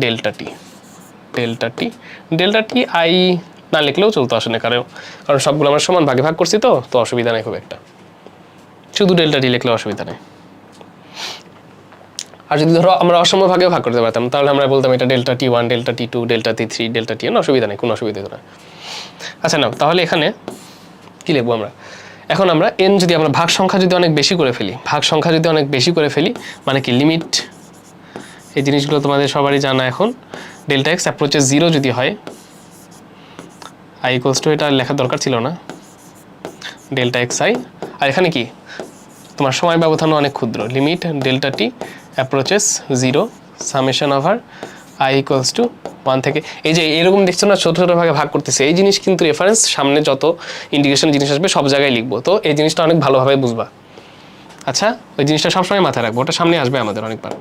delta T I না লিখলেও চলতো আসলে, কারণ সবগুলো আমরা সমান ভাগে ভাগ করছি তো অসুবিধা নেই খুব একটা, শুধু ডেল্টা টি লিখলেও অসুবিধা নেই। আর যদি ধরো আমরা অসম ভাগেও ভাগ করতে পারতাম তাহলে আমরা বলতাম এটা delta t one, delta t two, delta t three, delta t n, অসুবিধা নেই, কোনো অসুবিধা না। আচ্ছা নাও, তাহলে এখানে কী লিখবো আমরা, এখন আমরা এন যদি আমরা ভাগ সংখ্যা যদি অনেক বেশি করে ফেলি, মানে কি লিমিট, এই জিনিসগুলো তোমাদের সবারই জানা এখন, ডেল্টা এক্স অ্যাপ্রোচে 0 যদি হয়, আই ইকুয়ালস টু, এটা লেখার দরকার ছিল না, ডেল্টা এক্স আই, আর এখানে কি তোমার সময় ব্যবধানও অনেক ক্ষুদ্র, limit delta T approaches 0 summation over I equals to 1 থেকে, এই যে এরকম দেখছো না ছোটো ছোটো ভাগে ভাগ করতেছে, এই জিনিস কিন্তু রেফারেন্স সামনে যত ইন্ডিকেশন জিনিস আসবে সব জায়গায় লিখবো, তো এই জিনিসটা অনেক ভালোভাবে বুঝবা। আচ্ছা, ওই জিনিসটা সবসময় মাথায় রাখবো, ওটা সামনে আসবে আমাদের অনেকবার,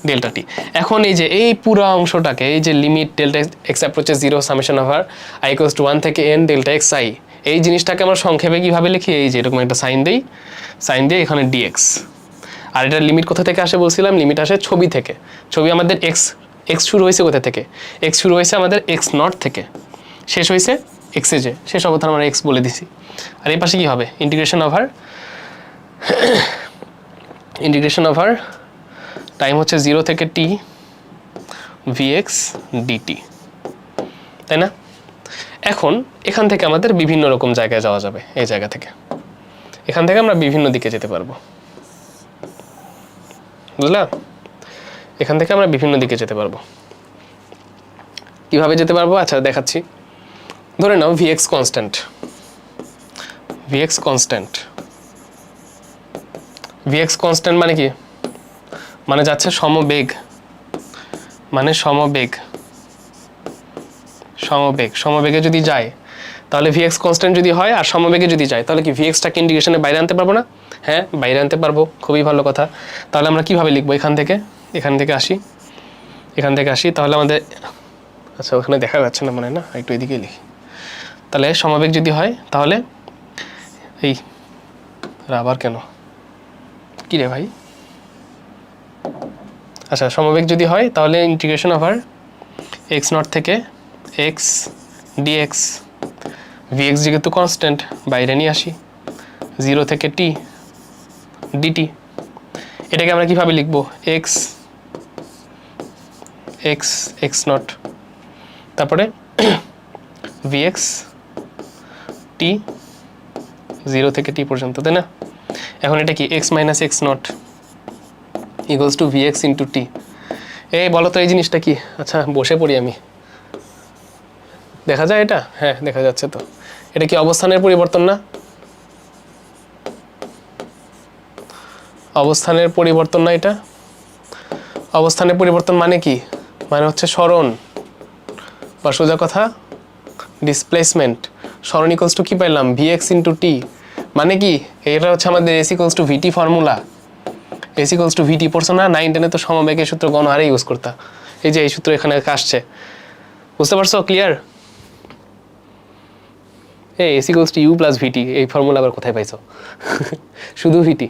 ডেল্টা টি। এখন এই যে এই পুরো অংশটাকে, এই যে limit delta x approaches 0 summation over I equals to 1 থেকে n ডেল্টা এক্স আই, এই জিনিসটাকে আমরা সংক্ষেপে কীভাবে লিখি, এই যে এরকম একটা সাইন দিয়ে এখানে ডিএক্স। আর এটার লিমিট কোথা থেকে আসে বলছিলাম, লিমিট আসে ছবি থেকে, ছবি আমাদের এক্স শুরু হয়েছে কোথা থেকে, এক্স শুরু হয়েছে আমাদের এক্স নট থেকে, শেষ হয়েছে এক্সে, যে শেষ অবস্থান আমরা এক্স বলে দিছি। আর এই পাশে কী হবে, ইন্টিগ্রেশন ওভার টাইম হচ্ছে 0 থেকে t vx dt, তাই না। এখন এখান থেকে আমাদের বিভিন্ন রকম জায়গায় যাওয়া যাবে, এই জায়গা থেকে, এখান থেকে আমরা বিভিন্ন দিকে যেতে পারবো, বুঝলা, এখান থেকে আমরা বিভিন্ন দিকে যেতে পারবো। কিভাবে যেতে পারবো, আচ্ছা দেখাচ্ছি। ধরে নাও vx কনস্ট্যান্ট মানে কি, মানে যাচ্ছে সমবেগে যদি যায় তাহলে vx কনস্ট্যান্ট যদি হয় আর সমবেগে যদি যায় তাহলে কি vxটাকে ইন্ডিকেশনের বাইরে আনতে পারবো না, হ্যাঁ বাইরে আনতে পারবো, খুবই ভালো কথা। তাহলে আমরা কিভাবে লিখবো, এখান থেকে আসি, তাহলে আমাদের, আচ্ছা ওখানে দেখা যাচ্ছে না মনে হয় না, একটু এদিকে লিখি। তাহলে সমবেগ যদি হয় তাহলে এই আবার কেন কি রে ভাই, আচ্ছা সমবেগ যদি হয় তাহলে ইন্টিগ্রেশন ওভার এক্স নট থেকে এক্স ডিএক্স, ভিএক্স যেহেতু কনস্ট্যান্ট বাইরে নিয়ে আসি, 0 থেকে টি ডিটি, এটাকে আমরা কিভাবে লিখবো, এক্স নট, তারপরে ভিএক্স টি 0 থেকে টি পর্যন্ত, তাই না। এখন এটা কি x minus x not equals to VX into t, এই বলো তো এই জিনিসটা কি, আচ্ছা বসে পড়ি আমি, দেখা যায় এটা, হ্যাঁ দেখা যাচ্ছে, তো এটা কি অবস্থানের পরিবর্তন না, এটা অবস্থানের পরিবর্তন মানে কি, মানে হচ্ছে সরণ বা সোজা কথা ডিসপ্লেসমেন্ট। সরণ ইকুয়ালস টু কি পাইলাম, ভিএক্স ইন্টু টি, মানে কি এটা হচ্ছে আমাদের s equals to v t formula, s equals to v t পড়ছো না 9-10 তো সমবেগের সূত্র গণহারে ইউজ করতা, এই যে এই সূত্র এখানে আসছে, বুঝতে পারছো, ক্লিয়ার। এই s equals to u plus v t, এই ফর্মুলা আবার কোথায় পাইছো শুধু ভিটি,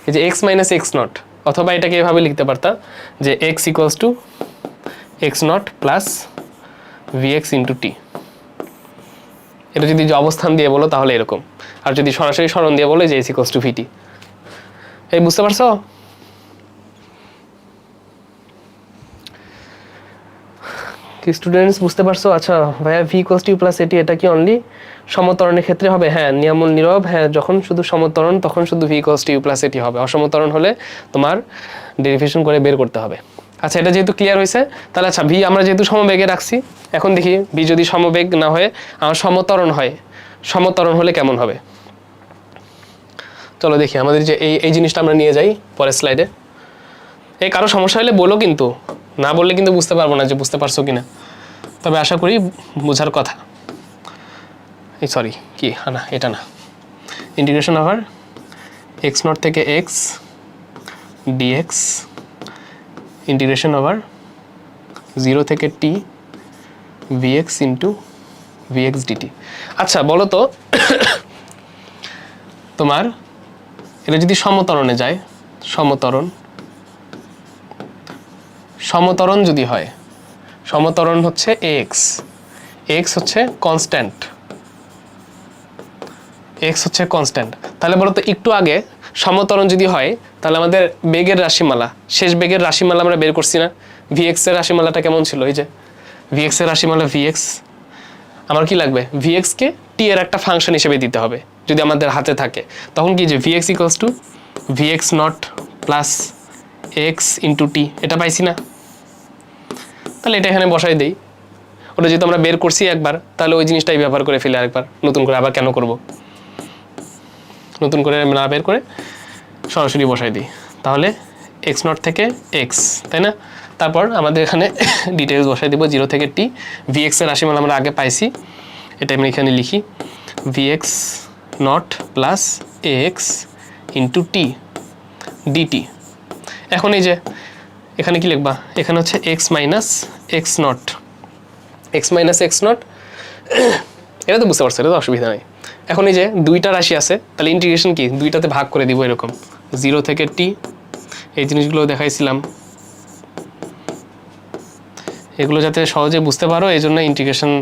এই যে এক্স মাইনাস এক্স নট, অথবা এটাকে এভাবে লিখতে পারতা যে x equals to x not plus v x into t, এটা যদি অবস্থান দিয়ে বলো তাহলে এরকম, আর যদি সরাসরি সরণ দিয়ে বলো যে এস ইকুয়ালস টু ভিটি, এই বুঝতে পারছো। কি স্টুডেন্টস বুঝতে পারছো? আচ্ছা ভাইয়া v equals to u plus a t, এটা কি অনলি সমতরণের ক্ষেত্রে হবে? হ্যাঁ নিয়ামূল নীরব, হ্যাঁ যখন শুধু সমতরণ তখন শুধু v equals to u plus a t হবে, অসমতরণ হলে তোমার ডেরিভেশন করে বের করতে হবে। আচ্ছা এটা যেহেতু ক্লিয়ার হয়েছে, তাহলে আচ্ছা ভি আমরা যেহেতু সমবেগে রাখছি, এখন দেখি ভি যদি সমবেগ না হয়ে আমার সমতরণ হয়, সমতরণ হলে কেমন হবে। চলো দেখি আমাদের যে এই জিনিসটা আমরা নিয়ে যাই পরের স্লাইডে। এই কারো সমস্যা হলে বলো, কিন্তু না বললে কিন্তু বুঝতে পারবো না যে বুঝতে পারছো কিনা, তবে আশা করি বোঝার কথা। এই সরি কি না এটা না, ইন্টিগ্রেশন ওভার এক্স নট থেকে এক্স ডিএক্স ইন্টিগ্রেশন ওভার 0 থেকে টি ভিএক্স ইন্টু ভিএক্স ডিটি। আচ্ছা বলো তো তোমার এটা যদি সমতরণে যায়, সমতরণ যদি হয়, সমতরণ হচ্ছে এক্স, এক্স হচ্ছে কনস্ট্যান্ট, এক্স হচ্ছে কনস্ট্যান্ট, তাহলে বলো তো একটু আগে সমতরণ যদি হয় তাহলে আমাদের বেগের রাশিমালা, শেষ বেগের রাশিমালা আমরা বের করছি না, ভিএক্স এর রাশিমালাটা কেমন ছিল? এই যে ভিএক্স এর রাশিমালা ভিএক্স, আমার কি লাগবে ভিএক্স কে টি এর একটা ফাংশন হিসেবে দিতে হবে যদি আমাদের হাতে থাকে, তখন কি যে v x equals to v x not plus x into t, এটা পাইছি না? তাহলে এটা এখানে বসাই দেই, ওটা যেহেতু আমরা বের করছি একবার, তাহলে ওই জিনিসটাই ব্যবহার করে ফেলে আরেকবার, নতুন করে আবার কেন করব, নতুন করে না বের করে সরাসরি বসাই দিই। তাহলে এক্স নট থেকে এক্স, তাই না? তারপর আমাদের এখানে ডিটেলস বসাই দিব 0 থেকে টি, ভিএক্স এর রাশিমালা আমরা আগে পাইছি, এটা আমি এখানে লিখি v x not plus x into t d t. এখন এই যে এখানে কি লিখবা, এখানে হচ্ছে x minus x naught, x minus x naught, এটা তো বুঝতে পারছো, এটা তো অসুবিধা নাই। এখন এই যে দুইটা রাশি আছে, তাহলে ইন্টিগ্রেশন কি দুইটাতে ভাগ করে দিব এরকম 0 থেকে টি, এই জিনিসগুলো দেখাইছিলাম, এগুলো যাতে সহজে বুঝতে পারো এই জন্য ইন্টিগ্রেশন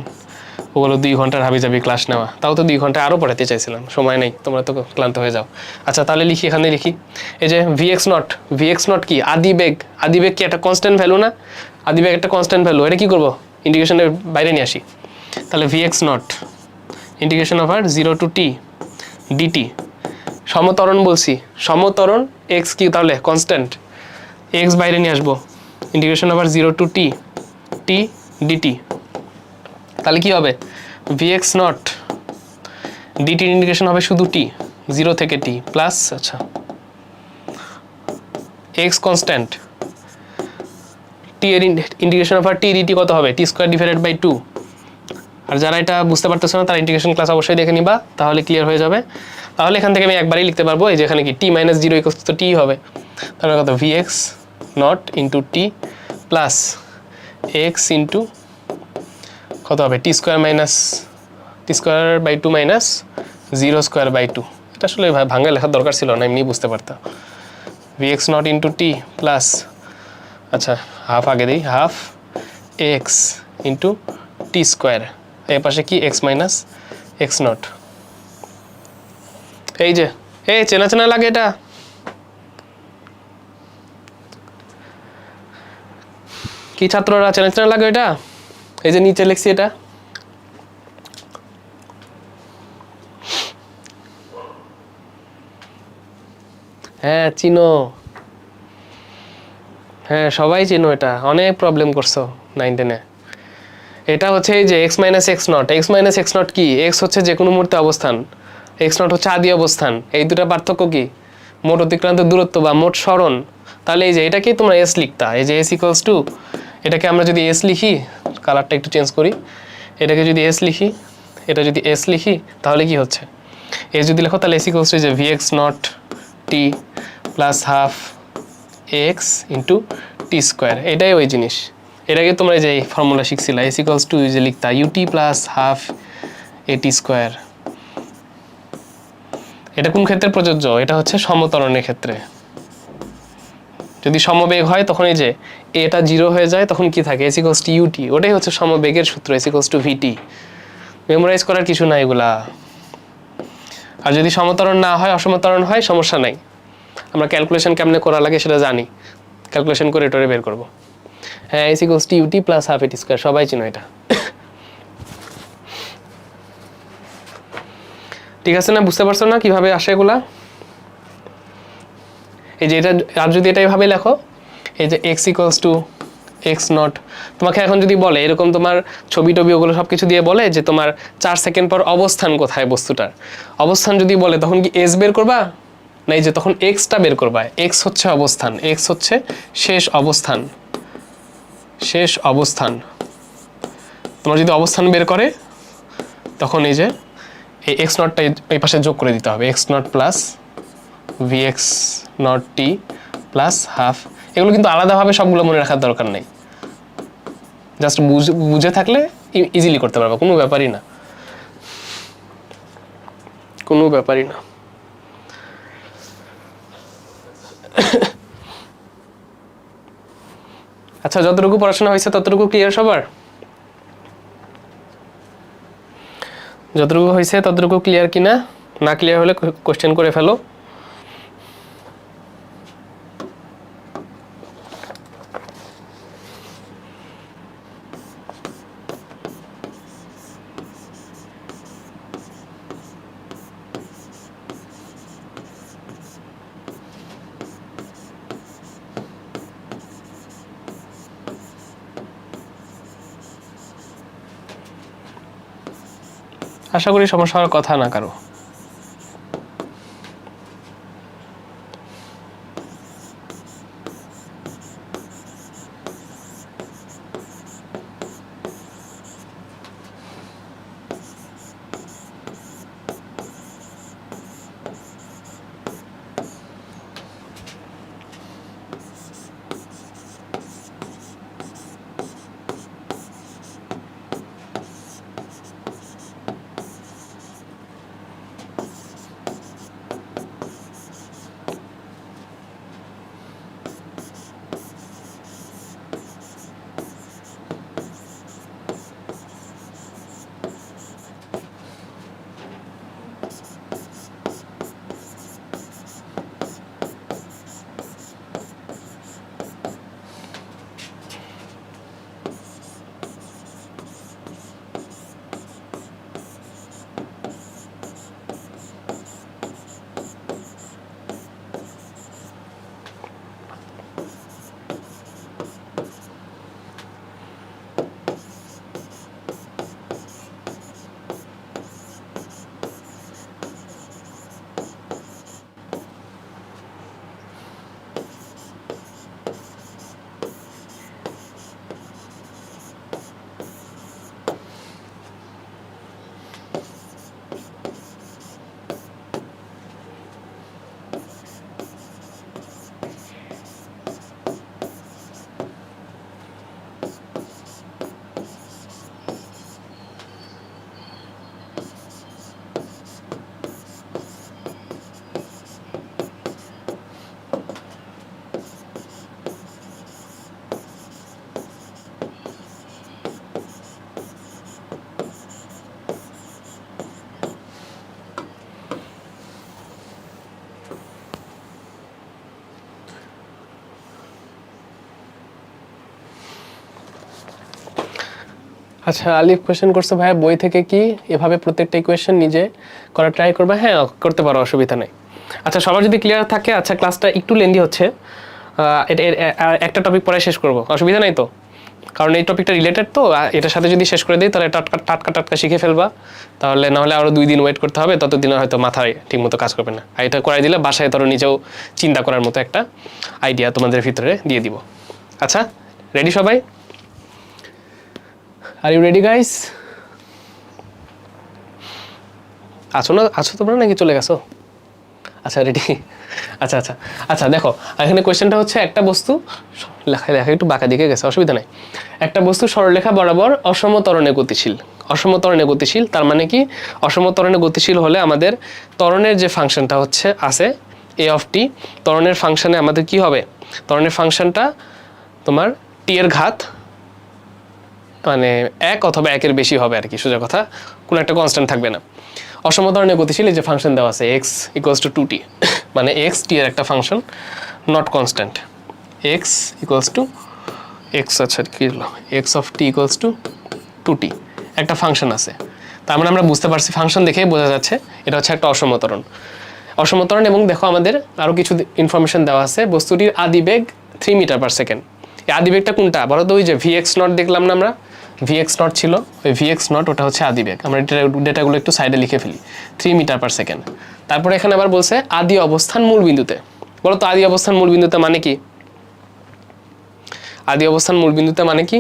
ওগুলো 2 ঘন্টার হাবিজাবি ক্লাস নেওয়া, তাও তো 2 ঘন্টা আরও পড়াতে চাইছিলাম, সময় নেই, তোমরা তো ক্লান্ত হয়ে যাও। আচ্ছা তাহলে লিখি, এখানে লিখি এই যে ভিএক্স নট, ভিএক্স নট কি আদিবেগ, আদিবেগ কি একটা কনস্ট্যান্ট ভ্যালু না, আদিবেগ একটা কনস্ট্যান্ট ভ্যালু, এটা কি করবো ইন্টিগ্রেশনের বাইরে নিয়ে আসি, তাহলে v x not integration over 0 to t d t, সমতরণ বলছি, সমতরণ এক্স কি তাহলে কনস্ট্যান্ট, এক্স বাইরে নিয়ে আসবো, integration over 0 to T T DT, তাহলে কি হবে ভিএক্স নট ডিটির ইন্টিগ্রেশন হবে শুধু টি 0 থেকে টি প্লাস, আচ্ছা এক্স কনস্ট্যান্ট, টি এর ইন্টিগ্রেশন ওভার টি ডিটি কত হবে, টি স্কোয়ার ডিভাইডেড বাই 2। আর যারা এটা বুঝতে পারতেছো না তারা ইন্টিগ্রেশন ক্লাস অবশ্যই দেখে নিবা, তাহলে ক্লিয়ার হয়ে যাবে। তাহলে এখান থেকে আমি একবারই লিখতে পারবো, এই যে এখানে কি টি মাইনাস 0 ইকুয়ালস তো টি হবে, তাহলে কত v x not into t plus x into কত হবে t square minus t square by 2 মাইনাস 0 স্কোয়ার বাই 2, এটা আসলে ভাঙা লেখার দরকার ছিল না, এমনি বুঝতে পারতাম। VX not into t plus, আচ্ছা হাফ আগে দিই, হাফ এক্স ইন্টু টি স্কোয়ার, এর পাশে কি এক্স মাইনাস এক্স নট, এই যে এই চেনা চেনা লাগে এটা, কি ছাত্ররা চেনা চেনা লাগে এটা, এই যে নিচে লিখছি এটা, হ্যাঁ চিনো, হ্যাঁ সবাই চিনো, এটা অনেক প্রবলেম করছো 9 10-এ। এটা হচ্ছে এই যে x minus x naught, x minus x not কি, এক্স হচ্ছে যে কোনো মুহূর্তে অবস্থান, এক্স নট হচ্ছে আদি অবস্থান, এই দুটা পার্থক্য কি মোট অতিক্রান্ত দূরত্ব বা মোট সরণ, তাহলে এই যে এটাকেই তোমরা এস লিখতা, এই যে এস ইকুয়ালস টু, এটাকে আমরা যদি এস লিখি, কালারটা একটু চেঞ্জ করি, এটাকে যদি এস লিখি, এটা যদি এস লিখি তাহলে কি হচ্ছে, এস যদি লেখো তাহলে এস ইকুয়ালস টু যে VX not T plus half x into T square, এটাই ওই জিনিস, এটাকে তোমরা যে ফর্মুলা শিখছিলা এস ইকুয়ালস টু যে লিখতা ইউটি প্লাস হাফ এ টি স্কোয়ার, এটা কোন ক্ষেত্রে প্রযোজ্য, এটা হচ্ছে সমতরণের ক্ষেত্রে, যদি সমবেগ হয় তখন এই যে এটা 0 হয়ে যায়, তখন কি থাকে এস ইকুয়ালস টু ইউটি, ওটাই হচ্ছে সমবেগের সূত্র, s equals to v t, memorise করার কিছু না এগুলা। আর যদি সমতরণ না হয় অসমতরণ হয় সমস্যা নাই, আমরা ক্যালকুলেশন কেমনে করা লাগে সেটা জানি, ক্যালকুলেশন করে এটারে বের করব। হ্যাঁ s equals to u t plus half a t square, সবাই চিনো এটা। ঠিক আছে না, বুঝতে পারছো না কিভাবে আসে এগুলা? এই যে এটা, আর যদি এটা এভাবে লেখো, এই যে x equals to x not, তোমাকে এখন যদি বলে এরকম তোমার ছবি টবি ওগুলো সব কিছু দিয়ে বলে যে তোমার 4 সেকেন্ড পর অবস্থান কোথায় বস্তুটার, অবস্থান যদি বলে তখন কি এস বের করবা না, এই যে তখন এক্সটা বের করবা। এক্স হচ্ছে অবস্থান, এক্স হচ্ছে শেষ অবস্থান, শেষ অবস্থান। তোমার যদি অবস্থান বের করে তখন এই যে এই এক্স নটটা এই পাশে যোগ করে দিতে হবে, x not plus V x not T plus half. এগুলো কিন্তু আলাদাভাবে সবগুলো মনে রাখার দরকার নেই, জাস্ট বুঝে থাকলে ইজিলি করতে পারবে, কোনো ব্যাপারই না, কোনো ব্যাপারই না। আচ্ছা যতটুকু পড়াশোনা হয়েছে ততটুকু ক্লিয়ার সবার? যতটুকু হয়েছে ততটুকু ক্লিয়ার কিনা? না ক্লিয়ার হলে কোশ্চেন করে ফেলো। আশা করি সমস্যা হওয়ার কথা না কারো। আচ্ছা আলিফ কোয়েশ্চেন করছে ভাইয়া বই থেকে কি এভাবে প্রত্যেকটা ইকুয়েশন নিজে করা ট্রাই করবে? হ্যাঁ করতে পারো, অসুবিধা নেই। আচ্ছা সবার যদি ক্লিয়ার থাকে, আচ্ছা ক্লাসটা একটু লেন্দি হচ্ছে, একটা টপিক পরে শেষ করব, অসুবিধা নাই তো? কারণ এই টপিকটা রিলেটেড তো, এটার সাথে যদি শেষ করে দিই তাহলে টাটকা টাটকা টাটকা শিখে ফেলবা, তাহলে নাহলে আরও 2 দিন ওয়েট করতে হবে, ততদিনে হয়তো মাথায় ঠিকমতো কাজ করবে না। আর এটা করাই দিলে বাসায় ধরো নিজেও চিন্তা করার মতো একটা আইডিয়া তোমাদের ভিতরে দিয়ে দিব। আচ্ছা রেডি সবাই? Are you ready guys? আছো না, আছো তোমরা নাকি চলে গেছো? আচ্ছা রেডি। আচ্ছা আচ্ছা আচ্ছা দেখো এখানে কোয়েশ্চেনটা হচ্ছে একটা বস্তু, লেখা একটু বাঁকা দিকে গেছে, অসুবিধা নেই। একটা বস্তু সরলরেখা বরাবর অসম ত্বরণে গতিশীল। অসম ত্বরণে গতিশীল তার মানে কি? অসম ত্বরণে গতিশীল হলে আমাদের ত্বরণের যে ফাংশনটা হচ্ছে আছে এ অফ টি, ত্বরণের ফাংশনে আমাদের কি হবে? ত্বরণের ফাংশনটা তোমার টি এর ঘাত মানে 1 অথবা 1-এর বেশি হবে আর কি, সোজা কথা, কোনো একটা কনস্ট্যান্ট থাকবে না। অসম ত্বরণে গতিশীল যে ফাংশন দেওয়া আছে x = 2t, মানে x t এর একটা function, not constant, x = x, আচ্ছা কি হলো, x of t equals two 2t, একটা ফাংশন আছে। তার মানে আমরা বুঝতে পারছি, ফাংশন দেখেই বোঝা যাচ্ছে এটা হচ্ছে একটা অসমতরণ। অসমতরণ, এবং দেখো আমাদের আরও কিছু ইনফরমেশন দেওয়া আছে। বস্তুটির আদিবেগ 3 মিটার পার সেকেন্ড। এই আদিবেগটা কোনটা বলো তো? ওই যে ভিএক্স নট দেখলাম না আমরা, ভিএক্স নট ছিল, ওই ভিএক্স নট ওটা হচ্ছে আদিবেগ। আমরা ডেটাগুলো একটু সাইডে লিখে ফেলি, 3 মিটার পার সেকেন্ড। তারপরে এখানে আবার বলছে আদি অবস্থান মূল বিন্দুতে। বলো তো আদি অবস্থান মূল বিন্দুতে মানে কি? আদি অবস্থান মূল বিন্দুতে মানে কি?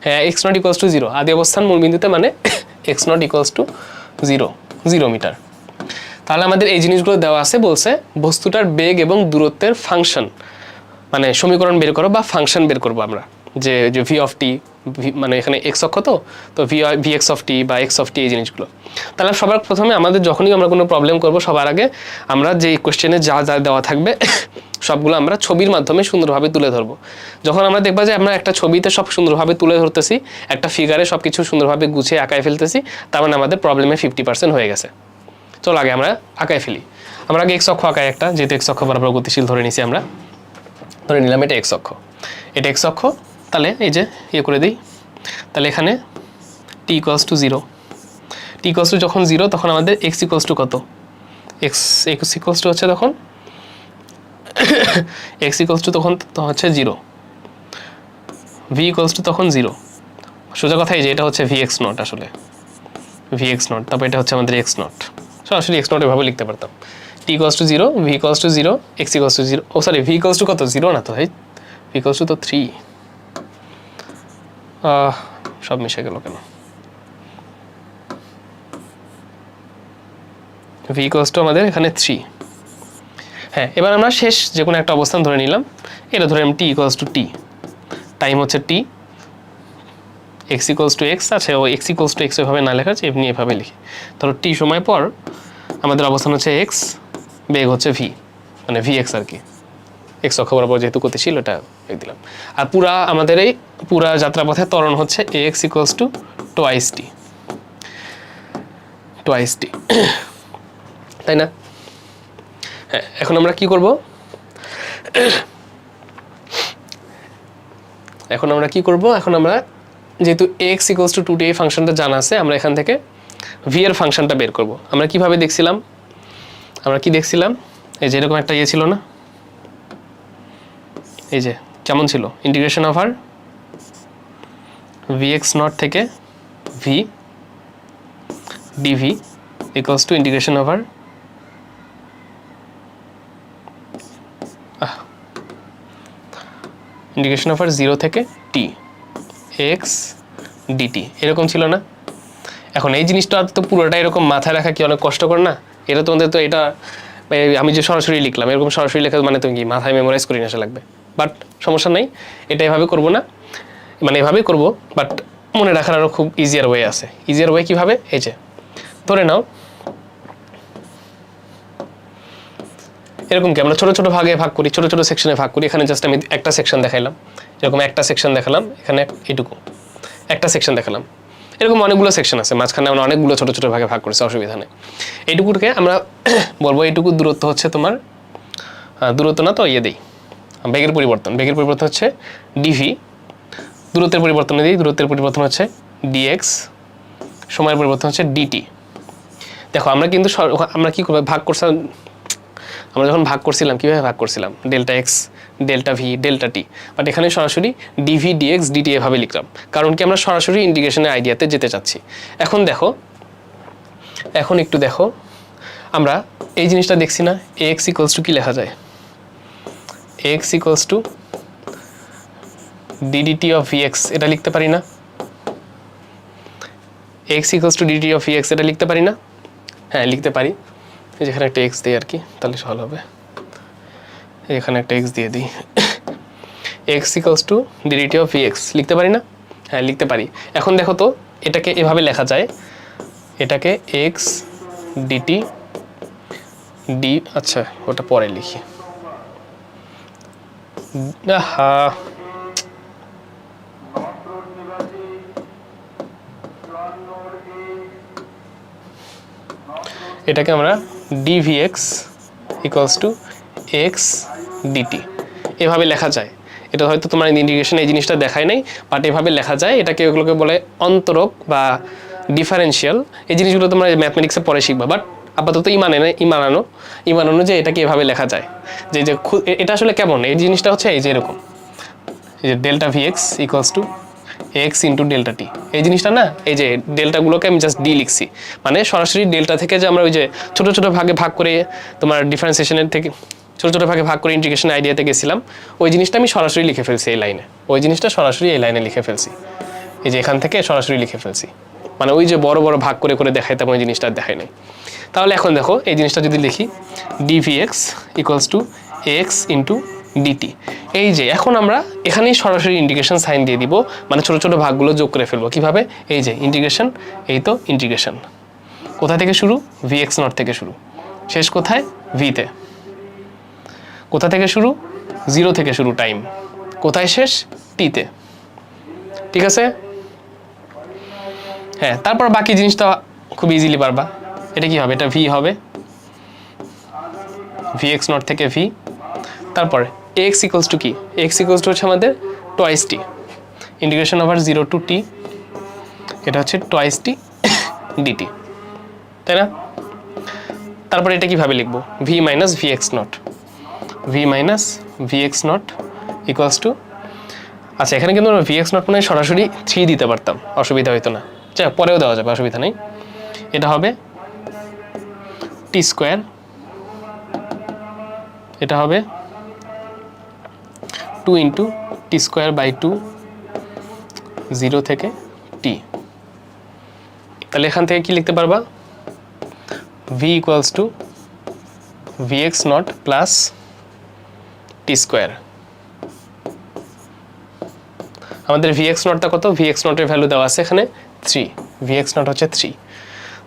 হ্যাঁ, এক্স নট ইকুয়ালস টু 0। আদি অবস্থান মূল বিন্দুতে মানে x not equals to 0 metre. তাহলে আমাদের এই জিনিসগুলো দেওয়া আছে, বলছে বস্তুটার বেগ এবং দূরত্বের ফাংশন, মানে সমীকরণ বের করো বা ফাংশন বের করবো আমরা, যে যে ভি অফ টি, মানে এখানে এক্স অক্ষ, তো ভি এক্স অফ টি বা এক্স অফ টি, এই জিনিসগুলো। তাহলে সবার প্রথমে আমাদের যখনই আমরা কোনো প্রবলেম করব, সবার আগে আমরা যে কোশ্চেনে যা যা দেওয়া থাকবে সবগুলো আমরা ছবির মাধ্যমে সুন্দরভাবে তুলে ধরবো। যখন আমরা দেখবা যে আমরা একটা ছবিতে সব সুন্দরভাবে তুলে ধরতেছি, একটা ফিগারে সব কিছু সুন্দরভাবে গুছিয়ে আঁকায় ফেলতেছি, তার মানে আমাদের প্রবলেমে 50% হয়ে গেছে। চলো আগে আমরা আঁকায় ফেলি। আমরা আগে এক্স অক্ষ আঁকাই একটা, যেহেতু এক্স অক্ষ বরাবর গতিশীল ধরে নিছি, আমরা ধরে নিলাম এটা এক্স অক্ষ, এটা এক্স অক্ষ। তাহলে এই যে ইয়ে করে দিই, তাহলে এখানে t equals to 0, t equals to যখন 0 তখন আমাদের এক্স ইকুয়ালস টু কত? এক্স ইকুয়ালস টু হচ্ছে তখন এক্স ইকুয়ালস টু তখন হচ্ছে 0, ভি ইকুয়ালস টু তখন 0। সোজা কথা এই যে এটা হচ্ছে ভি এক্স নট, আসলে ভি এক্স নট, তারপর এটা হচ্ছে আমাদের এক্স নট। সরাসরি এক্স নট এভাবে লিখতে পারতাম, t equals to 0, v equals to 0, x equals to 0, oh sorry v equals to কত? 0 না তো, ভাই ভি ইকুয়ালস টু তো 3, সব মিশে গেল কেন? ভি ইকুয়ালস টু আমাদের এখানে 3। হ্যাঁ, এবার আমরা শেষ যে কোনো একটা অবস্থান ধরে নিলাম, এটা ধরে টি ইকুয়ালস টু টি, টাইম হচ্ছে টি, এক্স ইকুয়ালস টু এক্স আছে, ও এক্স ইকুয়ালস টু এক্স এভাবে না লেখা আছে, এমনি এভাবে লিখি। ধরো টি সময় পর আমাদের অবস্থান হচ্ছে এক্স, বেগ হচ্ছে ভি, মানে ভি এক্স আর কি, এক্স অক্ষ বরাবর যেহেতু গতিশীল ওটা দিলাম। আর পুরা আমাদের এই পুরা যাত্রাপথে ত্বরণ হচ্ছে এ এক্স ইকুয়ালস টু টোয়াইস টি, তাই না? হ্যাঁ, এখন আমরা কি করব? এখন আমরা যেহেতু এক্স ইকুয়ালস টু 2t এই ফাংশনটা জানা আছে, আমরা এখান থেকে ভি এর ফাংশনটা বের করব। আমরা কিভাবে দেখছিলাম? আমরা কি দেখছিলাম? এই যে এরকম একটা ইয়ে ছিল না, এই যে কেমন ছিল? ইন্টিগ্রেশন অফ আর ভি এক্স নট থেকে v dv equals to integration of আর ইন্টিগ্রেশন অফ আর 0 থেকে টি এক্স ডিটি, এরকম ছিল না? এখন এই জিনিসটা তো পুরোটা এরকম মাথায় রাখা কি অনেক কষ্টকর না? এটা তোমাদের তো এটা আমি যে সরাসরি লিখলাম, এরকম সরাসরি লেখা মানে তুমি কি মাথায় মেমোরাইজ করে নিয়ে আসা লাগবে? বাট সমস্যা নেই, এটা এভাবে করবো না, মানে এভাবেই করবো, বাট মনে রাখার আরও খুব ইজিয়ার ওয়ে আছে। ইজিয়ার ওয়ে কীভাবে? এই যে ধরে নাও এরকম কি আমরা ছোটো ছোটো ভাগে ভাগ করি, ছোটো ছোটো সেকশনে ভাগ করি। এখানে জাস্ট আমি একটা সেকশন দেখাইলাম, যেরকম একটা সেকশন দেখালাম, এখানে এইটুকু একটা সেকশন দেখালাম, এরকম অনেকগুলো সেকশন আছে, মাঝখানে আমরা অনেকগুলো ছোটো ছোটো ভাগে ভাগ করেছি, অসুবিধা নেই। এইটুকুকে আমরা বলবো এইটুকু দূরত্ব হচ্ছে তোমার, দূরত্ব না তো ইয়ে দিই, বেগের পরিবর্তন হচ্ছে ডিভি, দূরত্বের পরিবর্তন দিই, দূরত্বের পরিবর্তন হচ্ছে ডিএক্স, সময়ের পরিবর্তন হচ্ছে ডিটি। দেখো আমরা কিন্তু আমরা কী করবো ভাগ করছিলাম, আমরা যখন ভাগ করছিলাম কীভাবে ভাগ করছিলাম? Delta x, delta V, delta T, but এখানে সরাসরি ডিভি ডিএক্স ডিটি এভাবে লিখলাম, কারণ কি আমরা সরাসরি ইন্টিগ্রেশনের আইডিয়াতে যেতে চাচ্ছি। এখন একটু দেখো, আমরা এই জিনিসটা দেখছি না, এক্স ইকুয়ালস টু কী লেখা যায়? X equals to d dt of VX, এটা লিখতে পারি না? X equals to d dt of VX, এটা লিখতে পারি না? হ্যাঁ, লিখতে পারি। যেখানে একটা এক্স দিই আর কি, তাহলে সহজ হবে। এখানে একটা এক্স দিয়ে দিই, x equals to d dt of VX লিখতে পারি না? হ্যাঁ, লিখতে পারি। এখন দেখো তো এটাকে এভাবে লেখা যায়, এটাকে এক্স ডিটি ডি, আচ্ছা ওটা পরে লিখি। এটাকে আমরা ডিভিএক্স ইকুয়ালস টু এক্স ডিটি এভাবে লেখা যায়। এটা হয়তো তোমার ইন্টিগ্রেশন এই জিনিসটা দেখায় নাই, বাট এভাবে লেখা যায়। এটাকে ওগুলোকে বলে অন্তরক বা ডিফারেন্সিয়াল। এই জিনিসগুলো তোমরা ম্যাথমেটিক্সে পরে শিখবা, বাট আপাতত ইমান যে এটাকে এভাবে লেখা যায়। যে যে এটা আসলে কেমন, এই জিনিসটা হচ্ছে এই যে এরকম, এই যে delta v x equals to x into delta t. এই জিনিসটা না, এই যে ডেল্টাগুলোকে আমি জাস্ট ডি লিখছি, মানে সরাসরি ডেল্টা থেকে যে আমরা ওই যে ছোটো ছোটো ভাগে ভাগ করে তোমার ডিফারেন্সিয়েশনের থেকে ছোটো ছোটো ভাগে ভাগ করে ইন্টিগ্রেশন আইডিয়াতে গেছিলাম, ওই জিনিসটা আমি সরাসরি লিখে ফেলছি এই লাইনে, ওই জিনিসটা সরাসরি এই লাইনে লিখে ফেলছি, এই যে এখান থেকে সরাসরি লিখে ফেলছি। মানে ওই যে বড় বড় ভাগ করে করে দেখাইতাম, ওই জিনিসটা দেখাই নাই। তাহলে এখন দেখো এই জিনিসটা যদি লিখি dvx equals to x into dt, এই যে এখন আমরা এখানেই সরাসরি ইন্টিগ্রেশন সাইন দিয়ে দিব, মানে ছোটো ছোটো ভাগগুলো যোগ করে ফেলবো। কীভাবে? এই যে ইন্টিগ্রেশন, এই তো ইন্টিগ্রেশন কোথা থেকে শুরু? ভিএক্স নট থেকে শুরু, শেষ কোথায়? ভিতে। কোথা থেকে শুরু? 0 থেকে শুরু টাইম, কোথায় শেষ? টিতে। ঠিক আছে? হ্যাঁ, তারপর বাকি জিনিসটা খুব ইজিলি পারবা। এটা কি হবে? এটা ভি হবে, ভি এক্স নট থেকে ভি। তারপরে এক্স ইকুয়ালস টু কি? এক্স ইকুয়ালস টু হচ্ছে আমাদের টয়েস t, integration over 0 to t, এটা হচ্ছে টয়েস টি ডিটি, তাই না? তারপরে এটা কিভাবে লিখবো? V minus v x not, V minus v x not equals to, আচ্ছা এখানে কিন্তু আমরা ভি এক্স নট মানে সরাসরি 3 দিতে পারতাম, অসুবিধা হইতো না, আচ্ছা পরেও দেওয়া যাবে, অসুবিধা নেই। এটা হবে টি স্কোয়ার, এটা হবে 2 ইন্টু টি স্কোয়ার বাই 2, 0 থেকে টি। তাহলে এখান থেকে কি লিখতে পারবা? V equals to v x not plus t square. আমাদের ভি এক্স নটটা কত? ভি এক্স নটের ভ্যালু দেওয়া আছে এখানে 3, ভি এক্স নট হচ্ছে 3,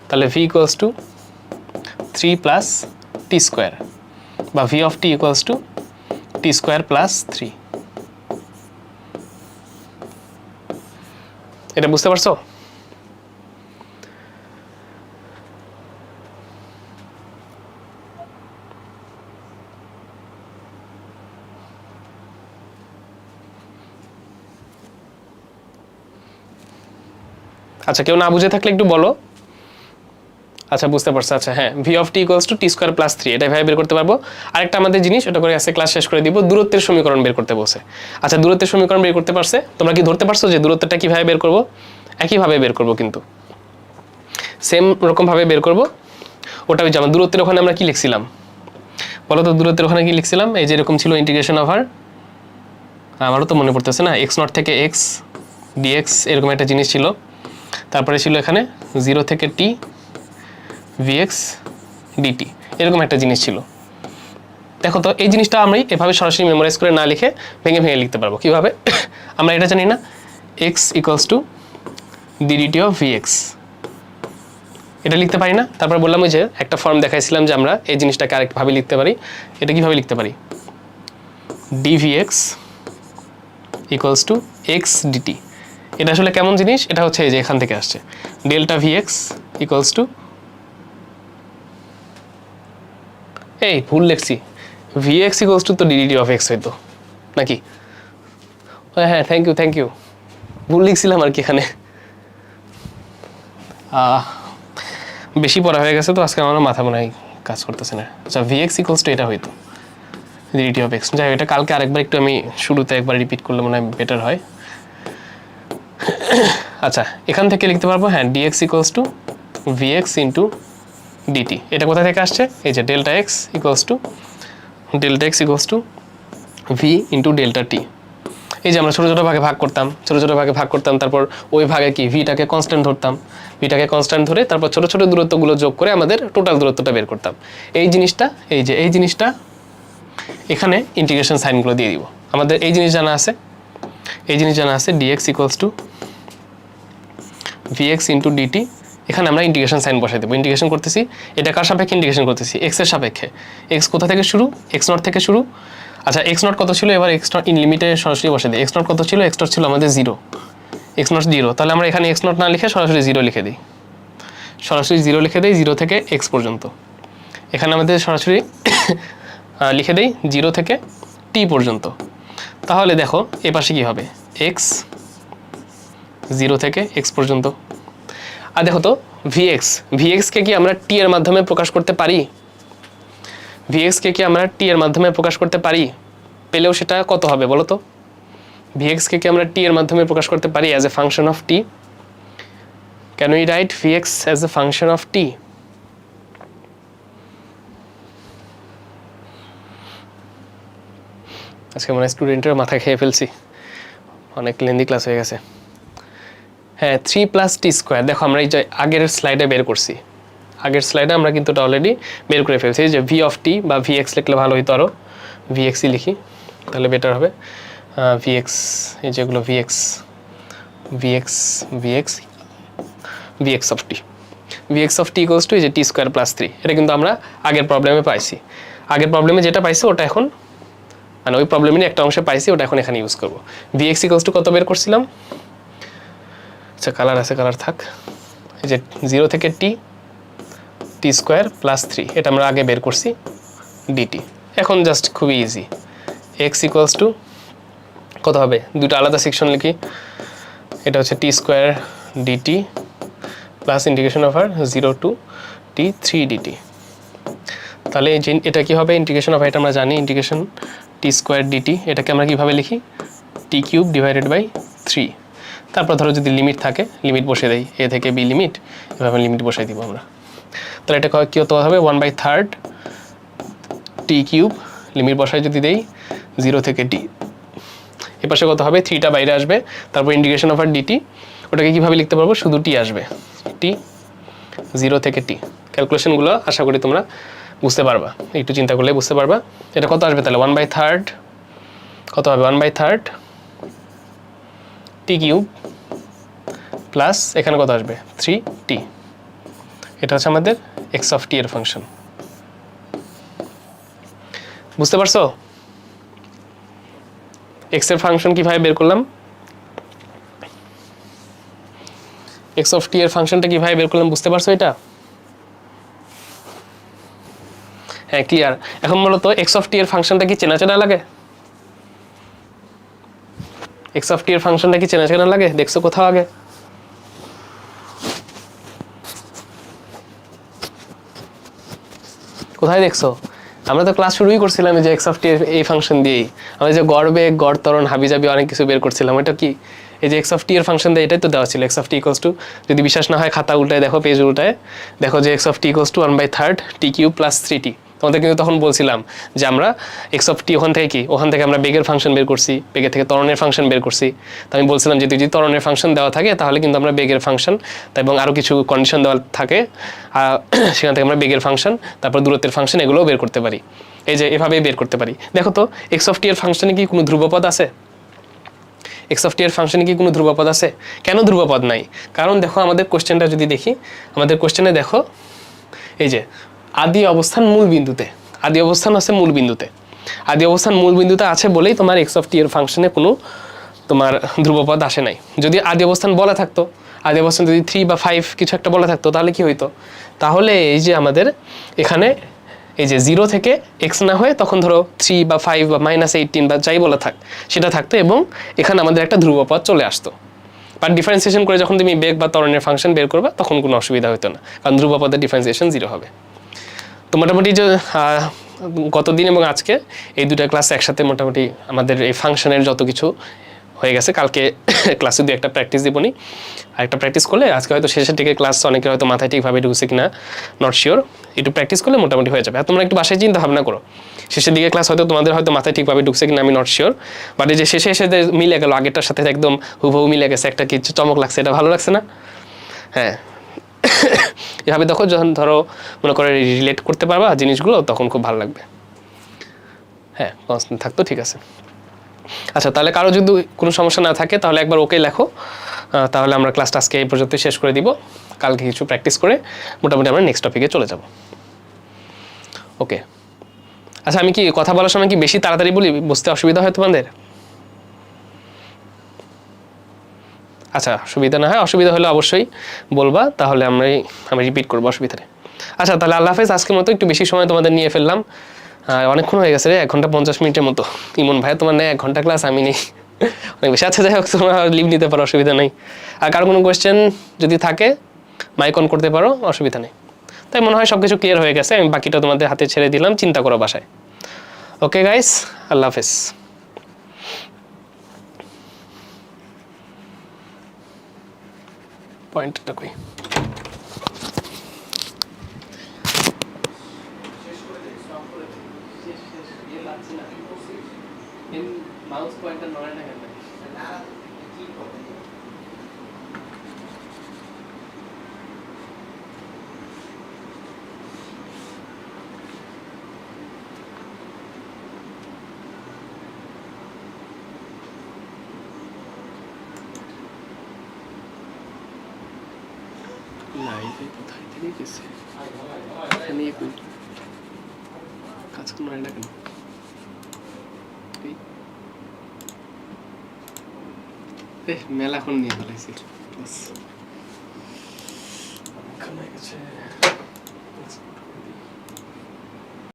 তাহলে v equals to 3 plus t square, বা v of t equals to t square plus 3। এটা বুঝতে পারছো? আচ্ছা কেউ না বুঝে থাকলে একটু বলো। আচ্ছা বুঝতে পারছো? আচ্ছা হ্যাঁ, V of t equals to t square plus 3, এটা ভাবে বের করতে পারবো। আরেকটা আমাদের জিনিস, এটা করে আজকে ক্লাস শেষ করে দিব, দূরত্বের সমীকরণ বের করতে বসে। আচ্ছা দূরত্বের সমীকরণ বের করতে পারছে? তোমরা কি ধরতে পারছো যে দূরত্বটা কীভাবে বের করবো? একইভাবে বের করবো, কিন্তু সেম রকমভাবে বের করবো। ওটা ওই যেমন দূরত্বের ওখানে আমরা কি লিখছিলাম বলো তো? দূরত্বের ওখানে কি লিখছিলাম? এই যে এরকম ছিল ইন্টিগ্রেশন ওভার, আমারও তো মনে পড়তেছে না, এক্স নট থেকে এক্স ডিএক্স, এরকম একটা জিনিস ছিল। তারপরে ছিল এখানে 0 থেকে টি ভিএক্স ডিটি, এরকম একটা জিনিস ছিল। দেখো তো এই জিনিসটা আমি এভাবে সরাসরি মেমোরাইজ করে না লিখে ভেঙে ভেঙে লিখতে পারবো। কীভাবে? আমরা এটা জানি না, x equals to d dt of VX, এটা লিখতে পারি না? তারপর বললাম ওই যে একটা ফর্ম দেখাইছিলাম যে আমরা এই জিনিসটাকে আরেকভাবে লিখতে পারি। এটা কীভাবে লিখতে পারি? ডিভিএক্স ইকুয়ালস টু এক্স ডিটি। এটা আসলে কেমন জিনিস? এটা হচ্ছে এই যে এখান থেকে আসছে, ডেল্টা ভিএক্স ইকুয়ালস টু, এই ভুল লিখছি, ভিএক্স ইকুয়ালস টু তো ডিডিটি অফ এক্স হইতো নাকি? হ্যাঁ থ্যাংক ইউ, ভুল লিখছিলাম আর কি এখানে, বেশি পড়া হয়ে গেছে তো আজকে আমার মাথা মনে হয় কাজ করতেছে না। আচ্ছা ভিএক্স ইকুয়ালস টু এটা হইতো ডিডিটি অফ এক্স। যাই, এটা কালকে আরেকবার একটু আমি শুরুতে একবার রিপিট করলে মনে হয় বেটার হয়। আচ্ছা এখান থেকে লিখতে পারবো, হ্যাঁ dx equals to VX into dt. এটা কোথা থেকে আসছে? এই যে delta x equals to v into delta t. এই যে আমরা ছোটো ছোটো ভাগে ভাগ করতাম, তারপর ওই ভাগে কি ভিটাকে কনস্ট্যান্ট ধরতাম, ভিটাকে কনস্ট্যান্ট ধরে তারপর ছোটো ছোটো দূরত্বগুলো যোগ করে আমাদের টোটাল দূরত্বটা বের করতাম। এই জিনিসটা এখানে ইন্টিগ্রেশন সাইনগুলো দিয়ে দিব। আমাদের এই জিনিস জানা আছে, d x equals to VX into d t. এখানে আমরা ইন্টিগ্রেশন সাইন বসাই দেবো। ইন্টিগ্রেশন করতেছি, এটা কার সাপেক্ষে ইন্টিগ্রেশন করতেছি? এক্স এর সাপেক্ষে। এক্স কোথা থেকে শুরু? এক্স নট থেকে শুরু। আচ্ছা এক্স নট কত ছিল? এবার এক্স নট ইন লিমিটে সরাসরি বসে দিই। এক্স নট কত ছিল? এক্স নট ছিল আমাদের 0, এক্স নট 0। তাহলে আমরা এখানে এক্স নট না লিখে সরাসরি 0 লিখে দিই, 0 থেকে এক্স পর্যন্ত। এখানে আমাদের সরাসরি লিখে দেই 0 থেকে টি পর্যন্ত। তাহলে দেখো এ পাশে কী হবে, এক্স 0 থেকে এক্স পর্যন্ত। আর দেখো তো ভিএক্সকে কি আমরা টি এর মাধ্যমে প্রকাশ করতে পারি? ভিএক্সকে কি আমরা টি এর মাধ্যমে প্রকাশ করতে পারি? পেলেও সেটা কত হবে বলো তো? ভিএক্সকে কি আমরা টি এর মাধ্যমে প্রকাশ করতে পারি as a function of t? Can we write vx as a function of t? আজকে মনে হয় স্টুডেন্টের মাথা খেয়ে ফেলছি, অনেক লেন্দি ক্লাস হয়ে গেছে। হ্যাঁ, 3 + t স্কোয়ার। দেখো আমরা এই যে আগের স্লাইডে বের করছি, আগের স্লাইডে আমরা কিন্তু এটা অলরেডি বের করে ফেলছি যে ভি অফ টি বা ভিএক্স লিখলে ভালো হতো, আরও ভিএক্সই লিখি তাহলে বেটার হবে। ভিএক্স, এই যেগুলো VX VX VX VX of T, VX of t equals two এই যে টি স্কোয়ার + 3। এটা কিন্তু আমরা আগের প্রবলেমে পাইছি, আগের প্রবলেমে যেটা পাইছি ওটা এখন মানে ওই প্রবলেমেরই একটা অংশে পাইছি, ওটা এখন এখানে ইউজ করবো। ভিএক্স ইকুয়ালস টু কত বের করছিলাম? আচ্ছা কালার আছে, কালার থাক। এই যে 0 থেকে টি স্কোয়ার + 3, এটা আমরা আগে বের করছি ডিটি। এখন জাস্ট খুবই ইজি, এক্স ইকুয়ালস টু কত হবে, দুটো আলাদা সেকশন লিখি। এটা হচ্ছে t square dt plus integration over 0 to t 3 dt. তাহলে এটা কি হবে, ইন্টিগ্রেশন ওভার, এটা আমরা জানি ইন্টিগ্রেশন টি স্কোয়ার ডিটি, এটাকে আমরা কীভাবে লিখি, টি কিউব ডিভাইডেড বাই 3। তারপর ধরো যদি লিমিট থাকে, লিমিট বসে দেই, এ থেকে বি লিমিট, এভাবে লিমিট বসাই দিব আমরা। তাহলে এটা কী হতে হবে, 1/3 টি কিউব, লিমিট বসাই যদি দেই 0 থেকে টি, এ পাশে কত হবে, 3টা বাইরে আসবে, তারপর ইন্টিগ্রেশন ওভার ডিটি, ওটাকে কীভাবে লিখতে পারবো, শুধু টি আসবে, টি 0 থেকে টি। ক্যালকুলেশনগুলো আশা করি তোমরা বুঝতে পারবা, একটু চিন্তা করলে বুঝতে পারবা। এটা কত আসবে তাহলে, 1/3 কত হবে, 1/3 টি কিউব প্লাস এখানে কত আসবে, 3t। এটা হচ্ছে আমাদের এক্স অফ টি এর ফাংশন। বুঝতে পারছো এক্স এর ফাংশন কিভাবে বের করলাম, এক্স অফ টি এর ফাংশনটা কিভাবে বের করলাম, বুঝতে পারছো এটা? হ্যাঁ ক্লিয়ার। এখন মূলত এক্স অফ টি এর ফাংশনটা কি চেনা চেনা লাগে, এক্স অফ টি এর ফাংশনটা কি চেনা চেনা লাগে, দেখছো কোথাও আগে? কোথায় দেখছো? আমরা তো ক্লাস শুরুই করছিলাম যে এক্স অফ টি এই ফাংশন দিয়েই, আমরা যে গড় বেগ, গড় ত্বরণ, হাবিজাবি অনেক কিছু বের করছিলাম। এটা কি এই যে এক্স অফ টি এর ফাংশন দিয়ে এটাই তো দেওয়া ছিল, x of t equals two, যদি বিশ্বাস না হয় খাতা উল্টায় দেখো, পেজ উল্টায় দেখো যে x of t equals two 1/3 T cube plus 3t। তোমাদের কিন্তু তখন বলছিলাম যে আমরা এক্স অফ টি ওখান থেকে কি, ওখান থেকে আমরা বেগের ফাংশন বের করছি, বেগের থেকে ত্বরণের ফাংশন বের করছি। তো আমি বলছিলাম যে যদি ত্বরণের ফাংশন দেওয়া থাকে তাহলে কিন্তু আমরা বেগের ফাংশন এবং আরও কিছু কন্ডিশন দেওয়া থাকে, সেখান থেকে আমরা বেগের ফাংশন, তারপর দূরত্বের ফাংশন, এগুলোও বের করতে পারি। এই যে এভাবেই বের করতে পারি। দেখো তো এক্স অফ টি এর ফাংশনে কি কোনো ধ্রুবপদ আছে, এক্স অফ টি এর ফাংশনে কি কোনো ধ্রুবপদ আছে? কেন ধ্রুবপদ নাই? কারণ দেখো আমাদের কোশ্চেনটা যদি দেখি, আমাদের কোশ্চেনে দেখো এই যে আদি অবস্থান মূল বিন্দুতে, আদি অবস্থান আছে মূল বিন্দুতে, আদি অবস্থান মূল বিন্দুতে আছে বলেই তোমার এক্স অফ টি এর ফাংশনে কোনো তোমার ধ্রুবপদ আসে নাই। যদি আদি অবস্থান বলা থাকতো, আদি অবস্থান যদি 3 বা 5 কিছু একটা বলা থাকতো তাহলে কি হইতো, তাহলে এই যে আমাদের এখানে এই যে 0 থেকে এক্স না হয়ে তখন ধরো 3 বা 5 বা -18 বা যাই বলা থাক সেটা থাকতো, এবং এখানে আমাদের একটা ধ্রুবপদ চলে আসতো। বাট ডিফারেন্সিয়েশন করে যখন তুমি বেগ বা ত্বরণের ফাংশন বের করবা তখন কোনো অসুবিধা হতো না, কারণ ধ্রুবপদের ডিফারেন্সিয়েশন 0 হবে। তো মোটামুটি যে গতদিন এবং আজকে এই দুটা ক্লাস একসাথে মোটামুটি আমাদের এই ফাংশনের যত কিছু হয়ে গেছে। কালকে ক্লাসে দিয়ে একটা প্র্যাকটিস দিবনি, আর একটা প্র্যাকটিস করলে আজকে হয়তো শেষের দিকে ক্লাস অনেকের হয়তো মাথায় ঠিকভাবে ঢুকছে কিনা নট শিওর, একটু প্র্যাকটিস করলে মোটামুটি হয়ে যাবে। আর তোমরা একটু বাসায় চিন্তা ভাবনা করো, শেষের দিকে ক্লাস হয়তো তোমাদের হয়তো মাথায় ঠিকভাবে ঢুকছে কিনা আমি নট শিওর, বাট এই যে শেষে এসে মিলে গেল, আগেরটার সাথে একদম হুবহু মিলে গেছে, একটা কিছু চমক লাগছে, এটা ভালো লাগছে না? হ্যাঁ এভাবে দেখো, যখন ধরো মনে করে রিলেট করতে পারবা জিনিসগুলো তখন খুব ভালো লাগবে। হ্যাঁ কনস্ট্যান্ট থাকতো, ঠিক আছে। আচ্ছা তাহলে কারো যদি কোনো সমস্যা না থাকে তাহলে একবার ওকে লেখো, তাহলে আমরা ক্লাসটা আজকে এই পর্যন্ত শেষ করে দিব। কালকে কিছু প্র্যাকটিস করে মোটামুটি আমরা নেক্সট টপিকে চলে যাব। ওকে আচ্ছা, আমি কি কথা বলার সময় কি বেশি তাড়াতাড়ি বলি, বুঝতে অসুবিধা হয় তোমাদের? আচ্ছা সুবিধা না হয়, অসুবিধা হলে অবশ্যই বলবা, তাহলে আমি রিপিট করবো, অসুবিধা নেই। আচ্ছা তাহলে আল্লাহ হাফেজ, আজকের মতো একটু বেশি সময় তোমাদের নিয়ে ফেললাম, হ্যাঁ অনেকক্ষণ হয়ে গেছে রে, 1 ঘন্টা 50 মিনিটের মতো। ইমন ভাই তোমার নেই 1 ঘন্টা ক্লাস, আমি নেই অনেক বেশি। আচ্ছা যাই হোক, তোমরা লিভ নিতে পারো, অসুবিধা নেই। আর কারো কোনো কোয়েশ্চেন যদি থাকে মাইক অন করতে পারো, অসুবিধা নেই। তাই মনে হয় সব কিছু ক্লিয়ার হয়ে গেছে, আমি বাকিটা তোমাদের হাতে ছেড়ে দিলাম, চিন্তা করো বাসায়। ওকে গাইস, আল্লাহ হাফেজ। পয়েন্টটা কই? মাউস পয়েন্টার নড়ে না কেন? লাইভে কোথায় থেকে গেছে? এখানে এখন কাজ নড়ে না কেন? মেলা এখন নিয়ে ফেলাইছি। বাস।